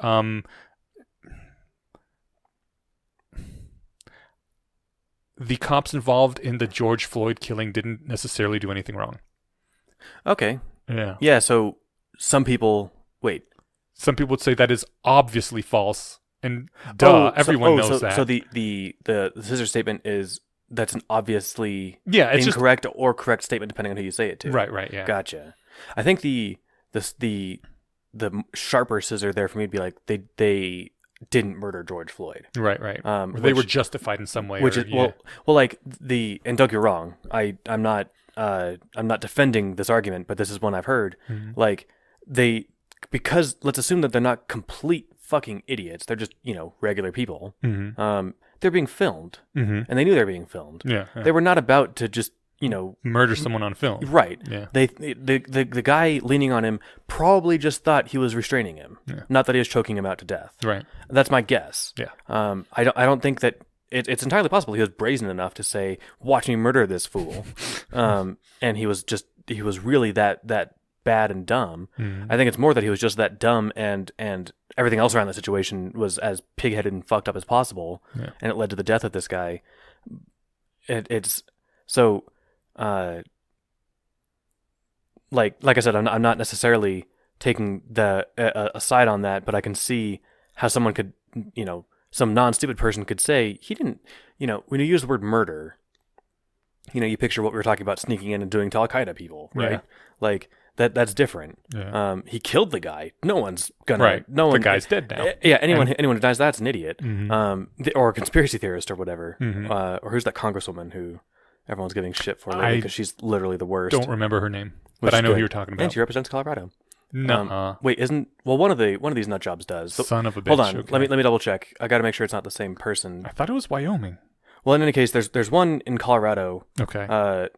The cops involved in the George Floyd killing didn't necessarily do anything wrong. Okay. Yeah. Yeah. So some people wait. Some people would say that is obviously false, and everyone knows that. So the scissor statement is that's an obviously it's incorrect or correct statement depending on who you say it to. Right. Yeah. Gotcha. I think the sharper scissor there for me would be like they didn't murder George Floyd. Right. They were justified in some way. Well, like and don't get wrong, I'm not defending this argument, but this is one I've heard. Mm-hmm. Like because let's assume that they're not complete fucking idiots. They're just regular people. Mm-hmm. They're being filmed, Mm-hmm. and they knew they were being filmed. Yeah. They were not about to just murder someone on film. Right. Yeah. The guy leaning on him probably just thought he was restraining him, not that he was choking him out to death. Right. That's my guess. Yeah. I don't think that it's entirely possible he was brazen enough to say, "Watch me murder this fool," and he was really that bad and dumb. Mm-hmm. I think it's more that he was just that dumb and everything else around the situation was as pig-headed and fucked up as possible, and it led to the death of this guy. It's so. Like I said, I'm not necessarily taking a side on that, but I can see how someone could, some non-stupid person could say he didn't, when you use the word murder, you picture what we were talking about sneaking in and doing to Al-Qaeda people, right? Yeah. Like that's different. Yeah. He killed the guy. No one's gonna. Right. No one. The guy's dead now. Yeah. Anyone who dies, that's an idiot. Mm-hmm. Or a conspiracy theorist or whatever. Mm-hmm. Or who's that congresswoman who everyone's giving shit for lately because she's literally the worst. Don't remember her name, but I know who you're talking about. And she represents Colorado. No. Wait, one of these nut jobs does. Son of a bitch. Hold on, okay. let me double check. I got to make sure it's not the same person. I thought it was Wyoming. Well, in any case, there's one in Colorado. Okay.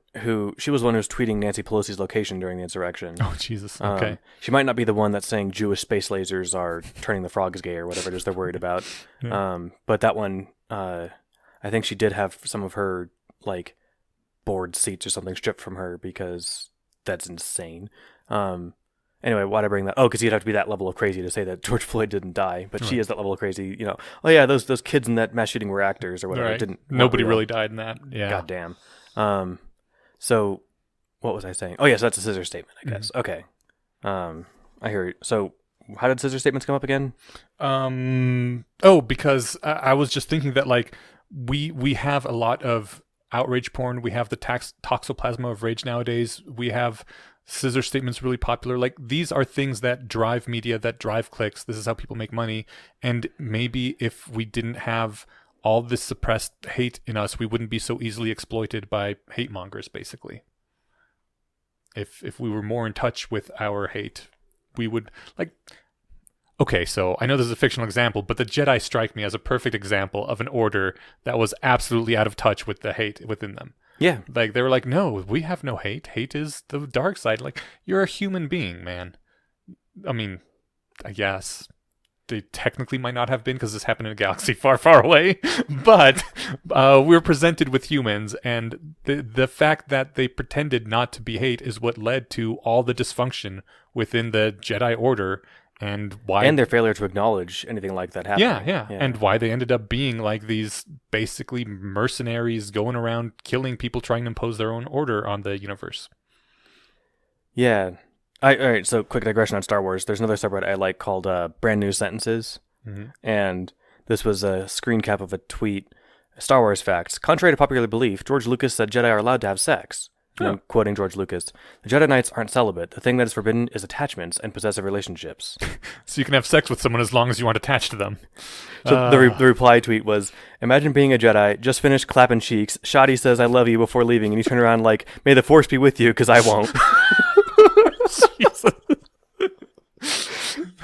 She was the one who was tweeting Nancy Pelosi's location during the insurrection. Oh Jesus. Okay. She might not be the one that's saying Jewish space lasers are turning the frogs gay or whatever it is they're worried about. Yeah. But that one, I think she did have some of her like board seats or something stripped from her because that's insane. Anyway, why'd I bring that? Oh, because you'd have to be that level of crazy to say that George Floyd didn't die, but she is that level of crazy. Oh yeah, those kids in that mass shooting were actors or whatever. Right. Nobody really died in that. Yeah. Goddamn. So what was I saying? Oh yeah, so that's a scissor statement, I guess. Mm-hmm. Okay. I hear you. So how did scissor statements come up again? Because I was just thinking that like we have a lot of outrage porn. We have the toxoplasma of rage nowadays. We have scissor statements really popular. Like these are things that drive media, that drive clicks. This is how people make money. And maybe if we didn't have all this suppressed hate in us, we wouldn't be so easily exploited by hate mongers, basically. If we were more in touch with our hate, we would like. Okay, so I know this is a fictional example, but the Jedi strike me as a perfect example of an order that was absolutely out of touch with the hate within them. Yeah. Like, they were like, no, we have no hate. Hate is the dark side. Like, you're a human being, man. I mean, I guess they technically might not have been because this happened in a galaxy far, far away. But we're presented with humans, and the fact that they pretended not to be hate is what led to all the dysfunction within the Jedi Order. And their failure to acknowledge anything like that happening. Yeah. And why they ended up being like these basically mercenaries going around killing people trying to impose their own order on the universe. Yeah. All right, so quick digression on Star Wars. There's another subreddit I like called Brand New Sentences. Mm-hmm. And this was a screen cap of a tweet. Star Wars facts. Contrary to popular belief, George Lucas said Jedi are allowed to have sex. And I'm quoting George Lucas. The Jedi Knights aren't celibate. The thing that is forbidden is attachments and possessive relationships. So you can have sex with someone as long as you aren't attached to them. So the reply tweet was, imagine being a Jedi, just finished clapping cheeks, Shoddy says I love you before leaving, and you turn around like, may the Force be with you, because I won't. Jesus.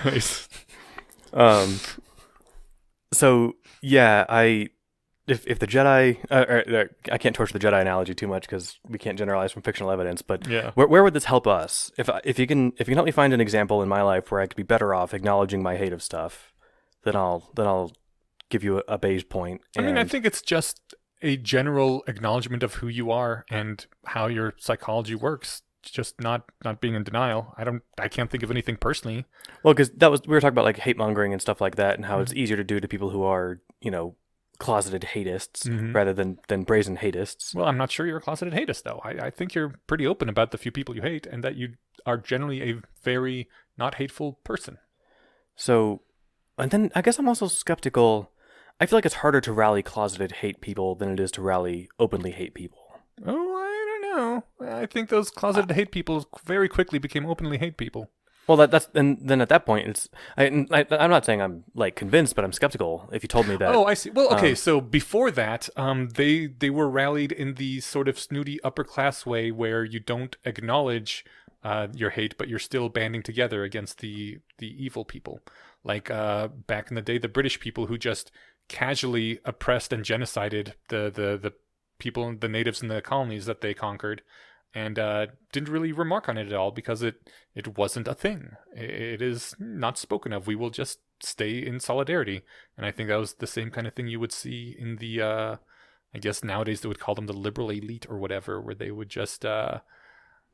Nice. So, yeah, If the Jedi, I can't torture the Jedi analogy too much because we can't generalize from fictional evidence. But Yeah. where would this help us? If you can help me find an example in my life where I could be better off acknowledging my hate of stuff, then I'll give you a beige point. I mean, I think it's just a general acknowledgement of who you are and how your psychology works. Just not being in denial. I can't think of anything personally. Well, because we were talking about like hate mongering and stuff like that, and how it's easier to do to people who are closeted hatists rather than brazen hatists. Well, I'm not sure you're a closeted hatist, though. I think you're pretty open about the few people you hate and that you are generally a very not hateful person. So, and then I guess I'm also skeptical. I feel like it's harder to rally closeted hate people than it is to rally openly hate people. Oh, I don't know. I think those closeted hate people very quickly became openly hate people. Well, that's and then at that point, it's I'm not saying I'm like convinced, but I'm skeptical. If you told me that, oh, I see. Well, okay. So before that, they were rallied in the sort of snooty upper class way where you don't acknowledge your hate, but you're still banding together against the evil people. Like back in the day, the British people who just casually oppressed and genocided the people, the natives in the colonies that they conquered. And didn't really remark on it at all because it wasn't a thing. It is not spoken of. We will just stay in solidarity. And I think that was the same kind of thing you would see in the, I guess nowadays they would call them the liberal elite or whatever, where they would just,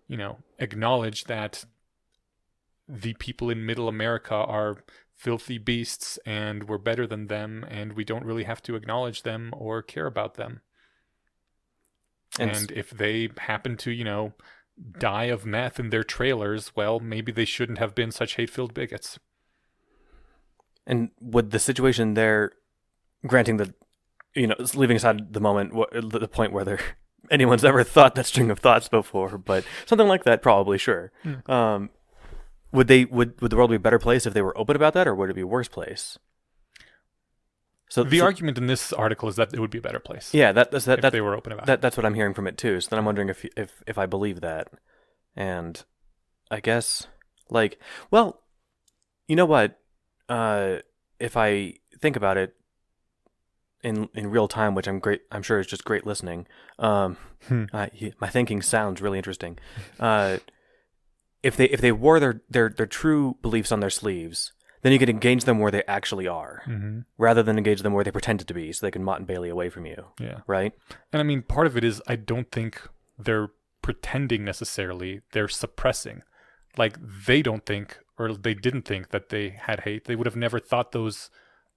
acknowledge that the people in middle America are filthy beasts and we're better than them and we don't really have to acknowledge them or care about them. And if they happen to, die of meth in their trailers, well, maybe they shouldn't have been such hate-filled bigots. And would the situation there, granting that, leaving aside the moment, the point where anyone's ever thought that string of thoughts before, but something like that, probably, sure. Would the world be a better place if they were open about that, or would it be a worse place? So the argument in this article is that it would be a better place. Yeah, if they were open about it. That's what I'm hearing from it too. So then I'm wondering if I believe that, and I guess well, you know what? If I think about it in real time, which I'm sure is just great listening. My thinking sounds really interesting. If they wore their true beliefs on their sleeves, then you can engage them where they actually are, rather than engage them where they pretended to be, so they can Mott and Bailey away from you. Yeah. Right? And I mean, part of it is I don't think they're pretending necessarily. They're suppressing. Like, they don't think, or they didn't think that they had hate. They would have never thought those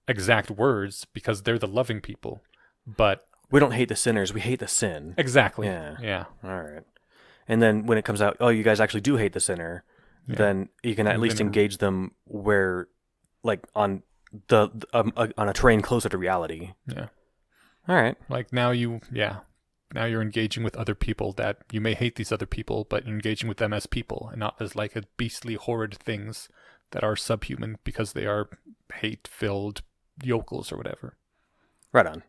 exact words because they're the loving people. But we don't hate the sinners. We hate the sin. Exactly. Yeah. All right. And then when it comes out, oh, you guys actually do hate the sinner, then you can at least engage them where, like, on on a terrain closer to reality. Yeah. All right. Like now you're engaging with other people that you may hate these other people, but you're engaging with them as people and not as like a beastly, horrid things that are subhuman because they are hate-filled yokels or whatever. Right on.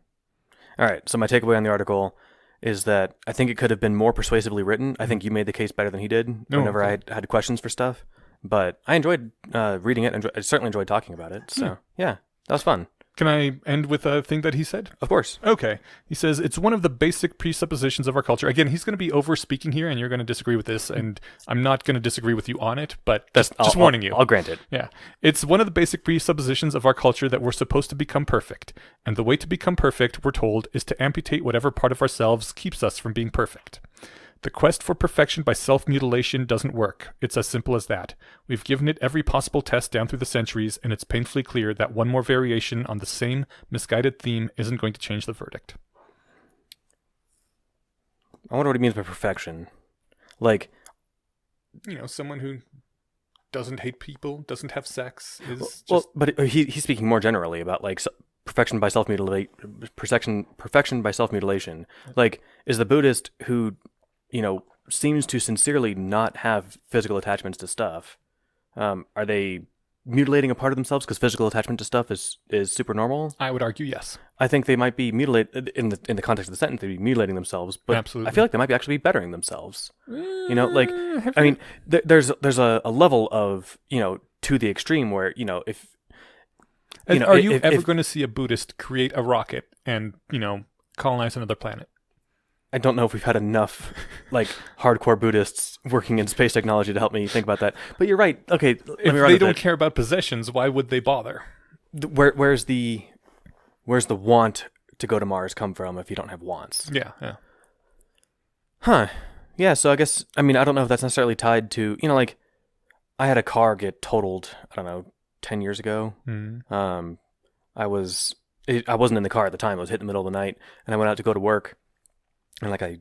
All right. So my takeaway on the article is that I think it could have been more persuasively written. I think you made the case better than he did whenever I had questions for stuff. But I enjoyed reading it, and I certainly enjoyed talking about it. So, yeah, that was fun. Can I end with a thing that he said? Of course. Okay. He says, it's one of the basic presuppositions of our culture. Again, he's going to be over-speaking here, and you're going to disagree with this, and I'm not going to disagree with you on it, but just warning you. I'll grant it. Yeah. It's one of the basic presuppositions of our culture that we're supposed to become perfect. And the way to become perfect, we're told, is to amputate whatever part of ourselves keeps us from being perfect. The quest for perfection by self-mutilation doesn't work. It's as simple as that. We've given it every possible test down through the centuries, and it's painfully clear that one more variation on the same misguided theme isn't going to change the verdict. I wonder what he means by perfection. Like, someone who doesn't hate people, doesn't have sex, is but he's speaking more generally about, like, perfection by self-mutilation. Perfection by self-mutilation. Like, is the Buddhist who seems to sincerely not have physical attachments to stuff, are they mutilating a part of themselves because physical attachment to stuff is super normal? I would argue yes. I think they might be mutilated in the context of the sentence. They'd be mutilating themselves, but Absolutely. I feel like they might be actually bettering themselves. You know, like I mean, there's a level of to the extreme where if are you ever going to see a Buddhist create a rocket and colonize another planet? I don't know if we've had enough like hardcore Buddhists working in space technology to help me think about that. But you're right. Okay, if they don't care about possessions, why would they bother? Where's the want to go to Mars come from if you don't have wants? Yeah. Huh. Yeah, so I guess I don't know if that's necessarily tied to like I had a car get totaled, I don't know, 10 years ago. Mm-hmm. I wasn't in the car at the time. It was hit in the middle of the night, and I went out to go to work. And like I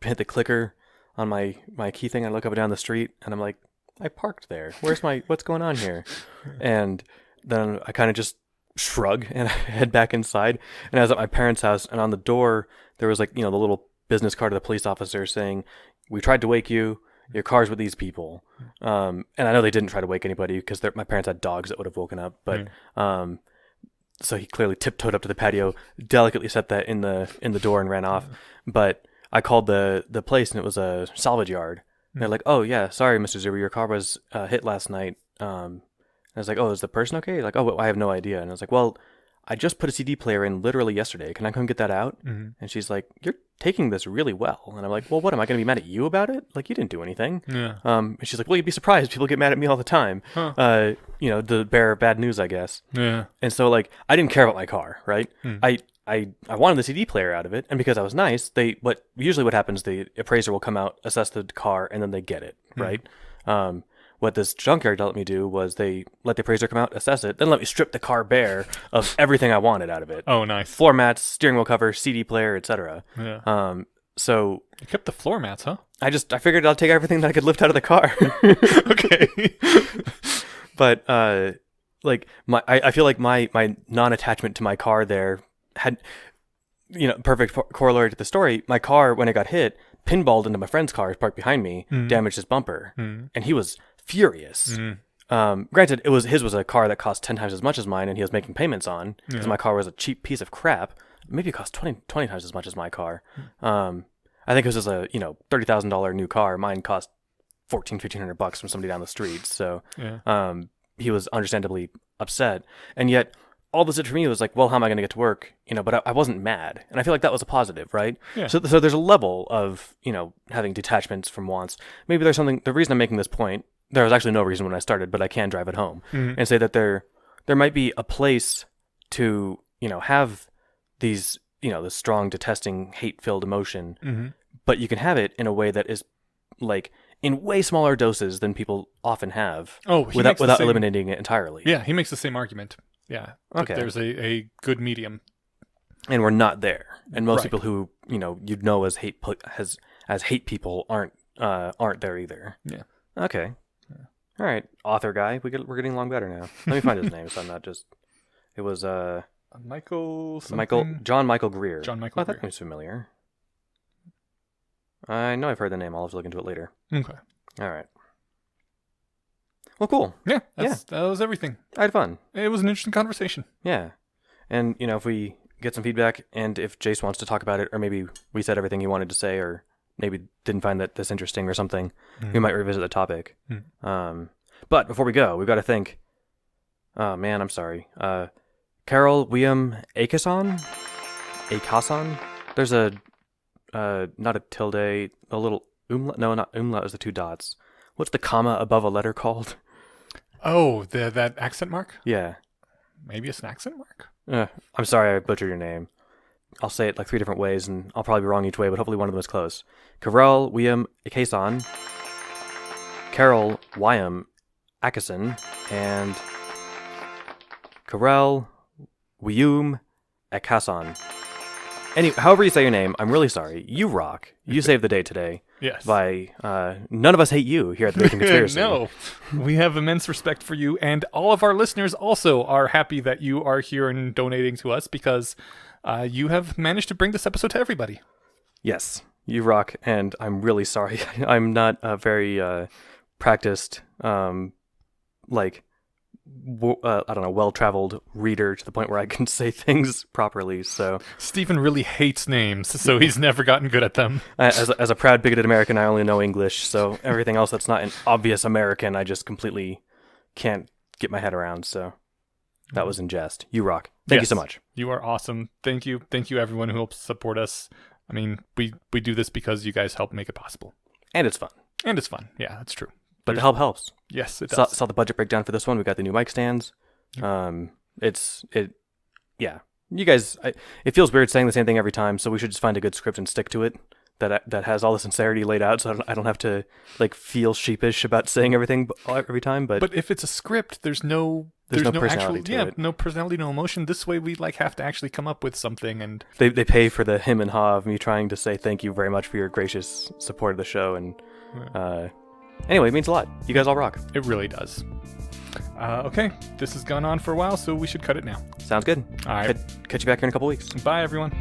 hit the clicker on my key thing. I look up and down the street, and I'm like, I parked there. What's going on here? And then I kind of just shrug and I head back inside. And I was at my parents' house, and on the door there was like the little business card of the police officer saying, "We tried to wake you. Your car's with these people." And I know they didn't try to wake anybody because my parents had dogs that would have woken up, but. So he clearly tiptoed up to the patio, delicately set that in the door, and ran off. But I called the place, and it was a salvage yard. And they're like, "Oh yeah, sorry, Mr. Zuber, your car was hit last night." I was like, "Oh, is the person okay?" Like, "Oh, well, I have no idea." And I was like, "Well, I just put a CD player in literally yesterday. Can I come get that out?" Mm-hmm. And she's like, "You're taking this really well." And I'm like, "Well, what, am I going to be mad at you about it? Like, you didn't do anything." Yeah. And she's like, "Well, you'd be surprised. People get mad at me all the time." Huh. The bearer of bad news, I guess. Yeah. And so, like, I didn't care about my car, right? Hmm. I wanted the CD player out of it, and because I was nice, what happens, the appraiser will come out, assess the car, and then they get it, right? What this junkyard let me do was they let the appraiser come out, assess it, then let me strip the car bare of everything I wanted out of it. Oh, nice. Floor mats, steering wheel cover, CD player, etc. Yeah. So You kept the floor mats, huh? I figured I'll take everything that I could lift out of the car. Okay. But I feel like my non-attachment to my car there had perfect corollary to the story. My car, when it got hit, pinballed into my friend's car parked behind me, damaged his bumper, and he was furious. Granted, his was a car that cost 10 times as much as mine, and he was making payments on because my car was a cheap piece of crap. Maybe it cost 20 times as much as my car. I think it was just a $30,000 new car. Mine cost $1,500 from somebody down the street. So he was understandably upset, and yet all this did for me was like, well, how am I going to get to work? But I wasn't mad, and I feel like that was a positive, right? Yeah. So there's a level of having detachments from wants. Maybe there's something. The reason I'm making this point, there was actually no reason when I started, but I can drive it home and say that there might be a place to have these this strong, detesting, hate-filled emotion, but you can have it in a way that is like in way smaller doses than people often have. Oh, without eliminating it entirely. Yeah, he makes the same argument. Yeah. Okay. There's a good medium. And we're not there. And most Right. people who as hate people aren't there either. Yeah. Okay. Yeah. All right, author guy. We're getting along better now. Let me find his name, so I'm not just. It was John Michael Greer. John Michael Greer. That name's familiar. I know I've heard the name. I'll have to look into it later. Okay. All right. Well, cool. Yeah. That was everything. I had fun. It was an interesting conversation. Yeah. And, if we get some feedback and if Jace wants to talk about it, or maybe we said everything he wanted to say, or maybe didn't find this interesting or something, we might revisit the topic. But before we go, we've got to think, oh man, I'm sorry. Carol William Akason? There's not a tilde, a little umlaut. No, not umlaut is the two dots. What's the comma above a letter called? Oh, that accent mark? Yeah. Maybe it's an accent mark? I'm sorry I butchered your name. I'll say it like 3 different ways, and I'll probably be wrong each way, but hopefully one of them is close. Carol William Akason, Carol Wyam Akason, and Carol William Akason. However you say your name, I'm really sorry. You rock. You saved the day today. Yes. By none of us hate you here at the Bacon Conspiracy. No. We have immense respect for you, and all of our listeners also are happy that you are here and donating to us because you have managed to bring this episode to everybody. Yes. You rock, and I'm really sorry. I'm not a very practiced, I don't know, well-traveled reader to the point where I can say things properly. So Stephen really hates names, so he's never gotten good at them. as a proud bigoted American, I only know English. So everything else that's not an obvious American, I just completely can't get my head around. So that was in jest. You rock. Thank you so much. You are awesome. Thank you everyone who helps support us. I mean, we do this because you guys help make it possible. And it's fun. Yeah, that's true. But the help helps. Yes, it does. Saw the budget breakdown for this one. We got the new mic stands. Yeah. You guys, it feels weird saying the same thing every time, so we should just find a good script and stick to it that has all the sincerity laid out, so I don't have to like feel sheepish about saying everything every time. But if it's a script, there's no personality to it. No personality, no emotion. This way, we like have to actually come up with something, and they pay for the him and ha of me trying to say thank you very much for your gracious support of the show, and anyway, it means a lot. You guys all rock. It really does. Okay, this has gone on for a while, so we should cut it now. Sounds good. All right. Catch you back here in a couple weeks. Bye, everyone.